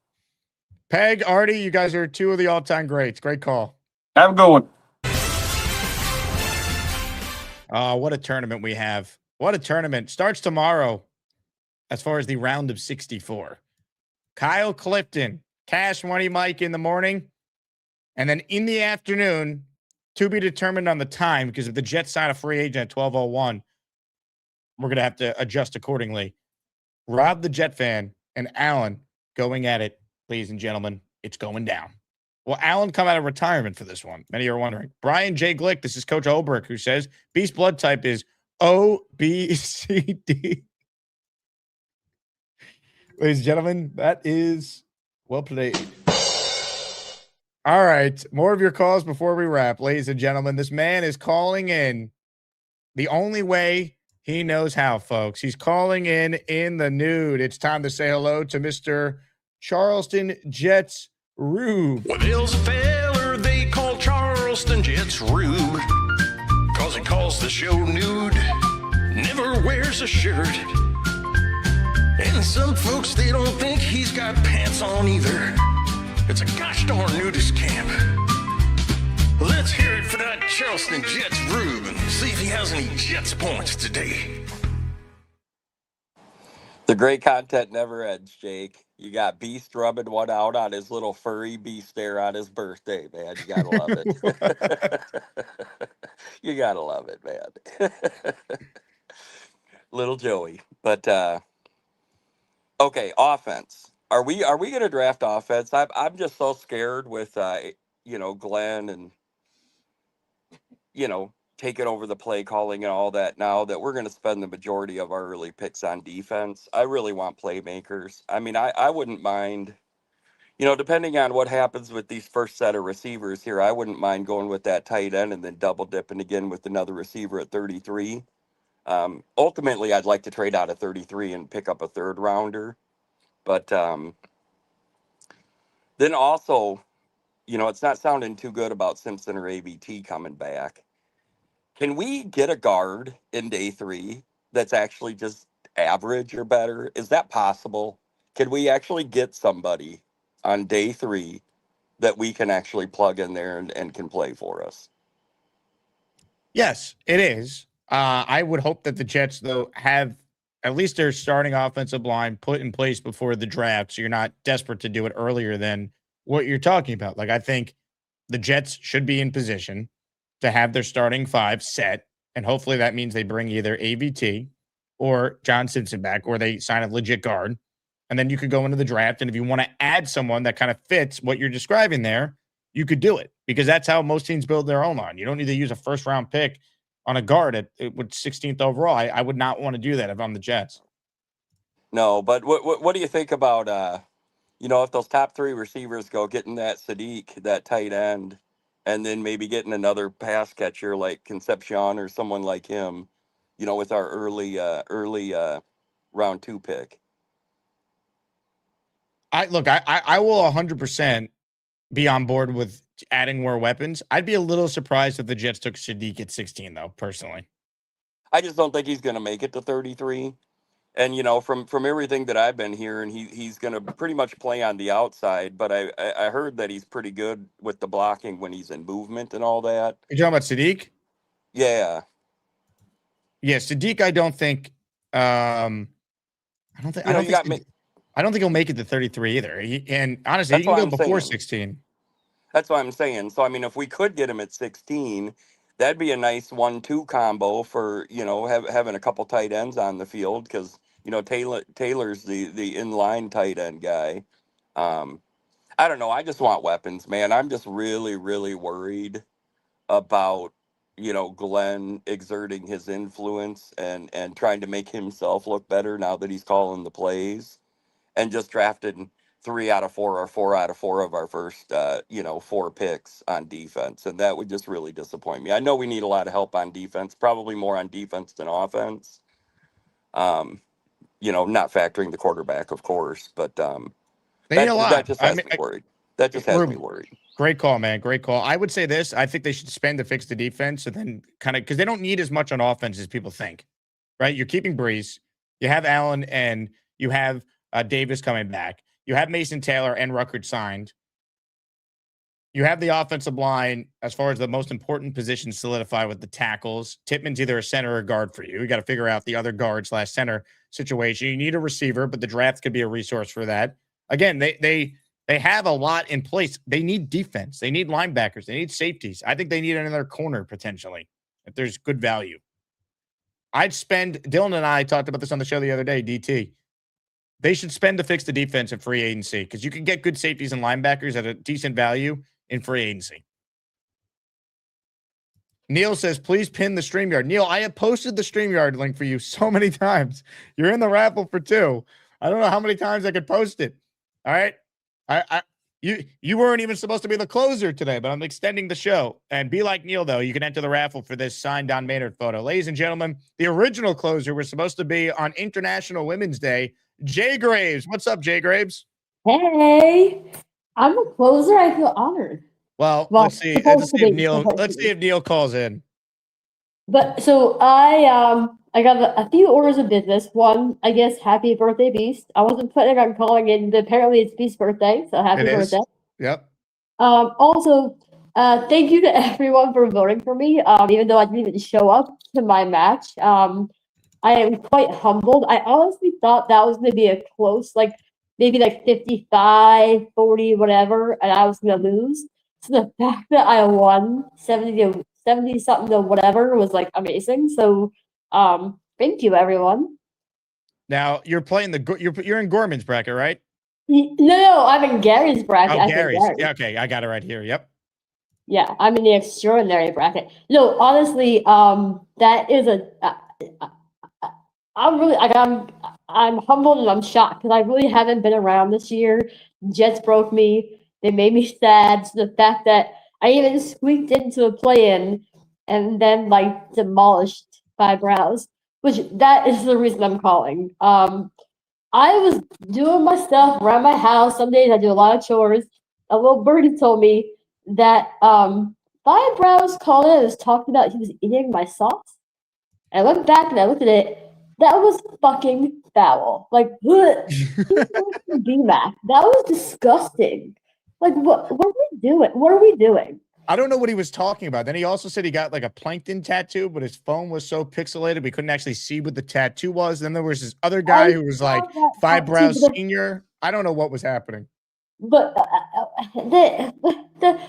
Peg, Artie, you guys are two of the all-time greats. Great call. Have a good one. What a tournament we have. What a tournament. Starts tomorrow as far as the round of 64. Kyle Clifton, Cash Money Mike in the morning. And then in the afternoon, to be determined on the time, because if the Jets sign a free agent at 12:01, we're going to have to adjust accordingly. Rob the Jet fan and Alan going at it, ladies and gentlemen. It's going down. Will Alan come out of retirement for this one? Many are wondering. Brian J. Glick, this is Coach Olberg, who says Beast blood type is O, B, C, D. Ladies and gentlemen, that is well played. All right, more of your calls before we wrap. Ladies and gentlemen, this man is calling in the only way he knows how, folks. He's calling in the nude. It's time to say hello to Mr. Charleston Jets Rube. Well, there's a feller they call Charleston Jets Rube, 'cause he calls the show nude, never wears a shirt. And some folks, they don't think he's got pants on either. It's a gosh darn nudist camp. Let's hear it for that Charleston Jets Rube and see if he has any Jets points today. The great content never ends, Jake. You got Beast rubbing one out on his little furry beast there on his birthday, man. You gotta love it. You gotta love it, man. Little Joey. But okay, offense. Are we gonna draft offense? I'm just so scared with Glenn and taking over the play calling and all that now that we're going to spend the majority of our early picks on defense. I really want playmakers. I mean, I wouldn't mind, depending on what happens with these first set of receivers here, I wouldn't mind going with that tight end and then double dipping again with another receiver at 33. Ultimately, I'd like to trade out of 33 and pick up a third rounder. But then also, it's not sounding too good about Simpson or ABT coming back. Can we get a guard in day 3 that's actually just average or better? Is that possible? Can we actually get somebody on day 3 that we can actually plug in there and can play for us? Yes, it is. I would hope that the Jets, though, have at least their starting offensive line put in place before the draft, so you're not desperate to do it earlier than what you're talking about. Like, I think the Jets should be in position to have their starting 5 set, and hopefully that means they bring either AVT or John Simpson back, or they sign a legit guard, and then you could go into the draft, and if you want to add someone that kind of fits what you're describing there, you could do it, because that's how most teams build their own line. You don't need to use a first-round pick on a guard with 16th overall. I would not want to do that if I'm the Jets. No, but what do you think about, if those top 3 receivers go getting that Sadiq, that tight end, and then maybe getting another pass catcher like Concepcion or someone like him, with our early round 2 pick? I will 100% be on board with adding more weapons. I'd be a little surprised if the Jets took Sadiq at 16, though, personally. I just don't think he's going to make it to 33. And, from everything that I've been hearing, he's going to pretty much play on the outside. But I heard that he's pretty good with the blocking when he's in movement and all that. You're talking about Sadiq? Yeah. Yeah, Sadiq, I don't think I don't think he'll make it to 33 either. And honestly, he can go before 16. That's what I'm saying. So, I mean, if we could get him at 16, that'd be a nice 1-2 combo for, having a couple tight ends on the field because, Taylor's the inline tight end guy. I don't know. I just want weapons, man. I'm just really, really worried about, Glenn exerting his influence and trying to make himself look better now that he's calling the plays and just drafted 3 out of 4 or 4 out of 4 of our first, 4 picks on defense. And that would just really disappoint me. I know we need a lot of help on defense, probably more on defense than offense. Not factoring the quarterback, of course, but that just has me worried. That just has me worried. Great call, man. Great call. I would say this. I think they should spend to fix the defense and then kind of because they don't need as much on offense as people think, right? You're keeping Breeze. You have Allen and you have Davis coming back. You have Mason Taylor and Ruckert signed. You have the offensive line as far as the most important positions solidified with the tackles. Tippmann's either a center or a guard for you. You got to figure out the other guard/center situation. You need a receiver, but the draft could be a resource for that. Again, they have a lot in place. They need defense. They need linebackers. They need safeties. I think they need another corner potentially if there's good value. Dylan and I talked about this on the show the other day, DT. They should spend to fix the defense in free agency because you can get good safeties and linebackers at a decent value in free agency. Neil says, please pin the StreamYard. Neil, I have posted the StreamYard link for you so many times. You're in the raffle for 2. I don't know how many times I could post it. All right. You weren't even supposed to be the closer today, but I'm extending the show. And be like Neil, though. You can enter the raffle for this signed Don Maynard photo. Ladies and gentlemen, the original closer was supposed to be on International Women's Day. Jay Graves. What's up, Jay Graves? Hey, I'm a closer. I feel honored. Well, let's see if Neil calls in. But so I got a few orders of business. One, I guess, happy birthday, Beast. I wasn't planning on calling in, but apparently it's Beast's birthday, so happy birthday. Yep. Also, thank you to everyone for voting for me. Even though I didn't even show up to my match. I am quite humbled. I honestly thought that was going to be a close, maybe 55, 40, whatever, and I was going to lose. So the fact that I won 70 something to whatever was amazing. So thank you, everyone. Now you're playing you're in Gorman's bracket, right? No, I'm in Gary's bracket. Oh, Gary's. Yeah, okay, I got it right here. Yep. Yeah, I'm in the extraordinary bracket. No, honestly, that is I'm humbled and I'm shocked because I really haven't been around this year. Jets broke me. They made me sad. So the fact that I even squeaked into a play-in and then demolished by Browse, which that is the reason I'm calling. I was doing my stuff around my house. Some days I do a lot of chores. A little birdie told me that By Browse called in and was talking about he was eating my sauce. I went back and I looked at it. That was fucking foul. BMAC. That was disgusting. What are we doing? What are we doing? I don't know what he was talking about. Then he also said he got a plankton tattoo, but his phone was so pixelated we couldn't actually see what the tattoo was. Then there was this other guy who was Five Brows Senior. I don't know what was happening. But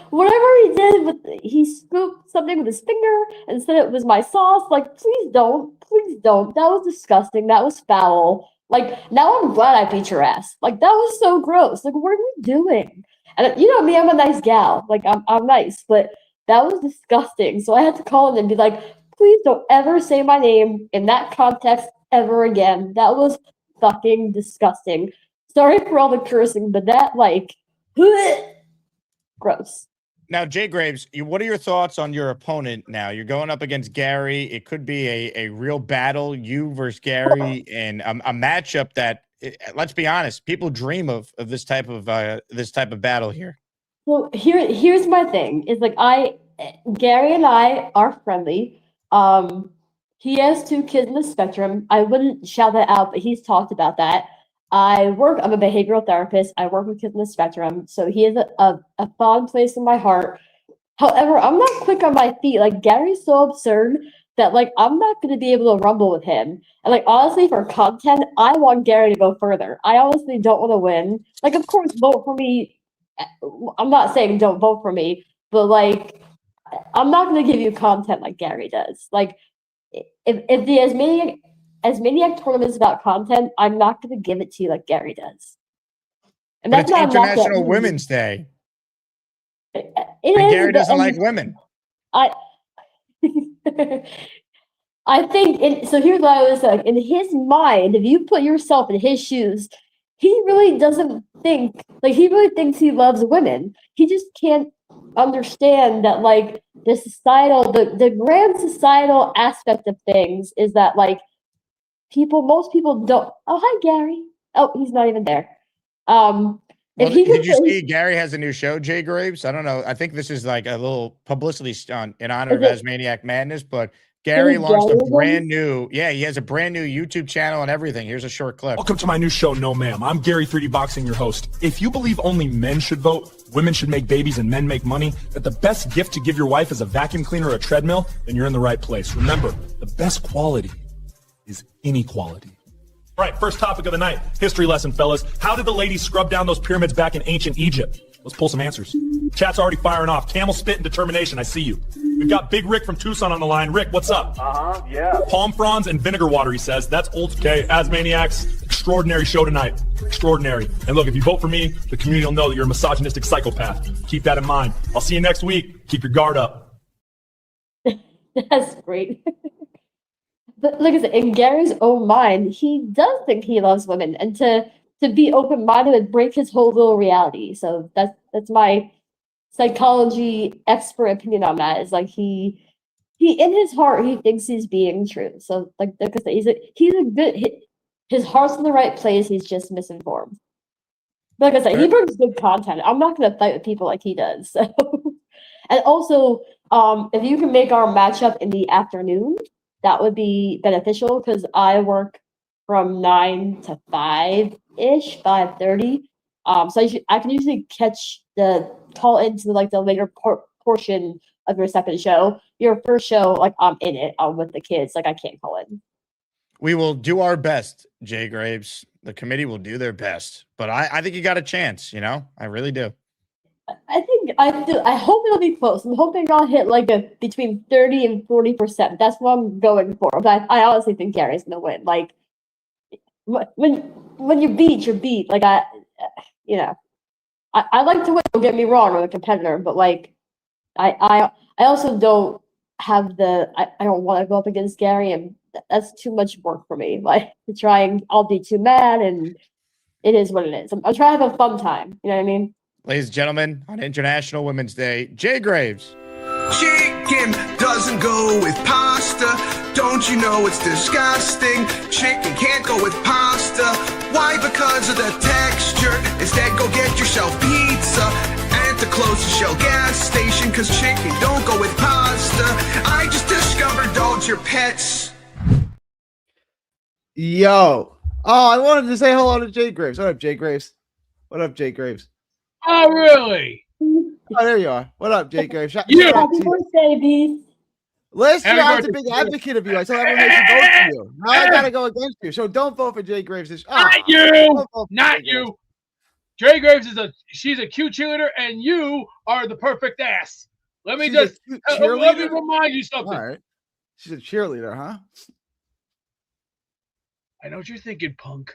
whatever he did he scooped something with his finger and said it was my sauce. Please don't. That was disgusting. That was foul. Now I'm glad I beat your ass. That was so gross. What are we doing? And you know me, I'm a nice gal. I'm nice, but that was disgusting. So I had to call him and be please don't ever say my name in that context ever again. That was fucking disgusting. Sorry for all the cursing, but that gross. Now, Jay Graves, what are your thoughts on your opponent now? You're going up against Gary. It could be a real battle, you versus Gary, and a matchup that, let's be honest, people dream of this type of battle here. So here's my thing. Is like Gary and I are friendly. He has 2 kids in the spectrum. I wouldn't shout that out, but he's talked about that. I'm a behavioral therapist. I work with kids in the spectrum, so he has a fond place in my heart. However, I'm not quick on my feet. Like Gary's so absurd that like I'm not gonna be able to rumble with him. And like honestly, for content, I want Gary to go further. I honestly don't want to win. Like, of course, vote for me. I'm not saying don't vote for me, but like I'm not gonna give you content like Gary does. Like if the Asmaniac tournament is about content, I'm not gonna give it to you like Gary does. And But that's it's not a knock at International him. Women's Day. It And is, Gary but- doesn't and like women. I I think so here's what I was like, in his mind, if you put yourself in his shoes, he really doesn't think like he really thinks he loves women. He just can't understand that like the grand societal aspect of things is that like most people don't. Oh, hi Gary. Oh, he's not even there. Well, if he did you could see Gary has a new show, Jay Graves? I don't know. I think this is like a little publicity stunt in honor of Is it- Asmaniac Madness, but Gary Is it launched a Gary brand new, he has a brand new YouTube channel and everything. Here's a short clip. Welcome to my new show, No Ma'am. I'm Gary 3D Boxing, your host. If you believe only men should vote, women should make babies, and men make money, that the best gift to give your wife is a vacuum cleaner or a treadmill, then you're in the right place. Remember, the best quality is inequality. All right, first topic of the night. History lesson, fellas. How did the ladies scrub down those pyramids back in ancient Egypt? Let's pull some answers. Chat's already firing off. Camel spit and determination. I see you. We've got Big Rick from Tucson on the line. Rick, what's up? Yeah. Palm fronds and vinegar water, he says. That's old. Okay, Asmaniacs, extraordinary show tonight. Extraordinary. And look, if you vote for me, the community will know that you're a misogynistic psychopath. Keep that in mind. I'll see you next week. Keep your guard up. That's great. But like I said, in Gary's own mind, he does think he loves women, and to be open-minded would break his whole little reality. So that's my psychology expert opinion on that. Is like he in his heart he thinks he's being true. So like I said, he's a good. His heart's in the right place. He's just misinformed. But like I said, he brings good content. I'm not gonna fight with people like he does. So, and also, if you can make our matchup in the afternoon, that would be beneficial because I work from 9 to 5-ish, 5:30. So I can usually catch the call into like the later portion of your second show. Your first show, like I'm in it. I'm with the kids. Like I can't call in. We will do our best, Jay Graves. The committee will do their best, but I think you got a chance. I really do. I hope it'll be close. I'm hoping I'll hit like between 30 and 40%. That's what I'm going for. But I honestly think Gary's gonna win. Like when you beat, you're beat. Like I like to win. Don't get me wrong. I'm a competitor, but like I also don't have I don't want to go up against Gary, and that's too much work for me. Like to try and I'll be too mad, and it is what it is. I'm trying to have a fun time. You know what I mean? Ladies and gentlemen, on International Women's Day, Jay Graves. Chicken doesn't go with pasta. Don't you know it's disgusting? Chicken can't go with pasta. Why? Because of the texture. Instead, go get yourself pizza at the closest Shell gas station. Cause chicken don't go with pasta. I just discovered dogs are pets. Yo. Oh, I wanted to say hello to Jay Graves. What up, Jay Graves? What up, Jay Graves? Oh, really? Oh, there you are. What up, Jay Graves? Happy birthday, Beast. Last year, Happy I was a birthday. big advocate of you. I told everyone they should vote for you. Now I gotta go against you. So don't vote for Jay Graves. Not you. Not you. Jay Graves she's a cute cheerleader, and you are the perfect ass. Let me She's a just cute let me cheerleader? remind you something. All right. She's a cheerleader, huh? I know what you're thinking, punk.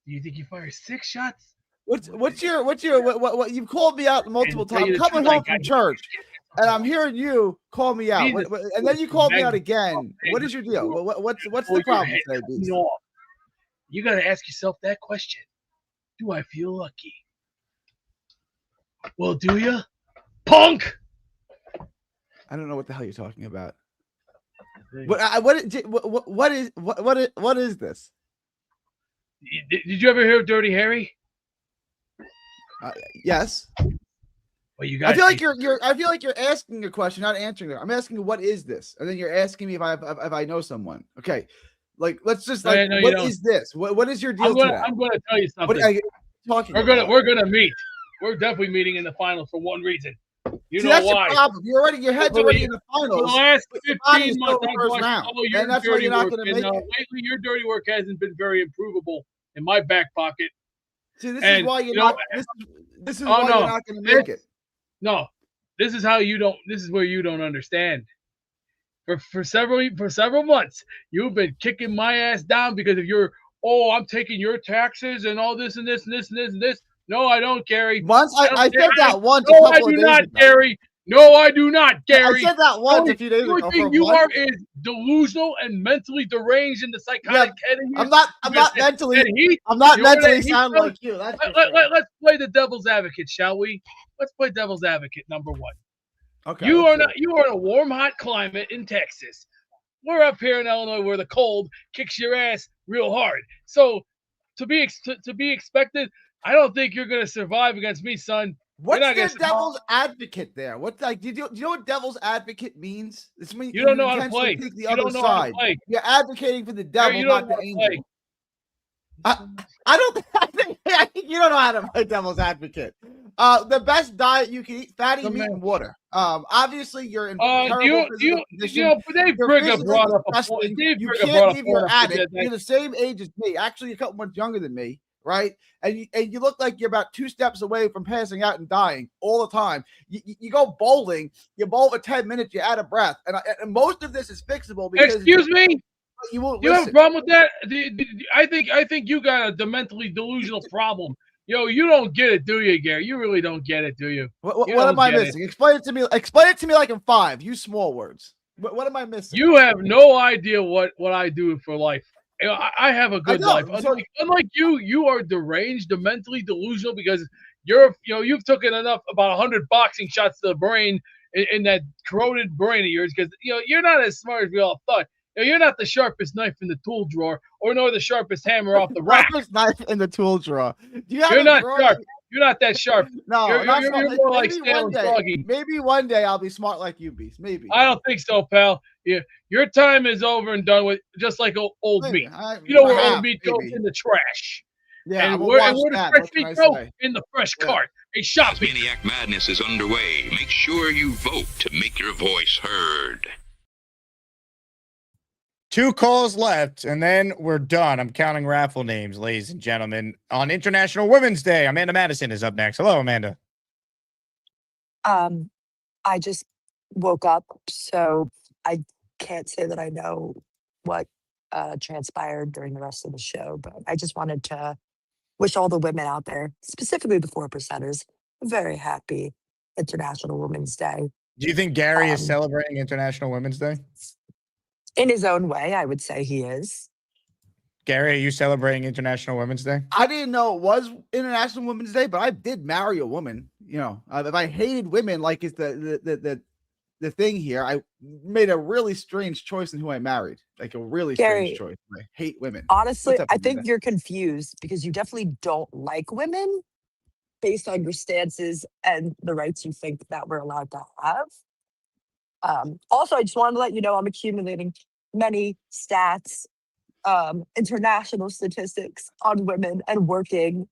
Do you think you fire 6 shots? What you've called me out multiple And tell you times. the I'm coming truth, I home from got you. church, and I'm hearing you call me out, Jesus. and then you called me out Meg- again. What is your deal? What's Pull the your problem head today, Beast? off. You got to ask yourself that question. Do I feel lucky? Well, do you? Punk! I don't know what the hell you're talking about. What is this? Did you ever hear of Dirty Harry? Yes. Well, you I guys feel like you're asking a question, not answering it. I'm asking you, what is this? And then you're asking me if I know someone. Okay. Like, let's just No, like, no, you what don't. is this? What is your deal I'm gonna today? tell you What something. are you talking We're about? gonna meet. We're definitely meeting in the finals for one reason. You See, know that's why? your problem. Your head's already in the For the finals. last but your body 15 is still months, in the I've first watched round. all your And that's why dirty you're not work, going to and make it. lately your dirty work hasn't been very improvable in my back pocket. See, this And is why you're you know, not. This is why you're not going to make it. No, this is how you don't. This is where you don't understand. For several months, you've been kicking my ass down because of your. Oh, I'm taking your taxes and all this and this and this and this and this. No, I don't, Gary. Once I said that once a No, couple I of do days not, ago. Gary. No, I do not, Gary. I said that once a few days The ago. only thing you are is delusional and mentally deranged in the psychotic head of you. I'm not mentally. I'm not mentally sound like you. That's for sure. Let's play the devil's advocate, shall we? Let's play devil's advocate number one. Okay. You are in a warm, hot climate in Texas. We're up here in Illinois where the cold kicks your ass real hard. So to be expected, I don't think you're going to survive against me, son. What's the devil's advocate there? What's like? Do you know what devil's advocate means? It's when you don't know how to intentionally play. Take the You other don't know how to side. play. You're advocating for the devil, You not don't know the how to play. angel. I don't. I think you don't know how to play devil's advocate. The best diet you can eat: fatty meat and water. Obviously you're in terrible physical condition. But Dave You're Brigger physically brought up a disgusting. point. Dave You Brigger can't brought leave a your point up attic. that- You're the same age as me. Actually, a couple months younger than me, right? And you look like you're about 2 steps away from passing out and dying all the time. You go bowling. You bowl for 10 minutes. You're out of breath. And most of this is fixable because Excuse me. You won't You have a listen. problem with that? I think you got a mentally delusional problem. Yo, you don't get it, do you, Gary? You really don't get it, do you? What You am don't I get it. missing? Explain it to me. Explain it to me like in 5. Use small words. What am I missing? You have no idea what I do for life. You know, I have a good life. Unlike you, you are deranged, mentally delusional because you've taken about 100 boxing shots to the brain in that corroded brain of yours because you're not as smart as we all thought. You're not the sharpest knife in the tool drawer, or nor the sharpest hammer off the rack. Sharpest knife in the tool drawer. You're not sharp. You're not that sharp. No, you're not more smart. like Maybe stale one and day. soggy. Maybe one day I'll be smart like you, Beast. Maybe. I don't think so, pal. Your time is over and done with, just like old Maybe. meat. Where perhaps, old meat goes maybe. in the trash. Yeah, and I'm where gonna does watch that. fresh What meat can I go? say? In the fresh cart. A shopping. Maniac Madness is underway. Make sure you vote to make your voice heard. 2 calls left, and then we're done. I'm counting raffle names, ladies and gentlemen. On International Women's Day, Amanda Madison is up next. Hello, Amanda. I just woke up, so I can't say that I know what transpired during the rest of the show, but I just wanted to wish all the women out there, specifically the 4%ers, a very happy International Women's Day. Do you think Gary is celebrating International Women's Day? In his own way, I would say he is. Gary, are you celebrating International Women's Day? I didn't know it was International Women's Day, but I did marry a woman. If I hated women, like it's the thing here, I made a really strange choice in who I married. Like a really Gary, strange choice. I hate women. Honestly, What's up, I think Amanda? you're confused because you definitely don't like women based on your stances and the rights you think that we're allowed to have. Also, I just wanted to let you know I'm accumulating many stats, international statistics on women and working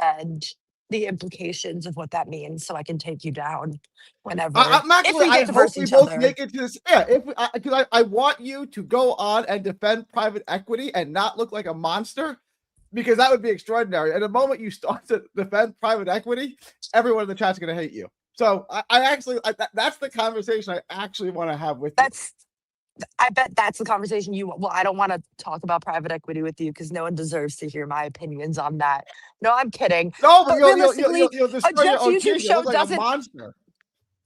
and the implications of what that means so I can take you down whenever. I'm actually, if we I get to hope verse we each both other. make it to this. Yeah, because I want you to go on and defend private equity and not look like a monster, because that would be extraordinary. And the moment you start to defend private equity, everyone in the chat's going to hate you. So that's the conversation I actually want to have with you. I bet that's the conversation you want. Well, I don't want to talk about private equity with you because no one deserves to hear my opinions on that. No, I'm kidding. No, but you'll realistically, destroy a Jets your own YouTube team. You show look like a doesn't. monster.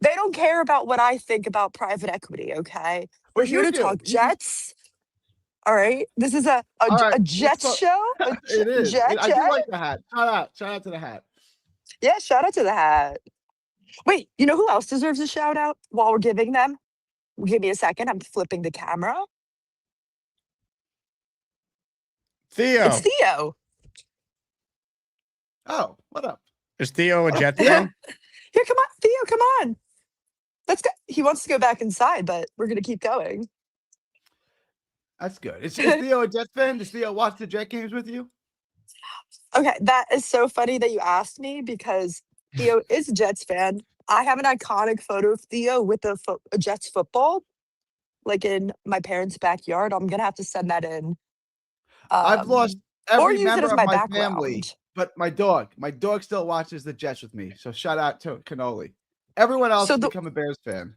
They don't care about what I think about private equity. Okay, we're But here you to do. talk Jets. All right, this is a All right, let's Jets talk- show. It is. Jet. I do like the hat. Shout out to the hat. Yeah, shout out to the hat. Wait, you know who else deserves a shout out while we're giving them? Give me a second. I'm flipping the camera. Theo. It's Theo. Oh, what up? Is Theo a Jets fan? Here, come on, Theo, come on. Let's go. He wants to go back inside, but we're gonna keep going. That's good. Is Theo a Jets fan? Does Theo watch the Jet games with you? Okay, that is so funny that you asked me because Theo is a Jets fan. I have an iconic photo of Theo with a Jets football, like in my parents' backyard. I'm gonna have to send that in. I've lost Or every use it member as of my my family, background. but my dog still watches the Jets with me. So shout out to Cannoli. Everyone else So has the become a Bears fan.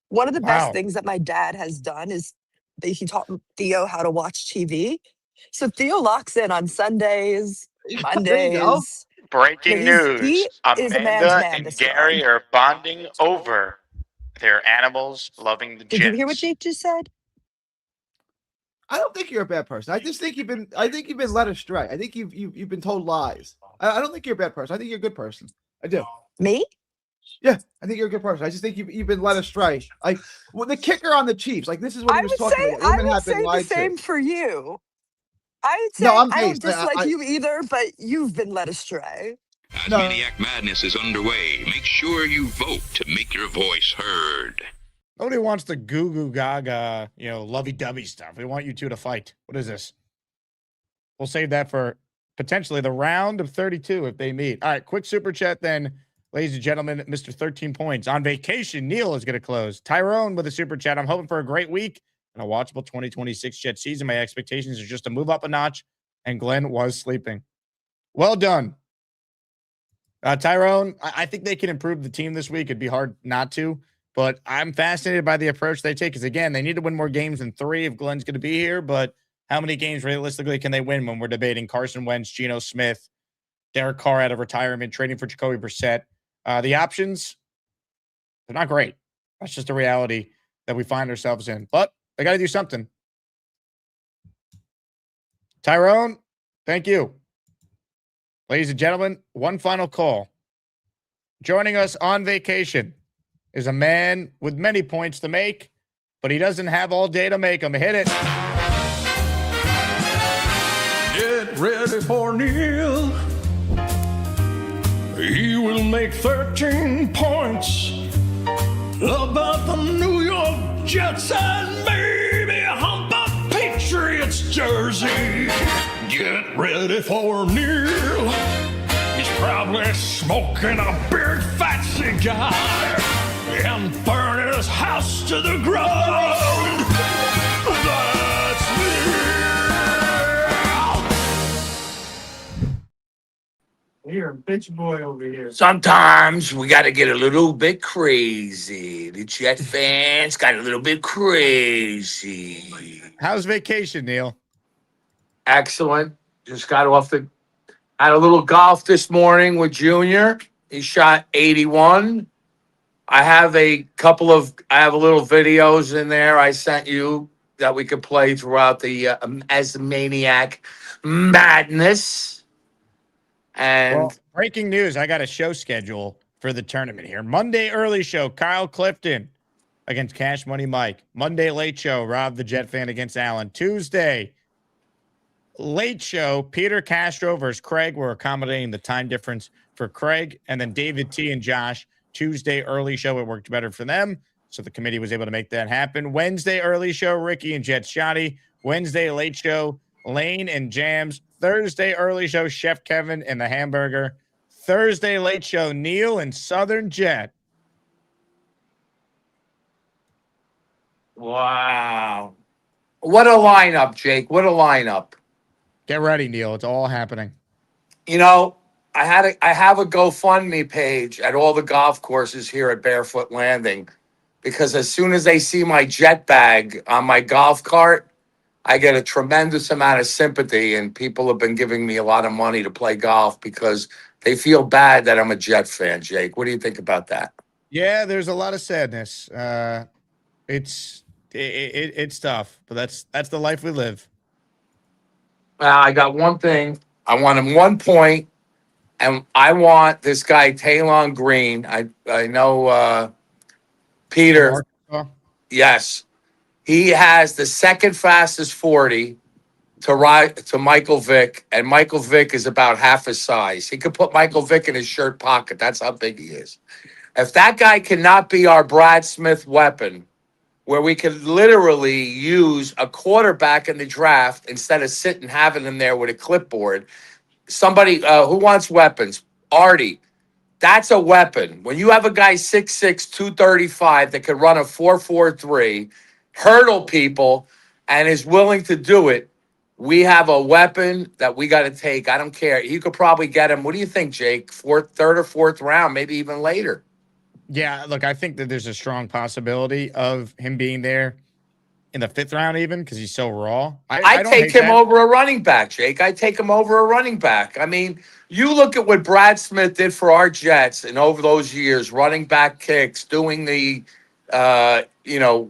one of the best Wow. things that my dad has done is that he taught Theo how to watch TV. So Theo locks in on Sundays, There you go. Mondays. No, Breaking news. he is a man's Amanda man, and this guy. Gary are bonding over their animals loving the Did you hear what Jets. Jake just said? I don't think you're a bad person. I just think you've been led astray. I think you've been told lies. I don't think you're a bad person. I think you're a good person. I do. Me? Yeah, I think you're a good person. I just think you've been led astray. Like the kicker on the Chiefs. Like this is what he was talking about. I Women would have been say the lied to. same for you. I would say No, I'm I don't based. dislike you either, but you've been led astray. As Maniac Madness is underway, make sure you vote to make your voice heard. Nobody wants the goo goo gaga, lovey-dovey stuff. We want you two to fight. What is this? We'll save that for potentially the round of 32 if they meet. All right, quick super chat then, ladies and gentlemen. Mr. 13 points. On vacation, Neil is going to close. Tyrone with a super chat. I'm hoping for a great week and a watchable 2026 Jet season. My expectations are just to move up a notch, and Glenn was sleeping. Well done. Tyrone, I think they can improve the team this week. It'd be hard not to, but I'm fascinated by the approach they take because, again, they need to win more games than 3 if Glenn's going to be here, but how many games realistically can they win when we're debating Carson Wentz, Geno Smith, Derek Carr out of retirement, trading for Jacoby Brissett? The options, they're not great. That's just a reality that we find ourselves in, but they got to do something. Tyrone, thank you. Ladies and gentlemen, one final call. Joining us on vacation is a man with many points to make, but he doesn't have all day to make them. Hit it. Get ready for Neil. He will make 13 points about the New York Jets and maybe hump a Patriots jersey. Get ready for Neil. He's probably smoking a big fat cigar and burning his house to the ground. That's Neil. You're a bitch boy over here. Sometimes we got to get a little bit crazy. The Jet fans got a little bit crazy. How's vacation, Neil? Excellent. Just got had a little golf this morning with Junior. He shot 81. I have a little videos in there I sent you that we could play throughout the Asmaniac Madness. And breaking news, I got a show schedule for the tournament here. Monday early show, Kyle Clifton against Cash Money Mike. Monday late show, Rob the Jet fan against Allen. Tuesday late show, Peter Castro versus Craig. We're accommodating the time difference for Craig. And then David T and Josh, Tuesday early show. It worked better for them, so the committee was able to make that happen. Wednesday early show, Ricky and Jet Shoddy. Wednesday late show, Lane and Jams. Thursday early show, Chef Kevin and the Hamburger. Thursday late show, Neil and Southern Jet. wow. What a lineup, Jake. What a lineup. Get ready, Neil. It's all happening. You know, I have a GoFundMe page at all the golf courses here at Barefoot Landing because as soon as they see my jet bag on my golf cart, I get a tremendous amount of sympathy, and people have been giving me a lot of money to play golf because they feel bad that I'm a Jet fan, Jake. What do you think about that? Yeah, there's a lot of sadness. It's tough, but that's the life we live. I got one thing. I want him 1 point, and I want this guy, Taylon Green. I know Peter. Yes. He has the second fastest 40 to Michael Vick, and Michael Vick is about half his size. He could put Michael Vick in his shirt pocket. That's how big he is. If that guy cannot be our Brad Smith weapon, where we could literally use a quarterback in the draft instead of sitting having him there with a clipboard. Somebody who wants weapons, Artie, that's a weapon. When you have a guy 6'6", 235 that can run a 4.43, hurdle people, and is willing to do it, we have a weapon that we got to take. I don't care. You could probably get him. What do you think, Jake? Third or fourth round, maybe even later. Yeah, look, I think that there's a strong possibility of him being there in the 5th round, even because he's so raw. I don't take hate him that. over a running back, Jake. I take him over a running back. I mean, you look at what Brad Smith did for our Jets and over those years, running back kicks, doing the,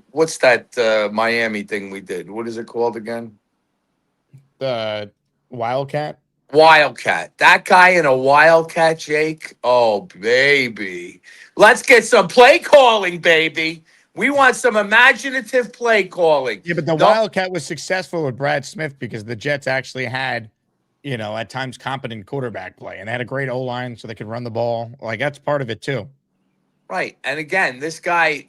what's that Miami thing we did? What is it called again? The Wildcat. Wildcat. That guy in a Wildcat, Jake. Oh, baby. Let's get some play calling, baby. We want some imaginative play calling. Yeah, but the Wildcat was successful with Brad Smith because the Jets actually had, at times competent quarterback play, and they had a great O-line so they could run the ball. Like, that's part of it too. Right. And again, this guy,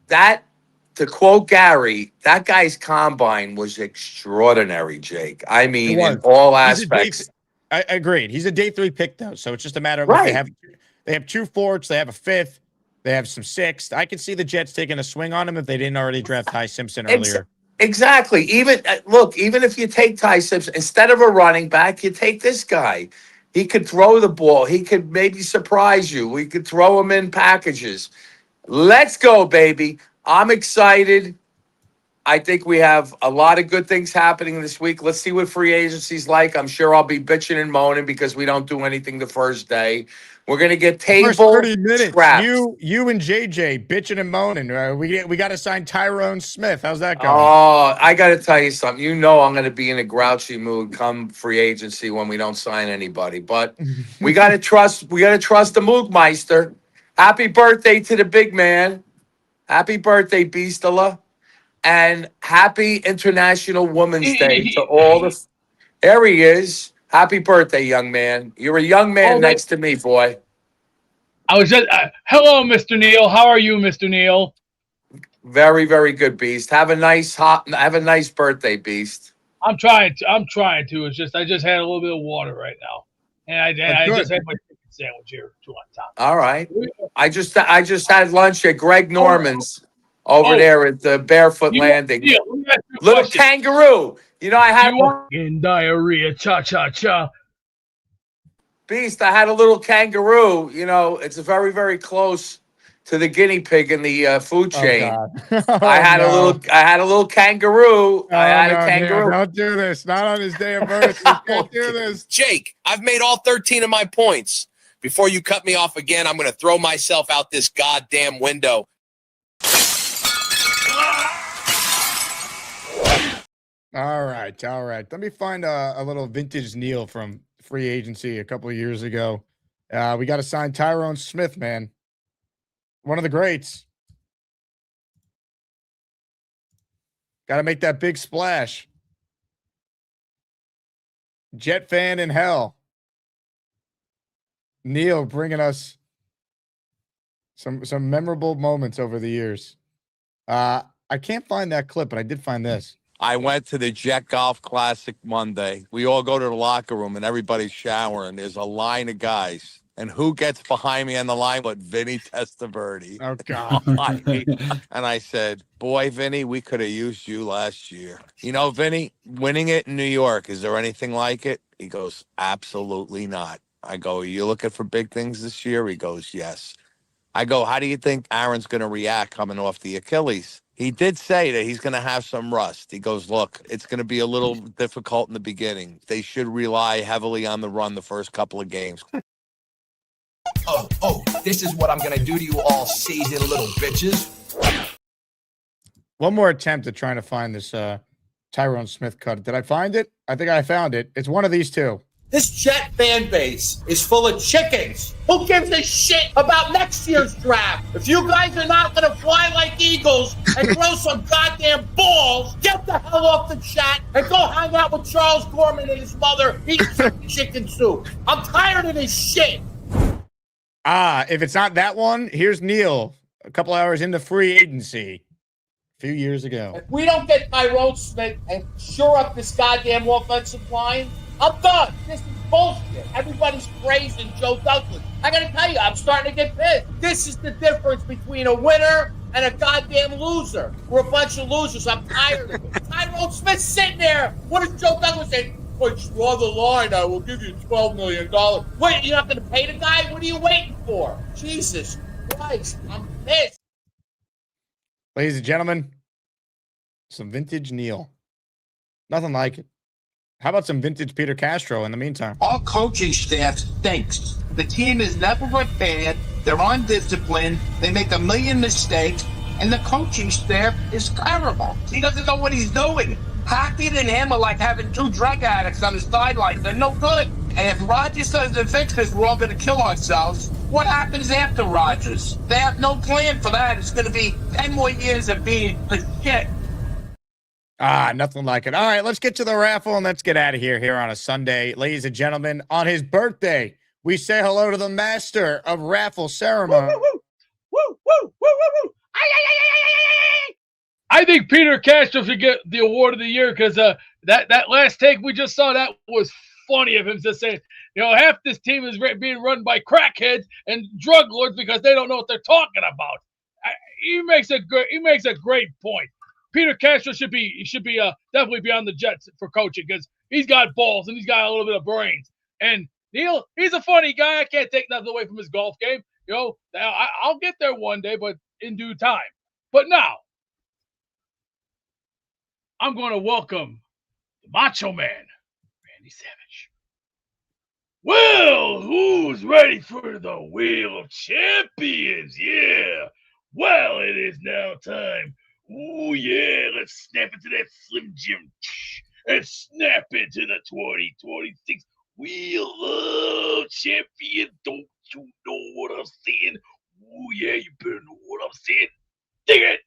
to quote Gary, that guy's combine was extraordinary, Jake. I mean, in all aspects. I agreed. He's a day 3 pick, though, so it's just a matter of they have 2 4s, they have a 5th, they have some 6th. I could see the Jets taking a swing on him if they didn't already draft Ty Simpson earlier. Exactly. Even if you take Ty Simpson, instead of a running back, you take this guy. He could throw the ball. He could maybe surprise you. We could throw him in packages. Let's go, baby. I'm excited. I think we have a lot of good things happening this week. Let's see what free agency's like. I'm sure I'll be bitching and moaning because we don't do anything the first day. We're gonna get table First 30 minutes. scraps. You and JJ bitching and moaning. We got to sign Tyrone Smith. How's that going? Oh, I got to tell you something. I'm going to be in a grouchy mood come free agency when we don't sign anybody. But we got to trust. We got to trust the Moogmeister. Happy birthday to the big man. Happy birthday, Beastala. And happy International Women's Day to all the. There he is. Happy birthday, young man. You're a young man next to me, boy. I was just hello, Mr. Neal. How are you, Mr. Neal? Very, very good, Beast. Have a nice birthday, Beast. I'm trying to. It's just I just had a little bit of water right now, and I just had my chicken sandwich here too on top. All right. I just had lunch at Greg Norman's over there at the Barefoot Landing. Yeah, little kangaroo. I had in diarrhea. Cha cha cha. Beast, I had a little kangaroo. It's very, very close to the guinea pig in the food chain. I had a little kangaroo. I had a kangaroo. Don't do this. Not on his day of birth. You can't do this. Jake, I've made all 13 of my points. Before you cut me off again, I'm going to throw myself out this goddamn window. All right. Let me find a little vintage Neal from free agency a couple of years ago. We got to sign Tyrone Smith, man. One of the greats. Got to make that big splash. Jet fan in hell. Neal bringing us some memorable moments over the years. I can't find that clip, but I did find this. I went to the Jet Golf Classic Monday. We all go to the locker room and everybody's showering. There's a line of guys. And who gets behind me on the line but Vinny Testaverde? Oh, God. And I said, boy, Vinny, we could have used you last year. Vinny, winning it in New York, is there anything like it? He goes, absolutely not. I go, are you looking for big things this year? He goes, yes. I go, how do you think Aaron's going to react coming off the Achilles? He did say that he's going to have some rust. He goes, look, it's going to be a little difficult in the beginning. They should rely heavily on the run the first couple of games. Oh, this is what I'm going to do to you all season, little bitches. One more attempt at trying to find this Tyrone Smith cut. Did I find it? I think I found it. It's one of these two. This Jet fan base is full of chickens. Who gives a shit about next year's draft? If you guys are not going to fly like eagles, and grow some goddamn balls. Get the hell off the chat and go hang out with Charles Gorman and his mother eating some chicken soup. I'm tired of this shit. If it's not that one, here's Neil a couple hours into free agency a few years ago. If we don't get Tyrone Smith and shore up this goddamn offensive line, I'm done. This is bullshit. Everybody's praising Joe Douglas. I gotta tell you, I'm starting to get pissed. This is the difference between a winner and a goddamn loser. We're a bunch of losers. I'm tired of it. Tyrone Smith's sitting there. What does Joe Douglas say? But draw the line. I will give you $12 million. Wait, you're not going to pay the guy? What are you waiting for? Jesus Christ, I'm pissed. Ladies and gentlemen, some vintage Neil. Nothing like it. How about some vintage Peter Castro in the meantime? Our coaching staff stinks. The team is never prepared. They're undisciplined. They make a million mistakes. And the coaching staff is terrible. He doesn't know what he's doing. Hackett and him are like having two drug addicts on the sidelines. They're no good. And if Rodgers doesn't fix this, we're all going to kill ourselves. What happens after Rodgers? They have no plan for that. It's going to be 10 more years of being the shit. Nothing like it. All right, let's get to the raffle and let's get out of here on a Sunday. Ladies and gentlemen, on his birthday, we say hello to the master of raffle ceremony. Woo, woo, woo, woo, woo, woo. I think Peter Castro should get the award of the year because that last take we just saw, that was funny of him to say, half this team is being run by crackheads and drug lords because they don't know what they're talking about. He makes a great point. Peter Castro should be definitely be on the Jets for coaching because he's got balls and he's got a little bit of brains. And Neil, he's a funny guy. I can't take nothing away from his golf game. I'll get there one day, but in due time. But now, I'm going to welcome the Macho Man, Randy Savage. Well, who's ready for the Wheel of Champions? Yeah. Well, it is now time. Oh, yeah. Let's snap into that Slim Jim and snap into the 2026 Wheel of Champions. Don't you know what I'm saying? Oh, yeah. You better know what I'm saying. Dig it.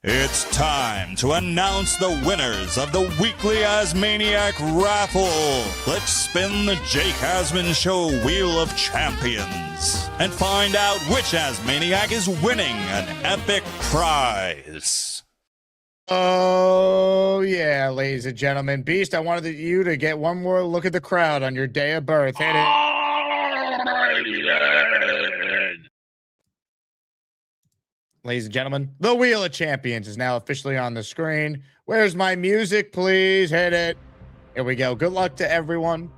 It's time to announce the winners of the weekly Asmaniac raffle. Let's spin the Jake Asman Show Wheel of Champions and find out which Asmaniac is winning an epic prize. Oh, yeah, ladies and gentlemen. Beast, I wanted you to get one more look at the crowd on your day of birth. Hit it. Ladies and gentlemen, the Wheel of Champions is now officially on the screen. Where's my music, please? Hit it. Here we go. Good luck to everyone.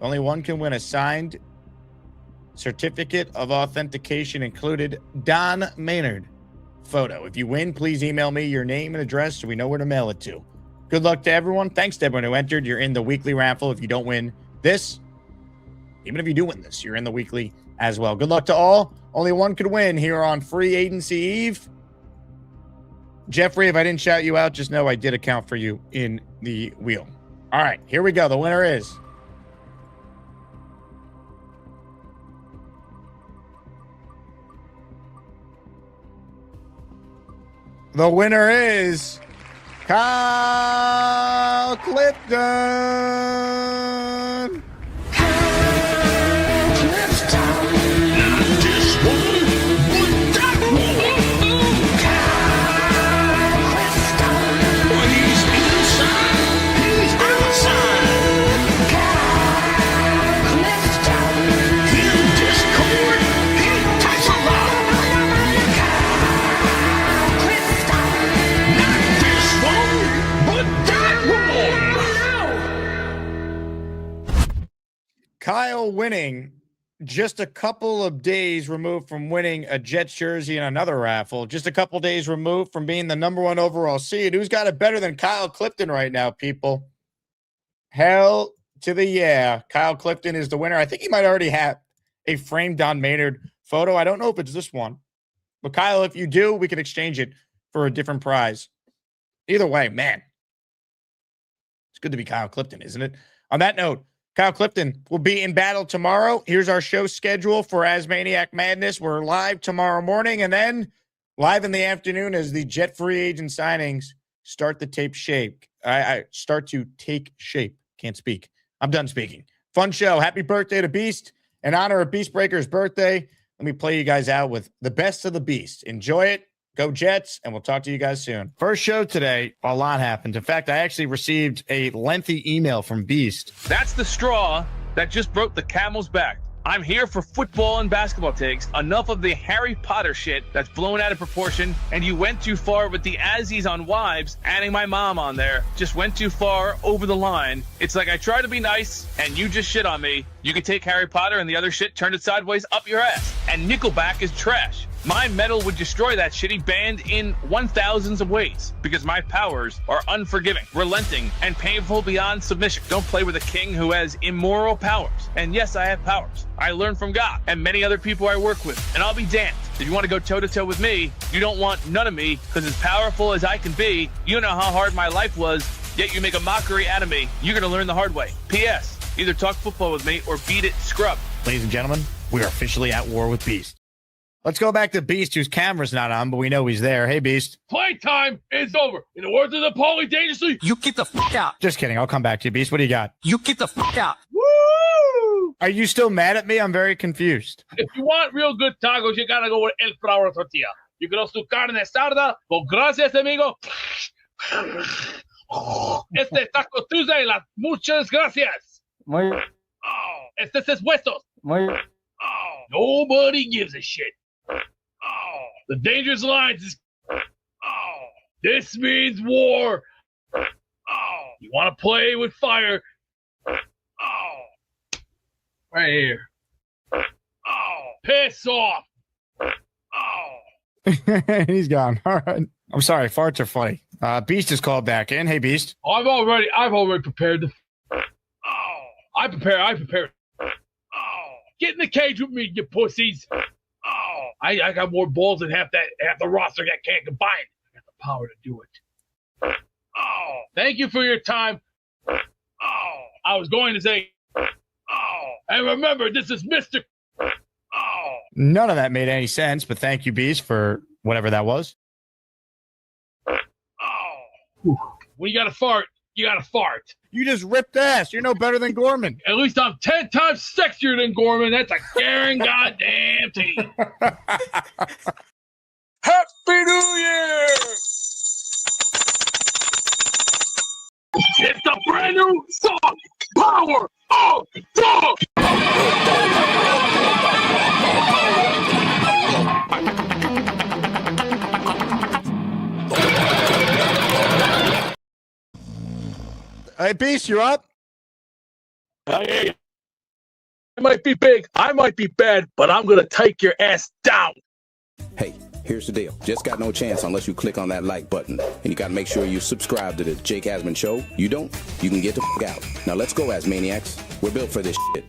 Only one can win a signed certificate of authentication included Don Maynard photo. If you win, please email me your name and address so we know where to mail it to. Good luck to everyone. Thanks to everyone who entered. You're in the weekly raffle. If you don't win this, even if you do win this, you're in the weekly as well. Good luck to all. Only one could win here on Free Agency Eve. Jeffrey, if I didn't shout you out, just know I did account for you in the wheel. All right, here we go. The winner is Kyle Clifton. Kyle winning just a couple of days removed from winning a Jets jersey in another raffle, just a couple days removed from being the #1 overall seed. Who's got it better than Kyle Clifton right now, people? Hell to the yeah. Kyle Clifton is the winner. I think he might already have a framed Don Maynard photo. I don't know if it's this one. But Kyle, if you do, we can exchange it for a different prize. Either way, man, it's good to be Kyle Clifton, isn't it? On that note, Kyle Clifton will be in battle tomorrow. Here's our show schedule for Asmaniac Madness. We're live tomorrow morning, and then Live in the afternoon as the Jet free agent signings start to take shape. I start to take shape. Can't speak. I'm done speaking. Fun show. Happy birthday to Beast. In honor of Beast Breaker's birthday, let me play you guys out with the best of the Beast. Enjoy it. Go Jets, and we'll talk to you guys soon. First show today, a lot happened. In fact, I actually received a lengthy email from Beast. That's the straw that just broke the camel's back. I'm here for football and basketball takes. Enough of the Harry Potter shit that's blown out of proportion, and you went too far with the Azzies on wives, adding my mom on there. Just went too far over the line. It's like I try to be nice, and you just shit on me. You can take Harry Potter and the other shit, turn it sideways up your ass. And Nickelback is trash. My metal would destroy that shitty band in 1,000s of ways because my powers are unforgiving, relenting, and painful beyond submission. Don't play with a king who has immoral powers. And yes, I have powers. I learned from God and many other people I work with. And I'll be damned. If you want to go toe-to-toe with me, you don't want none of me because as powerful as I can be, you know how hard my life was, yet you make a mockery out of me. You're going to learn the hard way. P.S. Either talk football with me or beat it scrub. Ladies and gentlemen, we are officially at war with Beast. Let's go back to Beast, whose camera's not on, but we know he's there. Hey, Beast. Playtime is over. In the words of the Paulie Dangerously, You get the fuck out. Just kidding. I'll come back to you, Beast. What do you got? You get the fuck out. woo! Are you still mad at me? I'm very confused. If you want real good tacos, you gotta go with El Flour Tortilla. You can also carne asada. Well, gracias, amigo. Este Taco Tuesday, las muchas gracias. Muy, Oh, este es huesos. muy. Oh, nobody gives a shit. Oh, the dangerous lines is. Oh, this means war. Oh, you want to play with fire? Oh, right here. Oh, piss off. Oh, He's gone. All right. I'm sorry. Farts are funny. Beast is called back in. Hey, Beast. I've already prepared the. Oh, I prepare. Oh, get in the cage with me, you pussies. Oh, I got more balls than half the roster that can't combine. I got the power to do it. Oh, thank you for your time. Oh, I was going to say. Oh, and remember, this is Mr. Oh. None of that made any sense, but thank you, Beast, for whatever that was. Oh, when you got to fart, you got to fart. You just ripped ass. You're no better than Gorman. At least I'm 10 times sexier than Gorman. That's a guaranteed goddamn team. Happy New Year! It's a brand new song. Power of dog. Hey, Beast, you're up? I might be big, I might be bad, but I'm going to take your ass down. Hey, here's the deal. Just got no chance unless you click on that like button. And you got to make sure you subscribe to the Jake Asman Show. You don't, you can get the f*** out. Now let's go, Asmaniacs. We're built for this shit.